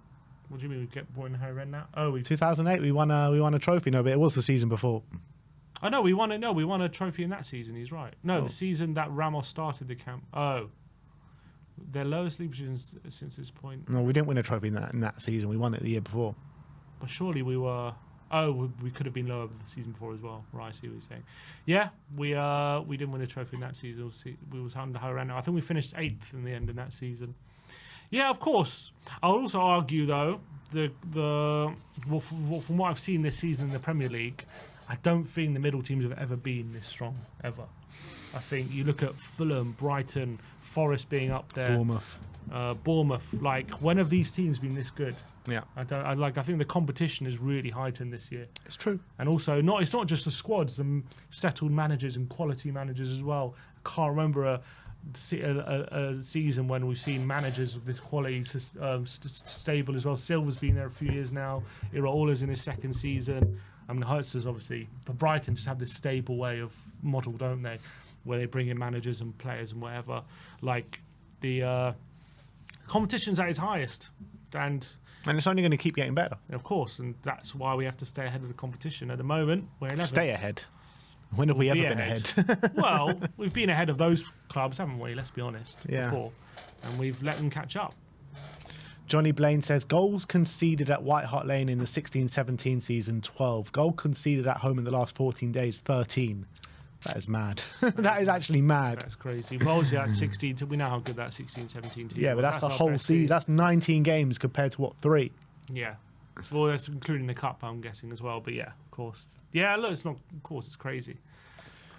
What do you mean we get Boy and Harry Red now? Oh, 2008 we won a trophy. No, but it was the season before. Oh no, we won it. No, we won a trophy in that season. He's right. No, the season that Ramos started the camp. Oh. Their lowest league positions since this point. No, we didn't win a trophy in that season. We won it the year before. But surely we were. Oh, we could have been lower the season before as well. Right, I see what you're saying. Yeah, we didn't win a trophy in that season. We was under Hirano. I think we finished 8th in the end in that season. Yeah, of course. I'll also argue though from what I've seen this season in the Premier League, I don't think the middle teams have ever been this strong ever. I think you look at Fulham, Brighton, Forest being up there, Bournemouth. Like, when have these teams been this good? Yeah, I think the competition is really heightened this year. It's true, and also it's not just the squads, the settled managers and quality managers as well. I can't remember a season when we've seen managers of this quality stable as well. Silva's been there a few years now. Iraola's in his 2nd season. I mean, Hertz's obviously, but Brighton just have this stable way of model, don't they? Where they bring in managers and players and whatever. Like, the competition's at its highest. And it's only going to keep getting better. Of course, and that's why we have to stay ahead of the competition. At the moment, we're 11th. Stay ahead. When have we ever been ahead? Well, we've been ahead of those clubs, haven't we? Let's be honest. Yeah. Before. And we've let them catch up. Johnny Blaine says, goals conceded at White Hart Lane in the 16-17 season, 12. Goal conceded at home in the last 14 days, 13. That is mad. That is actually mad. That's crazy. Well, obviously, that's 16. We know how good that 16-17 team was. Yeah, but that's the whole season. That's 19 games compared to, 3? Yeah. Well, that's including the cup, I'm guessing, as well. But yeah, of course. Yeah, look, it's not... Of course, it's crazy.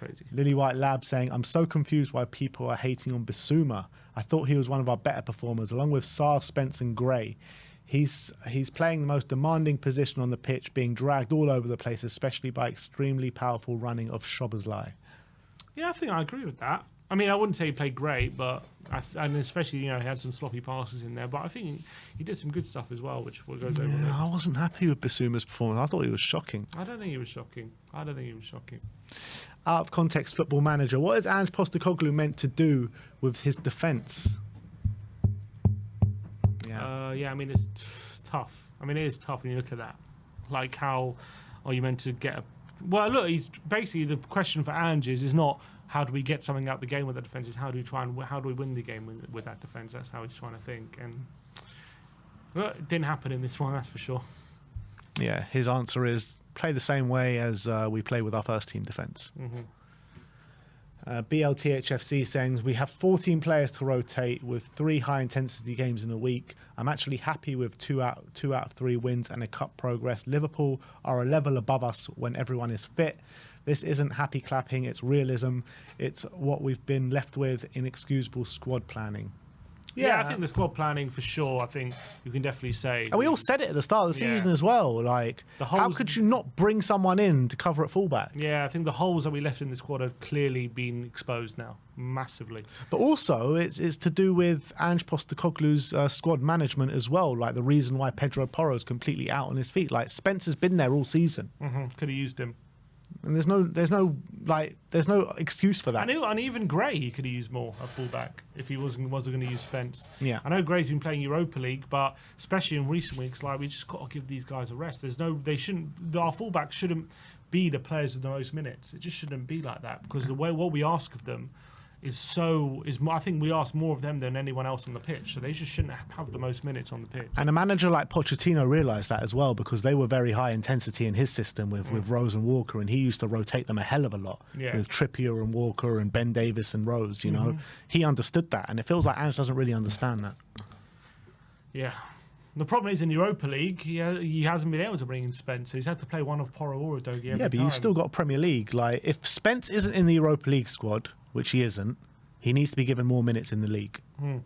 Crazy. Lily White Lab saying, I'm so confused why people are hating on Bissouma. I thought he was one of our better performers, along with Sarr, Spence and Gray. He's playing the most demanding position on the pitch, being dragged all over the place, especially by extremely powerful running of Szoboszlai. Yeah, I think I agree with that. I mean, I wouldn't say he played great, but and especially, he had some sloppy passes in there. But I think he did some good stuff as well, which goes over. Yeah, I wasn't happy with Bissouma's performance. I thought he was shocking. I don't think he was shocking. Out of context, Football Manager. What is Ange Postecoglou meant to do with his defence? Yeah. I mean, it's tough. I mean, it is tough when you look at that. Like, how are you meant to get a... Well, look, he's basically, the question for Ange is not how do we get something out of the game with the defence, is how do we win the game with that defence? That's how he's trying to think. And well, it didn't happen in this one, that's for sure. Yeah, his answer is play the same way as we play with our first team defence. Mm-hmm. BLTHFC saying we have 14 players to rotate with 3 high-intensity games in a week. I'm actually happy with 2 out of 3 wins and a cup progress. Liverpool are a level above us when everyone is fit. This isn't happy clapping, it's realism. It's what we've been left with, inexcusable squad planning. Yeah, I think the squad planning for sure. I think you can definitely say. And we all said it at the start of the season as well. Like, how could you not bring someone in to cover at fullback? Yeah, I think the holes that we left in the squad have clearly been exposed now, massively. But also, it's to do with Ange Postecoglou's squad management as well. Like, the reason why Pedro Porro's completely out on his feet. Like, Spencer's been there all season. Mm-hmm. Could have used him. And there's no excuse for that. And even Gray, he could have used more at fullback if he wasn't going to use Spence. Yeah, I know Gray's been playing Europa League, but especially in recent weeks, like, we just got to give these guys a rest. Our fullbacks shouldn't be the players with the most minutes. It just shouldn't be like that, because the way what we ask of them is I think we ask more of them than anyone else on the pitch, so they just shouldn't have the most minutes on the pitch. And a manager like Pochettino realised that as well, because they were very high intensity in his system with Rose and Walker, and he used to rotate them a hell of a lot with Trippier and Walker and Ben Davis and Rose. He understood that, and it feels like Ange doesn't really understand that. Yeah, The problem is in Europa League, he hasn't been able to bring in Spence. He's had to play one of Porro or Udogie every time. You've still got Premier League. Like, if Spence isn't in the Europa League squad, which he isn't, he needs to be given more minutes in the league.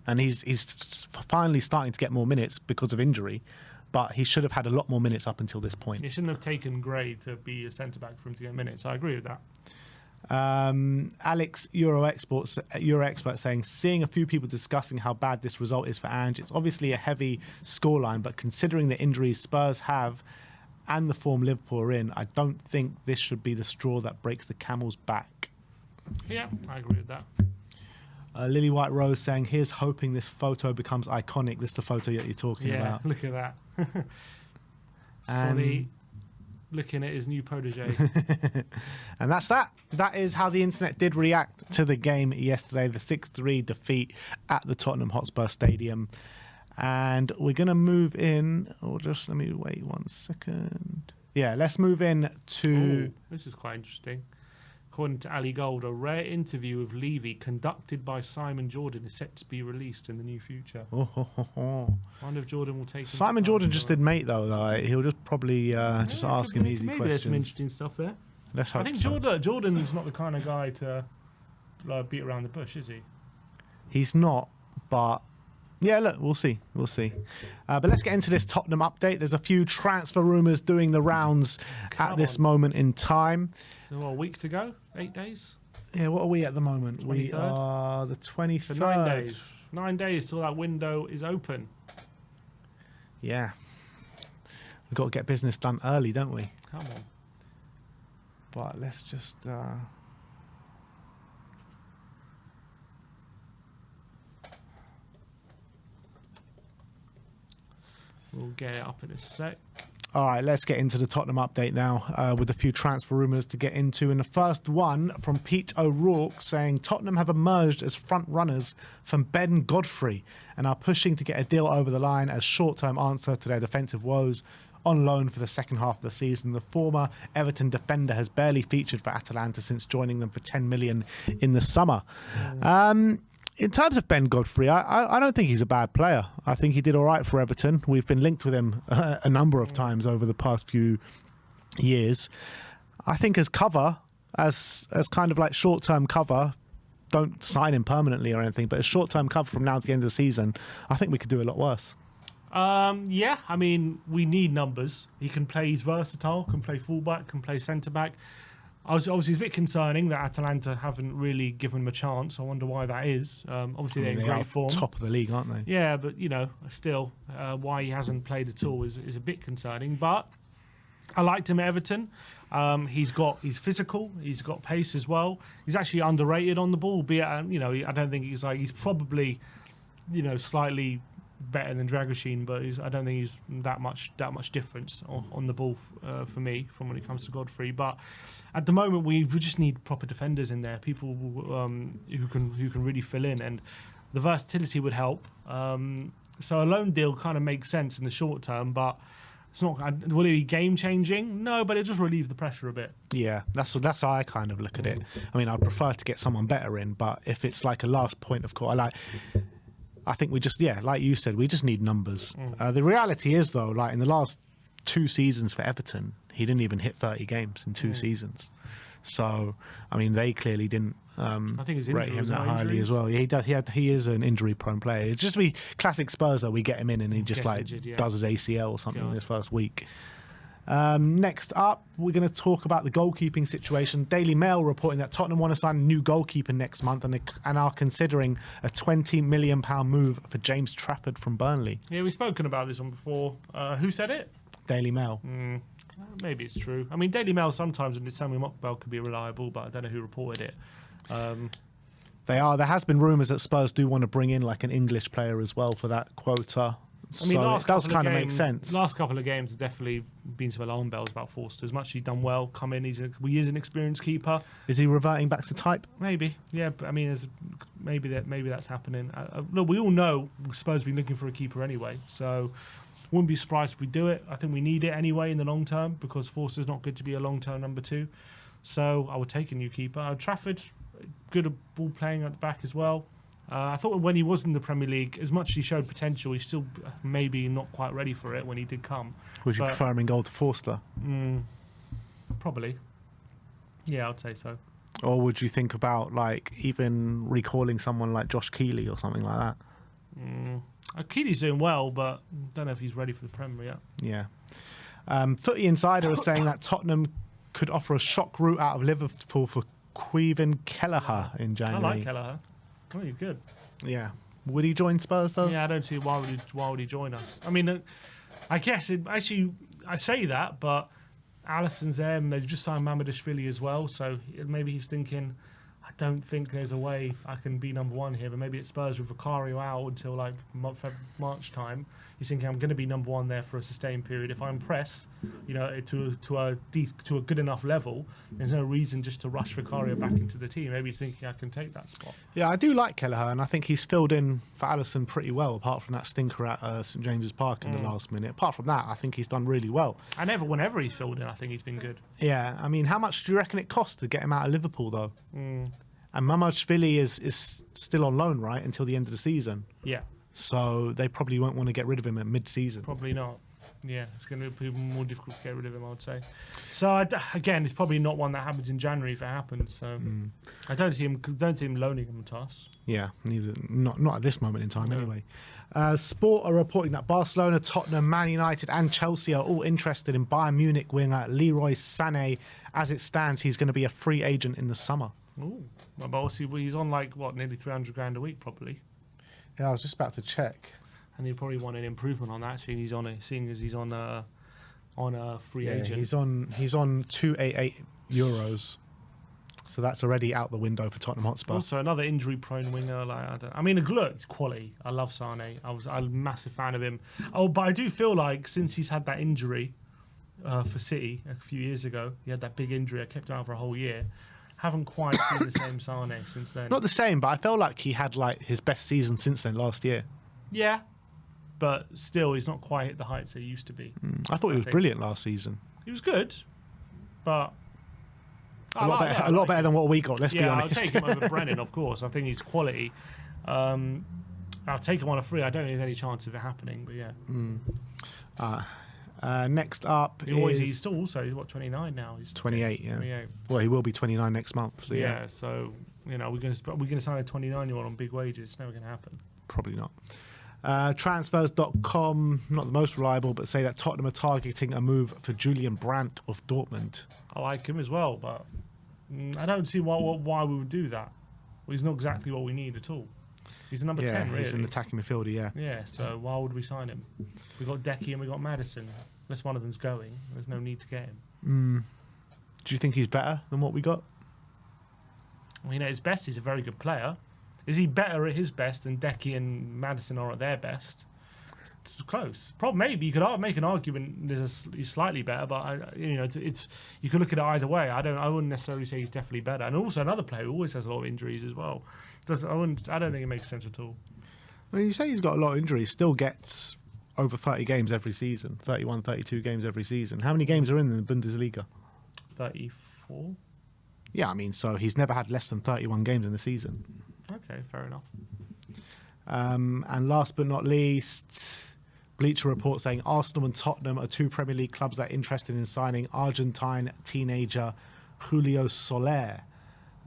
And he's finally starting to get more minutes because of injury, but he should have had a lot more minutes up until this point. He shouldn't have taken Gray to be a centre-back for him to get minutes. I agree with that. Alex Euro Expert saying, seeing a few people discussing how bad this result is for Ange, it's obviously a heavy scoreline, but considering the injuries Spurs have and the form Liverpool are in, I don't think this should be the straw that breaks the camel's back. Yeah, I agree with that. Lily White Rose saying, here's hoping this photo becomes iconic. This is the photo that you're talking about. Yeah, look at that. Sonny looking at his new protege. And that's that. That is how the internet did react to the game yesterday, the 6-3 defeat at the Tottenham Hotspur Stadium. And we're going to move in, or just let me wait 1 second. Yeah, let's move in to... This is quite interesting. According to Ali Gold, a rare interview with Levy conducted by Simon Jordan is set to be released in the near future. I wonder if Jordan will take... Simon Jordan just did mate, though. He'll just probably just ask him easy maybe questions. There's some interesting stuff there. Let's hope I think so. Jordan's not the kind of guy to beat around the bush, is he? He's not, but... Yeah, look, we'll see. But let's get into this Tottenham update. There's a few transfer rumours doing the rounds at this moment in time. So a week to go? 8 days? Yeah, what are we at the moment? 23rd? We are the 23rd. So 9 days. 9 days till that window is open. Yeah. We've got to get business done early, don't we? Come on. But let's just... We'll get it up in a sec. All right, let's get into the Tottenham update now with a few transfer rumours to get into. And the first one from Pete O'Rourke saying Tottenham have emerged as front runners from Ben Godfrey and are pushing to get a deal over the line as short-term answer to their defensive woes. On loan for the second half of the season, the former Everton defender has barely featured for Atalanta since joining them for 10 million in the summer. In terms of Ben Godfrey, I don't think he's a bad player. I think he did all right for Everton. We've been linked with him a number of times over the past few years. I think as cover, as kind of like short-term cover, don't sign him permanently or anything, but as short-term cover from now to the end of the season, I think we could do a lot worse. Yeah, I mean, we need numbers. He can play, he's versatile, can play fullback, can play centre-back. Obviously, it's a bit concerning that Atalanta haven't really given him a chance. I wonder why that is. Obviously, they're in great form. Top of the league, aren't they? Yeah, but, still, why he hasn't played at all is a bit concerning. But I liked him at Everton. He's physical. He's got pace as well. He's actually underrated on the ball. I don't think he's probably, slightly better than Dragoshin, but I don't think he's that much difference on the ball for me from when it comes to Godfrey. But at the moment, we just need proper defenders in there, people who can really fill in, and the versatility would help. So a loan deal kind of makes sense in the short term, but it's not. Will it be game changing? No, but it just relieve the pressure a bit. Yeah, that's how I kind of look at it. I mean, I'd prefer to get someone better in, but if it's like a last point of call, I think we just, like you said, we just need numbers. The reality is, though, like in the last 2 seasons for Everton, he didn't even hit 30 games in 2 seasons. So, I mean, they clearly didn't I think his rate him that highly as well. He is an injury-prone player. It's just classic Spurs, though. We get him in and he just does his ACL or something in his first week. Next up, we're going to talk about the goalkeeping situation. Daily Mail reporting that Tottenham want to sign a new goalkeeper next month and are considering a £20 million move for James Trafford from Burnley. Yeah, we've spoken about this one before. Who said it? Daily Mail. Maybe it's true. I mean, Daily Mail sometimes when it's Samuel Mockbell could be reliable, but I don't know who reported it. They are. There has been rumours that Spurs do want to bring in like an English player as well for that quota. I mean, so it does kind of make sense. Last couple of games have definitely been some alarm bells about Forster. As much as he's done well, come in, he is an experienced keeper. Is he reverting back to type? Maybe, yeah. But I mean, maybe that's happening. Look, we all know Spurs have been looking for a keeper anyway, so wouldn't be surprised if we do it. I think we need it anyway in the long term because Forster's not good to be a long-term number 2. So I would take a new keeper. Trafford, good at ball playing at the back as well. I thought when he was in the Premier League, as much as he showed potential, he's still maybe not quite ready for it when he did come. Would you prefer him in goal to Forster? Probably. Yeah, I'd say so. Or would you think about like even recalling someone like Josh Keeley or something like that? Keeley's doing well, but don't know if he's ready for the Premier yet. Yeah. Footy Insider is saying that Tottenham could offer a shock route out of Liverpool for Caoimhin Kelleher in January. I like Kelleher. I think he's good. Yeah. Would he join Spurs though? Yeah, I don't see why would he join us. I mean, I guess actually I say that, but Alisson's there, and they've just signed Mamadashvili as well. So maybe he's thinking, I don't think there's a way I can be number one here. But maybe it's Spurs with Vicario out until like March time. He's thinking I'm going to be number one there for a sustained period. If I impress, to a good enough level, there's no reason just to rush Vicario back into the team. Maybe he's thinking I can take that spot. Yeah, I do like Kelleher, and I think he's filled in for Alisson pretty well. Apart from that stinker at St James's Park in the last minute. Apart from that, I think he's done really well. And whenever he's filled in, I think he's been good. Yeah, I mean, how much do you reckon it costs to get him out of Liverpool though? And Mamadashvili is still on loan, right, until the end of the season. Yeah. So they probably won't want to get rid of him at mid-season. Probably not. Yeah, it's going to be more difficult to get rid of him, I would say. So again, it's probably not one that happens in January if it happens. So I don't see him loaning him to us. Yeah, neither. Not at this moment in time, anyway. Sport are reporting that Barcelona, Tottenham, Man United, and Chelsea are all interested in Bayern Munich winger Leroy Sané. As it stands, he's going to be a free agent in the summer. Ooh, but obviously he's on nearly 300 grand a week, probably. Yeah, I was just about to check. And he'll probably want an improvement on that, seeing as he's on a free agent. He's on €288, so that's already out the window for Tottenham Hotspur. Also, another injury-prone winger. Look, it's quality. I love Sané. I'm a massive fan of him. Oh, but I do feel like since he's had that injury for City a few years ago, he had that big injury. I kept him out for a whole year. Haven't quite seen the same Sané since then. Not the same, but I felt like he had his best season since then last year. Yeah, but still, he's not quite at the heights he used to be. I thought he was brilliant last season. He was good, but a lot better than what we got. Let's be honest. I'll take him over Brennan, of course. I think he's quality. I'll take him on a free. I don't think there's any chance of it happening, but yeah. Next up he's still also, he's what, 29 now? He's 28, yeah. 28. Well, he will be 29 next month. So yeah, so, we're going to sign a 29-year-old on big wages. It's never going to happen. Probably not. Transfers.com, not the most reliable, but say that Tottenham are targeting a move for Julian Brandt of Dortmund. I like him as well, but I don't see why we would do that. Well, he's not exactly what we need at all. He's a number 10, really. He's an attacking midfielder, yeah. Yeah, so why would we sign him? We got Decky and we got Maddison. Unless one of them's going, there's no need to get him. Do you think he's better than what we got? Well, at his best, he's a very good player. Is he better at his best than Decky and Maddison are at their best? It's close. Maybe you could make an argument he's slightly better, but it's you could look at it either way. I wouldn't necessarily say he's definitely better. And also another player who always has a lot of injuries as well. I don't think it makes sense at all. Well, you say he's got a lot of injuries, still gets over 30 games every season, 31, 32 games every season. How many games are in the Bundesliga? 34. Yeah, I mean, so he's never had less than 31 games in the season. Okay, fair enough. And last but not least, Bleacher Report saying Arsenal and Tottenham are two Premier League clubs that are interested in signing Argentine teenager Julio Soler.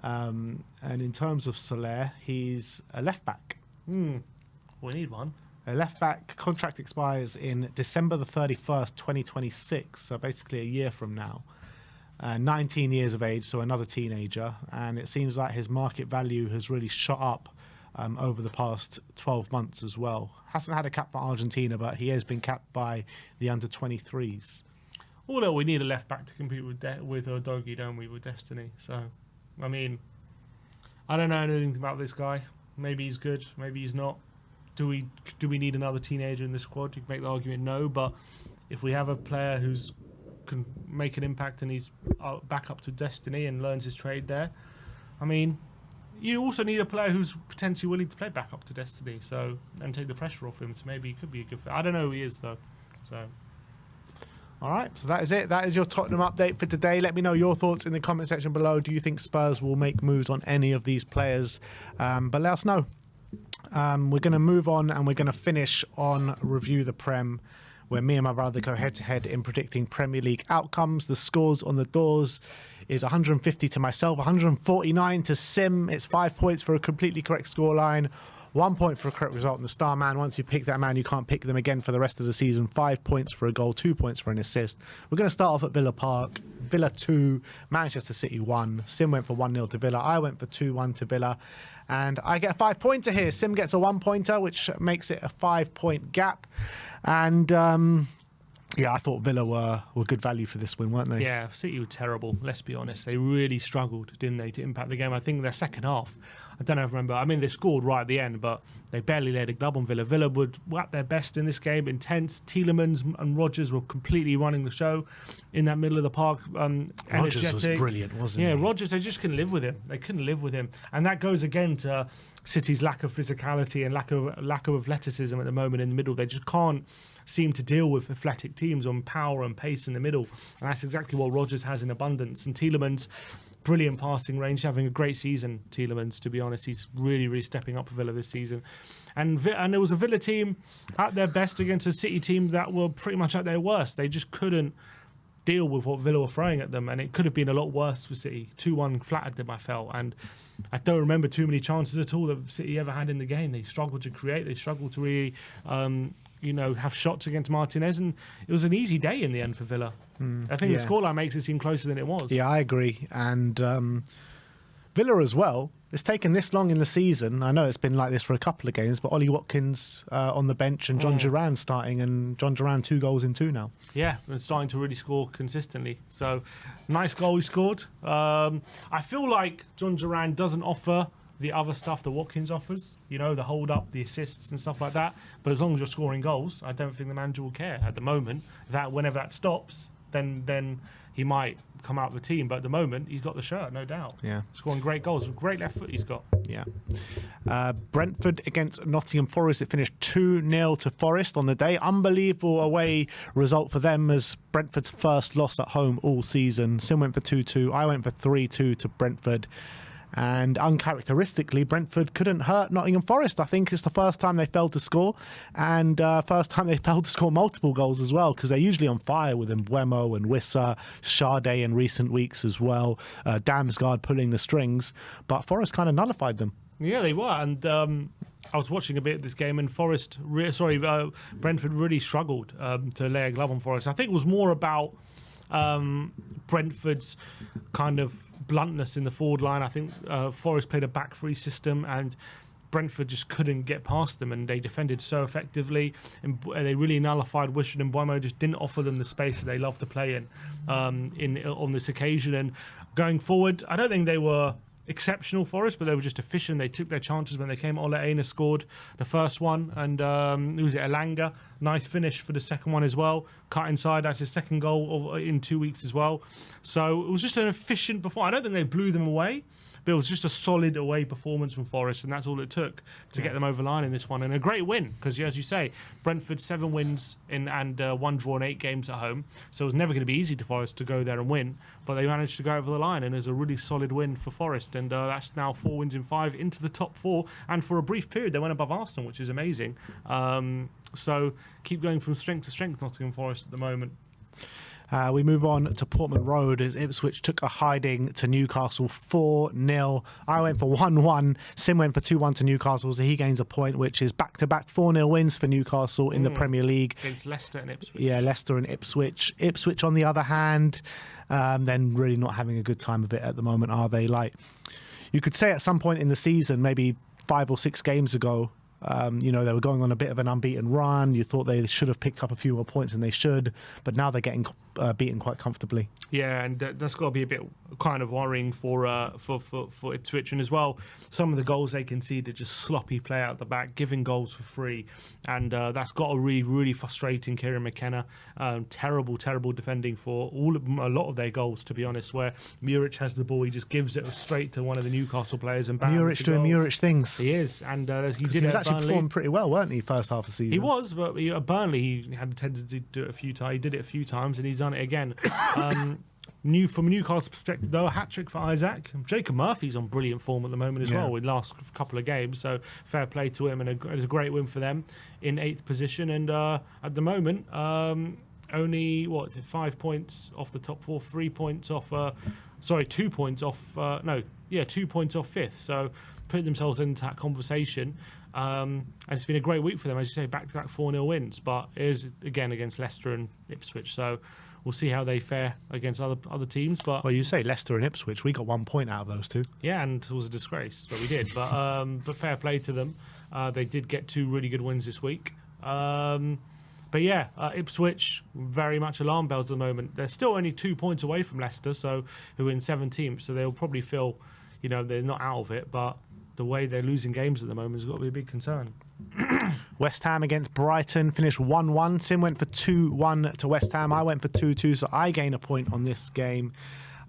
And in terms of Soler, he's a left-back. We need one. A left-back contract expires in December the 31st, 2026, so basically a year from now. 19 years of age, so another teenager. And it seems like his market value has really shot up over the past 12 months as well. Hasn't had a cap by Argentina, but he has been capped by the under-23s. Although we need a left-back to compete with Odogi, don't we, with Destiny. So, I mean, I don't know anything about this guy. Maybe he's good, maybe he's not. Do we need another teenager in the squad? You can make the argument no, but if we have a player who's can make an impact and he's back up to Destiny and learns his trade there, I mean, you also need a player who's potentially willing to play back up to Destiny, so and take the pressure off him. So maybe he could be a good fit. I don't know who he is though. So. All right, so that is it. That is your Tottenham update for today. Let me know your thoughts in the comment section below. Do you think Spurs will make moves on any of these players? But let us know. We're going to move on and we're going to finish on Review the Prem, where me and my brother go head-to-head in predicting Premier League outcomes. The scores on the doors is 150 to myself, 149 to Sim. It's 5 points for a completely correct scoreline, 1 point for a correct result in the star man. Once you pick that man, you can't pick them again for the rest of the season. 5 points for a goal, 2 points for an assist. We're going to start off at Villa Park. Villa 2, Manchester City 1. Sim went for 1-0 to Villa. I went for 2-1 to Villa. And I get a 5-pointer here. Sim gets a 1-pointer, which makes it a 5-point gap. And I thought Villa were good value for this win, weren't they? Yeah, City were terrible, let's be honest. They really struggled, didn't they, to impact the game. I think their second half, I don't know if I remember, I mean, they scored right at the end, but they barely laid a glove on Villa. Villa were at their best in this game, intense. Tielemans and Rodgers were completely running the show in that middle of the park. Rodgers was brilliant, wasn't he? Yeah, Rodgers, they just couldn't live with him. They couldn't live with him. And that goes again to City's lack of physicality and lack of athleticism at the moment in the middle. They just can't seem to deal with athletic teams on power and pace in the middle. And that's exactly what Rodgers has in abundance. And Tielemans, brilliant passing range, having a great season, Tielemans, to be honest. He's really, really stepping up for Villa this season. And there was a Villa team at their best against a City team that were pretty much at their worst. They just couldn't deal with what Villa were throwing at them, and it could have been a lot worse for City. 2-1 flattered them, I felt, and I don't remember too many chances at all that City ever had in the game. They struggled to create, they struggled to really have shots against Martinez, and it was an easy day in the end for Villa. I think the scoreline makes it seem closer than it was. Yeah, I agree. And Villa as well, it's taken this long in the season. I know it's been like this for a couple of games, but Ollie Watkins on the bench and John Duran starting, and John Duran 2 goals in 2 now. Yeah, and starting to really score consistently. So, nice goal he scored. I feel like John Duran doesn't offer the other stuff that Watkins offers, the hold up, the assists and stuff like that. But as long as you're scoring goals, I don't think the manager will care at the moment. That whenever that stops, then he might come out of the team. But at the moment, he's got the shirt, no doubt. Yeah, scoring great goals, great left foot he's got. Yeah. Brentford against Nottingham Forest. It finished 2-0 to Forest on the day. Unbelievable away result for them as Brentford's first loss at home all season. Sim went for 2-2. I went for 3-2 to Brentford. And uncharacteristically, Brentford couldn't hurt Nottingham Forest. I think it's the first time they failed to score, and first time they failed to score multiple goals as well, because they're usually on fire with Mbeumo and Wissa, Sade in recent weeks as well, Damsgaard pulling the strings, but Forest kind of nullified them. Yeah, they were, and I was watching a bit of this game, and Brentford really struggled to lay a glove on Forest. I think it was more about Brentford's kind of bluntness in the forward line. I think Forest played a back three system, and Brentford just couldn't get past them, and they defended so effectively, and they really nullified Wishart, and Mbeumo just didn't offer them the space that they love to play in on this occasion. And going forward, I don't think they were exceptional Forest, but they were just efficient. They took their chances when they came. Ole Einar scored the first one, and who was it? Elanga, nice finish for the second one as well. Cut inside, that's his second goal in 2 weeks as well. So it was just an efficient performance. I don't think they blew them away, but it was just a solid away performance from Forest, and that's all it took to get them over the line in this one. And a great win, because as you say, Brentford 7 wins and 1 draw in 8 games at home, so it was never going to be easy to Forest to go there and win, but they managed to go over the line, and it was a really solid win for Forest, and that's now 4 wins in 5 into the top 4, and for a brief period they went above Arsenal, which is amazing. So keep going from strength to strength, Nottingham Forest at the moment. We move on to Portman Road as Ipswich took a hiding to Newcastle 4-0. I went for 1-1. Sim went for 2-1 to Newcastle, so he gains a point, which is back-to-back 4-0 wins for Newcastle in the Premier League. Against Leicester and Ipswich. Yeah, Leicester and Ipswich. Ipswich, on the other hand, then really not having a good time of it at the moment, are they? Like, you could say at some point in the season, maybe 5 or 6 games ago, they were going on a bit of an unbeaten run. You thought they should have picked up a few more points than they should, but now they're getting beaten quite comfortably. Yeah, and that's got to be a bit kind of worrying for Ipswich, and as well, some of the goals they conceded, just sloppy play out the back, giving goals for free, and that's got to really, really frustrating Kieran McKenna. Terrible defending for a lot of their goals, to be honest, where Muric has the ball, he just gives it straight to one of the Newcastle players, and Muric doing Muric things. He is, and he did he was it actually performing pretty well, weren't he, first half of the season? He was, but at Burnley he had a tendency to do it a few times. He did it a few times, and he's done it again. From a Newcastle perspective, though, a hat-trick for Isaac. Jacob Murphy's on brilliant form at the moment as well with last couple of games, so fair play to him, and it was a great win for them in 8th position. And at the moment, only, 5 points off the top 4, 3 points off, 2 points off, 2 points off 5th, so putting themselves into that conversation. And it's been a great week for them, as you say, back-to-back 4-0 wins, but it is, again, against Leicester and Ipswich, so we'll see how they fare against other teams. But well, you say Leicester and Ipswich. We got 1 point out of those two. Yeah, and it was a disgrace, but we did. But fair play to them. They did get 2 really good wins this week. But yeah, Ipswich, very much alarm bells at the moment. They're still only 2 points away from Leicester, who are in 17th, so they'll probably feel, they're not out of it, but the way they're losing games at the moment has got to be a big concern. West Ham against Brighton finished 1-1. Sim went for 2-1 to West Ham. I went for 2-2, so I gain a point on this game.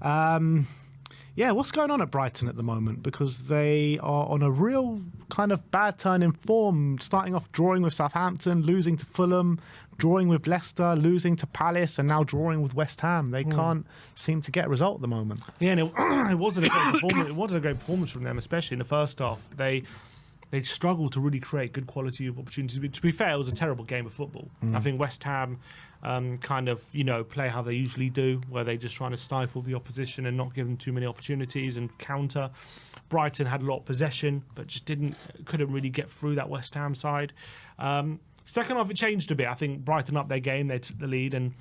What's going on at Brighton at the moment? Because they are on a real kind of bad turn in form, starting off drawing with Southampton, losing to Fulham, drawing with Leicester, losing to Palace, and now drawing with West Ham. They can't seem to get a result at the moment. Yeah, and it wasn't a great performance. It wasn't a great performance from them, especially in the first half. They struggled to really create good quality of opportunities. To be fair, it was a terrible game of football. I think West Ham play how they usually do, where they're just trying to stifle the opposition and not give them too many opportunities and counter. Brighton had a lot of possession, but just couldn't really get through that West Ham side. Second half, it changed a bit. I think Brighton upped their game. They took the lead, and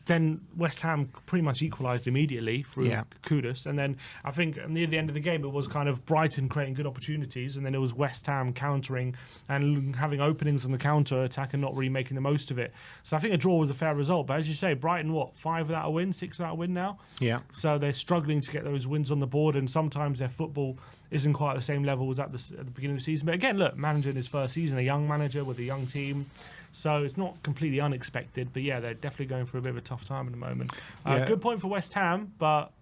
then West Ham pretty much equalised immediately through Kudus. And then I think near the end of the game, it was kind of Brighton creating good opportunities, and then it was West Ham countering and having openings on the counter attack and not really making the most of it. So I think a draw was a fair result. But as you say, Brighton, 5 without a win, 6 without a win now? Yeah. So they're struggling to get those wins on the board, and sometimes their football isn't quite at the same level as at the beginning of the season. But again, look, manager in his first season, a young manager with a young team. So it's not completely unexpected, but yeah, they're definitely going through a bit of a tough time at the moment. Good point for West Ham, but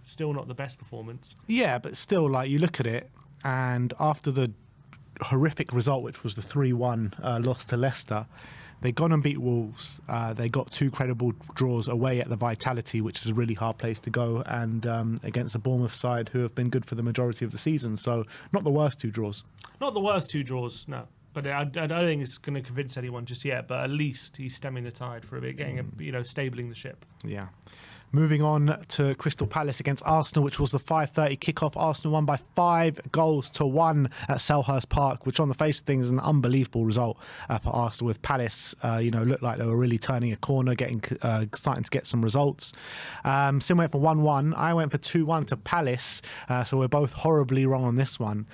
still not the best performance. Yeah, but still, you look at it, and after the horrific result, which was the 3-1 loss to Leicester, they gone and beat Wolves. They got 2 credible draws away at the Vitality, which is a really hard place to go, and against a Bournemouth side who have been good for the majority of the season. So not the worst 2 draws. Not the worst 2 draws, no. But I don't think it's going to convince anyone just yet. But at least he's stemming the tide for a bit, stabling the ship. Yeah. Moving on to Crystal Palace against Arsenal, which was the 5:30 kickoff. Arsenal won by 5-1 at Selhurst Park, which on the face of things is an unbelievable result for Arsenal. With Palace, looked like they were really turning a corner, starting to get some results. Sim went for 1-1. I went for 2-1 to Palace. So we're both horribly wrong on this one.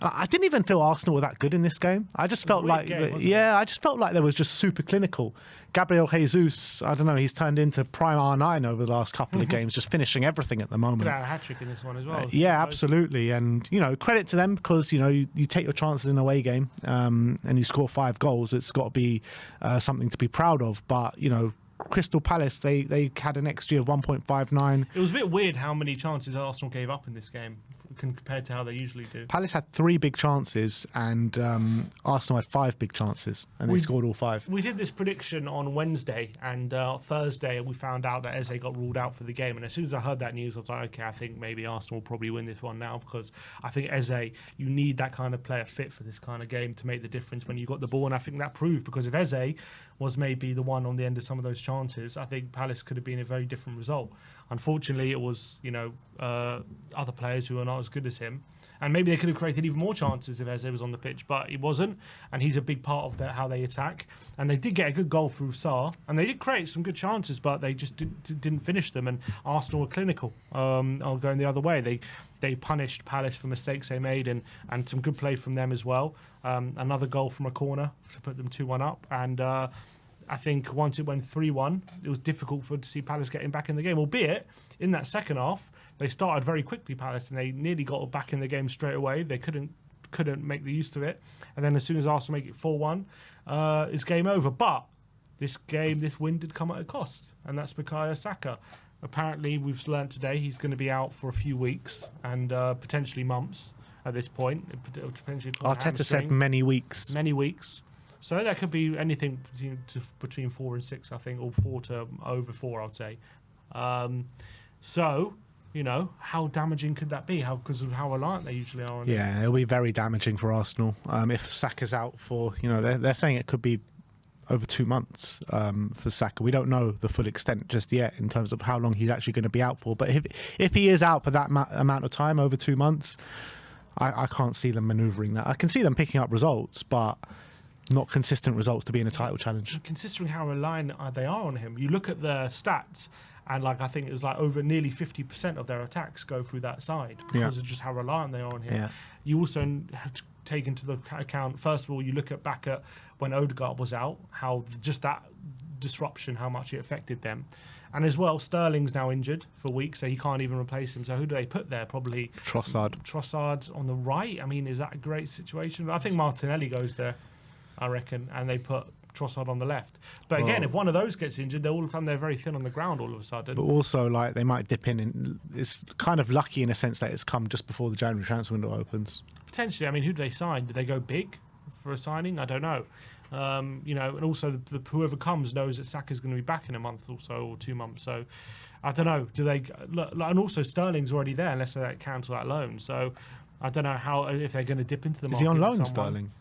I didn't even feel Arsenal were that good in this game. I just felt like they was just super clinical. Gabriel Jesus, I don't know, he's turned into prime R9 over the last couple of games, just finishing everything at the moment. Could have a hat-trick in this one as well. Absolutely. And, credit to them because, you take your chances in an away game and you score 5 goals. It's got to be something to be proud of. But, Crystal Palace, they had an XG of 1.59. It was a bit weird how many chances Arsenal gave up in this game compared to how they usually do. Palace had 3 big chances and Arsenal had 5 big chances, and they scored all 5. We did this prediction on Wednesday, and Thursday we found out that Eze got ruled out for the game, and as soon as I heard that news I was like, okay, I think maybe Arsenal will probably win this one now, because I think Eze, you need that kind of player fit for this kind of game to make the difference when you got the ball, and I think that proved, because if Eze was maybe the one on the end of some of those chances, I think Palace could have been a very different result. Unfortunately, it was, other players who are not as good as him. And maybe they could have created even more chances if Eze was on the pitch, but he wasn't. And he's a big part of how they attack. And they did get a good goal through Sarr. And they did create some good chances, but they just didn't finish them. And Arsenal were clinical, going the other way. They punished Palace for mistakes they made, and some good play from them as well. Another goal from a corner to put them 2-1 up. And I think once it went 3-1, it was difficult to see Palace getting back in the game, albeit in that second half, they started very quickly, Palace, and they nearly got back in the game straight away. They couldn't make the use of it. And then as soon as Arsenal make it 4-1, it's game over. But this win did come at a cost, and that's Bukayo Saka. Apparently, we've learned today he's going to be out for a few weeks and potentially months at this point. Potentially Arteta said many weeks. Many weeks. So that could be anything between 4 and 6, I think, or 4 to over 4, I'd say. So, how damaging could that be? Because of how reliant they usually are on him. Yeah, it'll be very damaging for Arsenal. If Saka's out for, they're saying it could be over 2 months for Saka. We don't know the full extent just yet in terms of how long he's actually going to be out for. But if he is out for that amount of time, over 2 months, I can't see them manoeuvring that. I can see them picking up results, but not consistent results to be in a title challenge. Considering how reliant they are on him, you look at the stats, and I think it was over nearly 50% of their attacks go through that side because of just how reliant they are on him. Yeah. You also have to take into the account, first of all, you look back at when Odegaard was out, how just that disruption, how much it affected them. And as well, Sterling's now injured for weeks, so he can't even replace him. So who do they put there? Probably Trossard on the right. I mean, is that a great situation? I think Martinelli goes there, I reckon, and they put Trossard on the left. But again, if one of those gets injured, all of a sudden they're very thin on the ground all of a sudden. But also, they might dip in. It's kind of lucky in a sense that it's come just before the January transfer window opens. Potentially. I mean, who do they sign? Do they go big for a signing? I don't know. And also whoever comes knows that Saka's going to be back in a month or so, or 2 months. So I don't know. Do they? And also Sterling's already there unless they cancel that loan. So I don't know if they're going to dip into the market. Is he on loan, Sterling?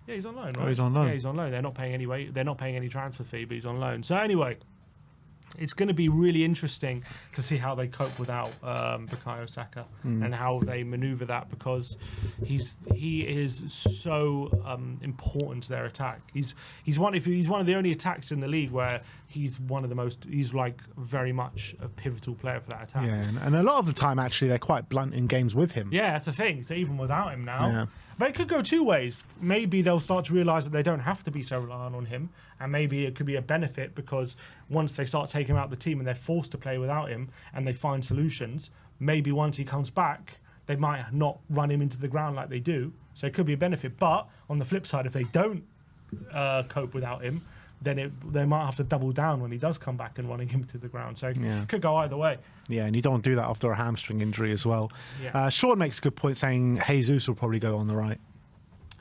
Yeah, he's on loan, right? Oh, he's on loan. Yeah, he's on loan. They're not paying any transfer fee, but he's on loan. So anyway, it's going to be really interesting to see how they cope without Bukayo Saka and how they manoeuvre that, because he is so important to their attack. He's one of the only attacks in the league where he's very much a pivotal player for that attack. Yeah, and a lot of the time actually they're quite blunt in games with him. Yeah, that's the thing. So even without him now. But it could go two ways. Maybe they'll start to realise that they don't have to be so reliant on him, and maybe it could be a benefit because once they start taking him out of the team and they're forced to play without him and they find solutions, maybe once he comes back, they might not run him into the ground like they do. So it could be a benefit. But on the flip side, if they don't cope without him, then they might have to double down when he does come back and running him to the ground. So it could go either way. Yeah, and you don't do that after a hamstring injury as well. Yeah. Sean makes a good point saying Jesus will probably go on the right.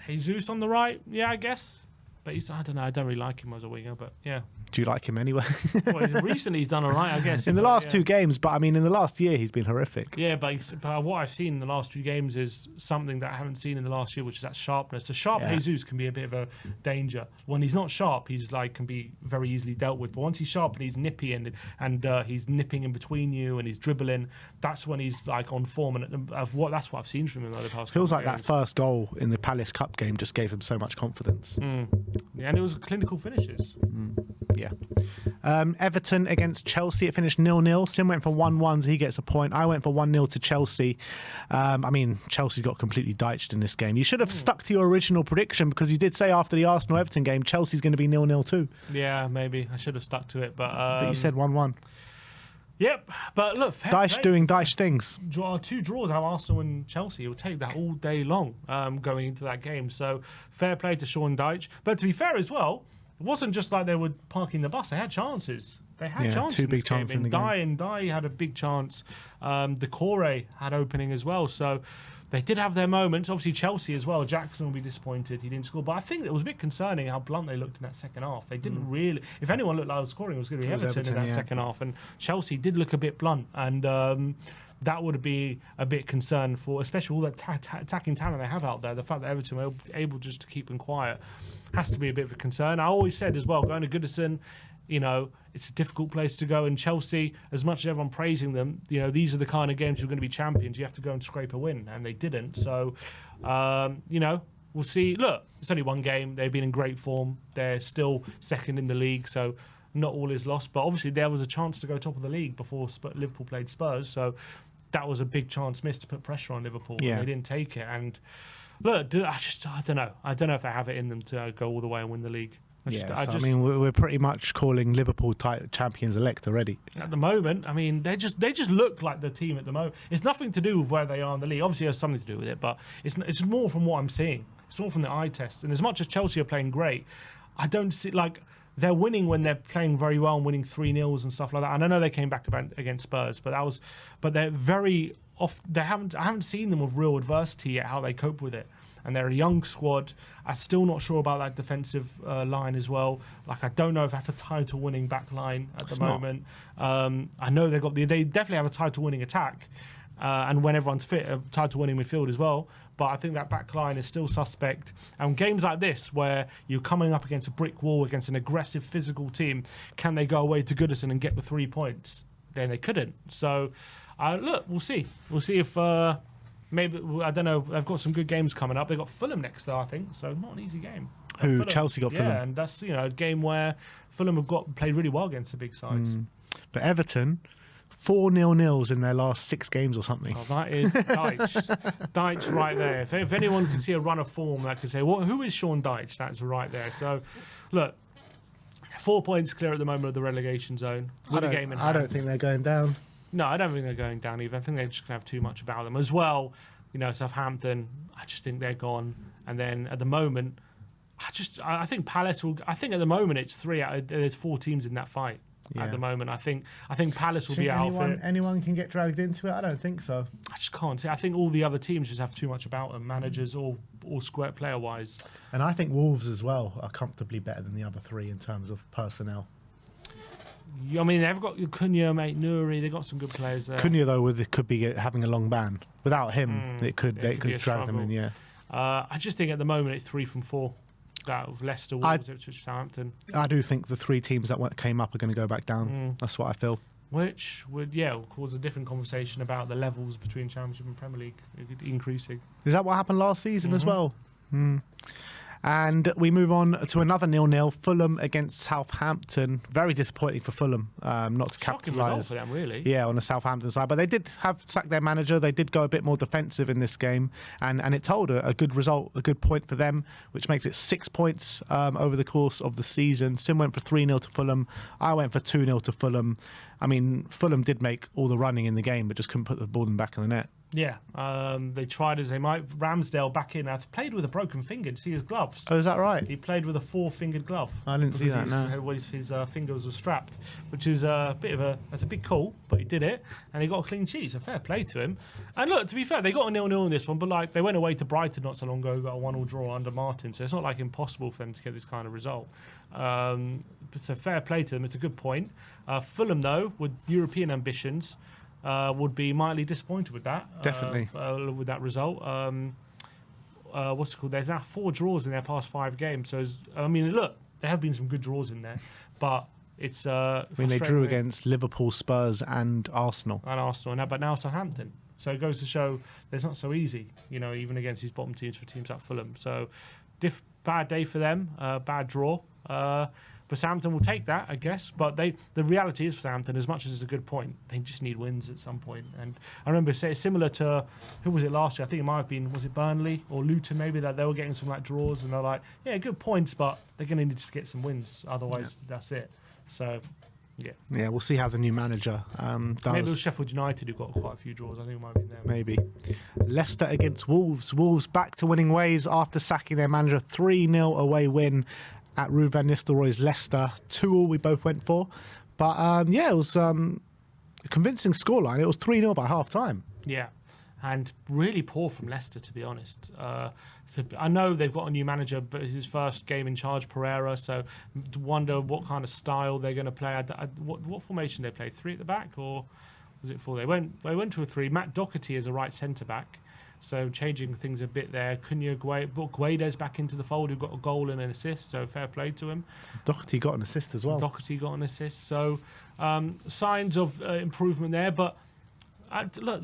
Jesus on the right? Yeah, I guess. But I don't know. I don't really like him as a winger, but yeah. Do you like him anyway? Well, recently he's done all right, I guess. In the last 2 games, but I mean, in the last year, he's been horrific. Yeah, but what I've seen in the last 2 games is something that I haven't seen in the last year, which is that sharpness. The sharp Jesus can be a bit of a danger. When he's not sharp, he's can be very easily dealt with. But once he's sharp and he's nippy and he's nipping in between you and he's dribbling, that's when he's on form. And that's what I've seen from him over the past. Feels like that first goal in the Palace Cup game just gave him so much confidence. Yeah, and it was clinical finishes. Yeah. Everton against Chelsea, it finished 0-0. Sim went for 1-1, so he gets a point. I went for 1-0 to Chelsea. I mean, Chelsea got completely dyched in this game. You should have stuck to your original prediction, because you did say after the Arsenal-Everton game, Chelsea's going to be 0-0 too. Yeah, maybe. I should have stuck to it. But you said 1-1. Yep, but look, Dyche doing Dyche things. 2 draws out Arsenal and Chelsea. It will take that all day long going into that game. So fair play to Sean Dyche. But to be fair as well, it wasn't just like they were parking the bus. They had chances. They had chances. 2 big chances in the game. Dye had a big chance. Decore had opening as well. So they did have their moments. Obviously, Chelsea as well. Jackson will be disappointed he didn't score. But I think it was a bit concerning how blunt they looked in that second half. They didn't really... If anyone looked like scoring, it was going to be Everton in that second half. And Chelsea did look a bit blunt. And that would be a bit concerned for, especially all the attacking talent they have out there. The fact that Everton were able just to keep them quiet has to be a bit of a concern. I always said as well, going to Goodison, it's a difficult place to go. And Chelsea, as much as everyone praising them, these are the kind of games you're going to be champions. You have to go and scrape a win, and they didn't. So, we'll see. Look, it's only 1 game. They've been in great form. They're still second in the league, so not all is lost. But obviously, there was a chance to go top of the league before Liverpool played Spurs. So that was a big chance missed to put pressure on Liverpool. Yeah. And they didn't take it. And look, I don't know. I don't know if they have it in them to go all the way and win the league. I mean, we're pretty much calling Liverpool champions elect already. At the moment, I mean, they just look like the team at the moment. It's nothing to do with where they are in the league. Obviously, it has something to do with it, but it's more from what I'm seeing. It's more from the eye test. And as much as Chelsea are playing great, I don't see they're winning when they're playing very well and winning 3-0 and stuff like that. And I know they came back against Spurs, but they're very off. I haven't seen them with real adversity yet, how they cope with it. and they're a young squad. I'm still not sure about that defensive line as well. Like, I don't know if that's a title-winning back line at the moment. I know they definitely have a title-winning attack, and when everyone's fit, a title-winning midfield as well. But I think that back line is still suspect. And games like this, where you're coming up against a brick wall, against an aggressive, physical team, can they go away to Goodison and get the 3 points? Then they couldn't. So, look, we'll see. We'll see if maybe, I don't know, they've got some good games coming up. They've got Fulham next, though, I think. So, not an easy game. Who? Chelsea got Fulham. Yeah, and that's, a game where Fulham have played really well against the big sides. But Everton, 4 0-0s in their last 6 games or something. Oh, that is Dyche. Dyche right there. If anyone can see a run of form that can say, who is Sean Dyche? That's right there. So, look, 4 points clear at the moment of the relegation zone. I don't think they're going down. No, I don't think they're going down either. I think they're just going to have too much about them. As well, Southampton, I just think they're gone. And then at the moment, I think Palace will... I think at the moment it's there's 4 teams in that fight. Yeah. At the moment, I think Palace will be out of it. Anyone can get dragged into it? I don't think so. I just can't see. I think all the other teams just have too much about them, managers or square player wise. And I think Wolves as well are comfortably better than the other 3 in terms of personnel. I mean, they've got Cunha, mate, Nouri. They've got some good players there. Cunha, though, could be having a long ban. Without him, they could drag them in. Yeah. I just think at the moment it's 3 from 4. That of Leicester, Wolves, Ipswich, Southampton. I do think the 3 teams that came up are going to go back down. That's what I feel. Which would, cause a different conversation about the levels between Championship and Premier League increasing. Is that what happened last season as well? And we move on to another 0-0, Fulham against Southampton. Very disappointing for Fulham, not to capitalise. For them, really. Yeah, on the Southampton side. But they did have sacked their manager. They did go a bit more defensive in this game. And it told a good result, a good point for them, which makes it 6 points over the course of the season. Sim went for 3-0 to Fulham. I went for 2-0 to Fulham. I mean, Fulham did make all the running in the game, but just couldn't put the ball in the back of the net. Yeah, they tried as they might. Ramsdale back in. Played with a broken finger. Did you see his gloves? Oh, is that right? He played with a 4-fingered glove. I didn't see that, no. His fingers were strapped, which is that's a big call, but he did it, and he got a clean sheet, so fair play to him. And look, to be fair, they got a 0-0 in this one, but they went away to Brighton not so long ago, got a 1-1 draw under Martin, so it's not impossible for them to get this kind of result. So fair play to them. It's a good point. Fulham, though, with European ambitions, would be mildly disappointed with that. Definitely. With that result. What's it called? There's now 4 draws in their past 5 games. So, look, there have been some good draws in there, but it's... they drew against Liverpool, Spurs and Arsenal. But now Southampton. So it goes to show that it's not so easy, even against these bottom teams for teams like Fulham. So bad day for them, bad draw. But Southampton will take that, I guess. But the reality is for Southampton, as much as it's a good point, they just need wins at some point. And I remember similar to, who was it last year? I think it might have been, was it Burnley or Luton maybe, that they were getting some draws and they're like, yeah, good points, but they're going to need to get some wins. Otherwise, that's it. So, yeah. Yeah, we'll see how the new manager does. Maybe it was Sheffield United who got quite a few draws. I think it might have been them. Maybe. Leicester against Wolves. Wolves back to winning ways after sacking their manager. 3-0 away win at Ruud van Nistelrooy's Leicester. 2-2 we both went for. But, it was a convincing scoreline. It was 3-0 by half-time. Yeah, and really poor from Leicester, to be honest. I know they've got a new manager, but it's his first game in charge, Pereira, so to wonder what kind of style they're going to play. What formation they play? 3 at the back, or was it 4? They went to a 3. Matt Doherty is a right centre-back. So changing things a bit there. Cunha, Guedes back into the fold, who got a goal and an assist, so fair play to him. Doherty got an assist as well. So signs of improvement there. But look,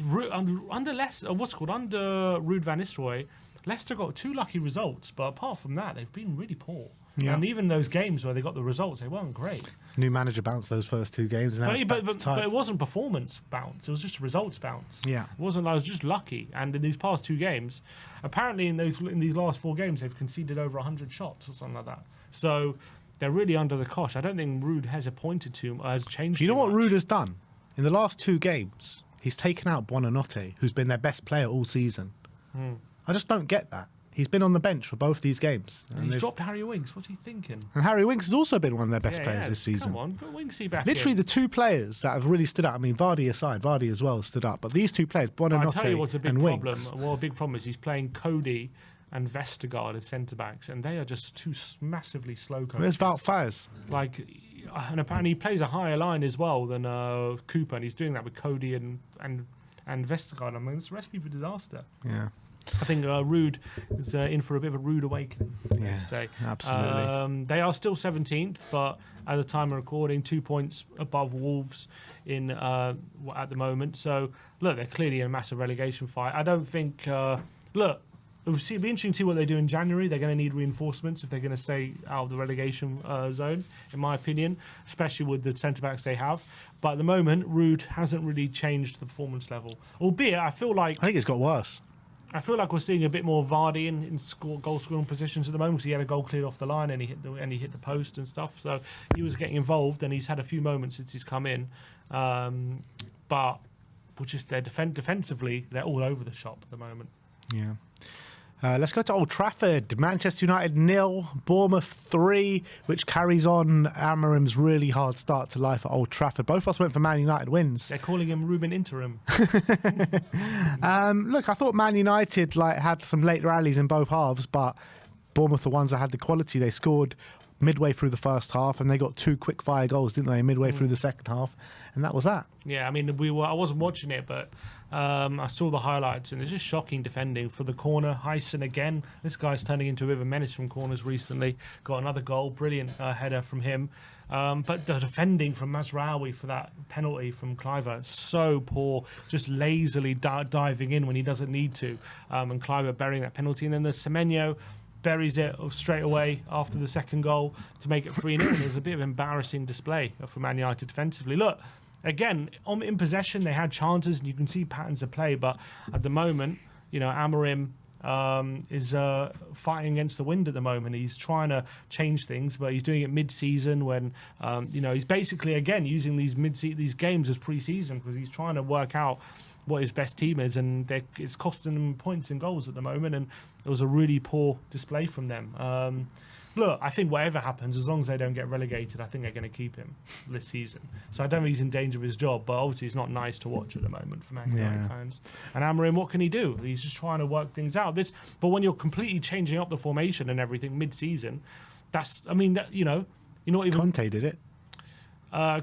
under Leicester, under Ruud van Nistelrooy, Leicester got 2 lucky results, but apart from that, they've been really poor. Yeah. And even those games where they got the results, they weren't great. This new manager bounced those first 2 games. But it wasn't performance bounce. It was just a results bounce. Yeah. It wasn't. I was just lucky. And in these past 2 games, apparently in these last 4 games, they've conceded over 100 shots or something like that. So they're really under the cosh. I don't think Ruud has changed. You know what Ruud has done? In the last 2 games, he's taken out Buonanotte, who's been their best player all season. I just don't get that. He's been on the bench for both these games. And he's dropped Harry Winks. What's he thinking? And Harry Winks has also been one of their best players this season. Come on, put Winksy back Literally the 2 players that have really stood out. I mean, Vardy aside, Vardy as well stood up. But these 2 players, Buonanotte and Winks. I'll tell you what's a big problem. Well, a big problem is he's playing Cody and Vestergaard as centre-backs, and they are just two massively slow coaches. Where's Wout Fires? Like, and apparently he plays a higher line as well than Cooper, and he's doing that with Cody and Vestergaard. I mean, it's a recipe for disaster. Yeah. I think Rude is in for a bit of a rude awakening. Yeah, say. absolutely. They are still 17th, but at the time of recording, 2 points above Wolves in at the moment. So, look, they're clearly in a massive relegation fight. I don't think... look, it'll be interesting to see what they do in January. They're going to need reinforcements if they're going to stay out of the relegation zone, in my opinion, especially with the centre-backs they have. But at the moment, Rude hasn't really changed the performance level. Albeit, I think it's got worse. I feel like we're seeing a bit more Vardy in goal scoring positions at the moment because he had a goal cleared off the line and he hit the post and stuff. So he was getting involved, and he's had a few moments since he's come in. But they're defensively, they're all over the shop at the moment. Yeah. Let's go to Old Trafford. Manchester United 0, Bournemouth 3, which carries on Amorim's really hard start to life at Old Trafford. Both of us went for Man United wins. They're calling him Ruben Interim. Look, I thought Man United had some late rallies in both halves, but Bournemouth, the ones that had the quality, they scored midway through the first half, and they got 2 quick-fire goals, didn't they, midway through the second half, and that was that. Yeah, I mean, I wasn't watching it, but I saw the highlights, and it's just shocking defending. For the corner, Hyson again. This guy's turning into a bit of a menace from corners recently. Got another goal, brilliant header from him. But the defending from Mazraoui for that penalty from Kluivert, so poor, just lazily diving in when he doesn't need to, and Kluivert burying that penalty. And then the Semenyo buries it straight away after the second goal to make it 3-0. And it was a bit of an embarrassing display for Man United defensively. Look, again, in possession, they had chances, and you can see patterns of play. But at the moment, Amorim is fighting against the wind at the moment. He's trying to change things, but he's doing it mid-season when, he's basically, again, using these games as pre-season because he's trying to work out what his best team is, and it's costing them points and goals at the moment, and it was a really poor display from them. Look, I think whatever happens, as long as they don't get relegated, I think they're going to keep him this season. So I don't think he's in danger of his job, but obviously it's not nice to watch at the moment for Man United fans. And Amorim, what can he do? He's just trying to work things out. But when you're completely changing up the formation and everything mid-season, you're not even... Conte did it.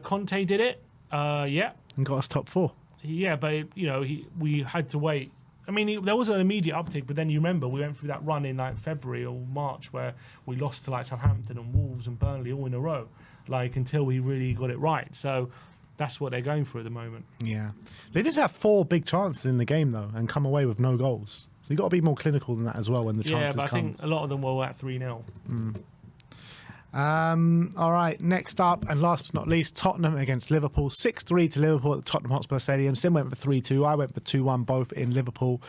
Conte did it, yeah. And got us top 4. Yeah, but we had to wait. I mean, there was an immediate uptick, but then you remember we went through that run in February or March where we lost to Southampton and Wolves and Burnley all in a row, until we really got it right. So that's what they're going through at the moment. Yeah, they did have 4 big chances in the game though, and come away with no goals. So you got to be more clinical than that as well when the chances come. Yeah, but I think a lot of them were at 3-0. All right, next up and last but not least, Tottenham against Liverpool. 6-3 to Liverpool at the Tottenham Hotspur Stadium. Sim went for 3-2. I went for 2-1, both in Liverpool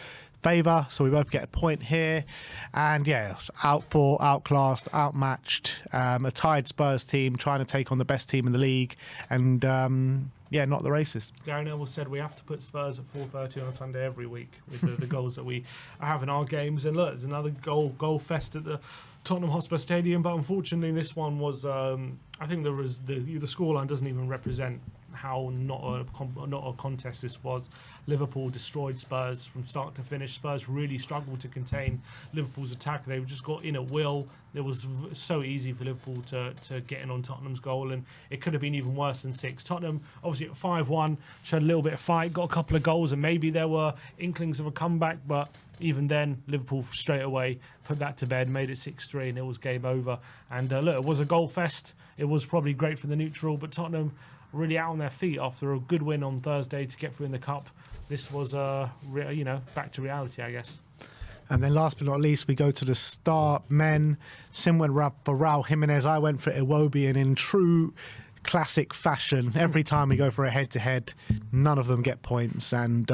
favour. So we both get a point here. And yeah, outclassed, outmatched. A tied Spurs team trying to take on the best team in the league. And not the races. Gary Neville said we have to put Spurs at 4:30 on a Sunday every week with the goals that we have in our games. And look, there's another goal fest at the Tottenham Hotspur Stadium, but unfortunately this one was I think the scoreline doesn't even represent how not a contest this was. Liverpool destroyed Spurs from start to finish. Spurs really struggled to contain Liverpool's attack. They just got in at will. It was so easy for Liverpool to get in on Tottenham's goal, and it could have been even worse than 6. Tottenham, obviously at 5-1, showed a little bit of fight, got a couple of goals, and maybe there were inklings of a comeback, but even then, Liverpool straight away put that to bed, made it 6-3, and it was game over. And look, it was a goal fest. It was probably great for the neutral, but Tottenham really out on their feet after a good win on Thursday to get through in the cup. This was, back to reality, I guess. And then last but not least, we go to the star men. Sim went for Raul Jimenez. I went for Iwobi, and in true classic fashion, every time we go for a head-to-head, none of them get points. And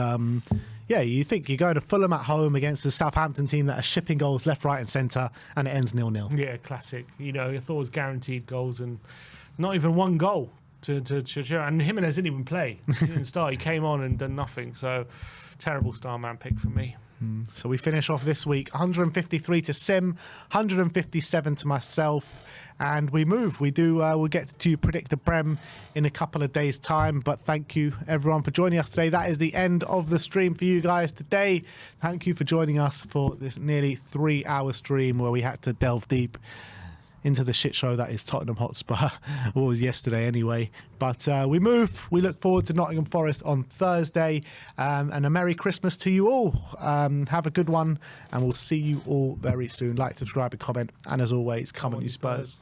you think you're going to Fulham at home against the Southampton team that are shipping goals left, right and centre, and it ends 0-0. Yeah, classic. I thought it was guaranteed goals and not even one goal. And Jimenez didn't even play. He didn't start. He came on and done nothing. So, terrible star man pick from me. So we finish off this week 153 to Sim, 157 to myself, and we move. We'll get to predict the Prem in a couple of days' time. But thank you everyone for joining us today. That is the end of the stream for you guys today. Thank you for joining us for this nearly 3-hour stream where we had to delve deep into the shit show that is Tottenham Hotspur, or was yesterday anyway. But we move. We look forward to Nottingham Forest on Thursday, and a Merry Christmas to you all. Have a good one, and we'll see you all very soon. Like, subscribe, and comment, and as always, come on you Spurs.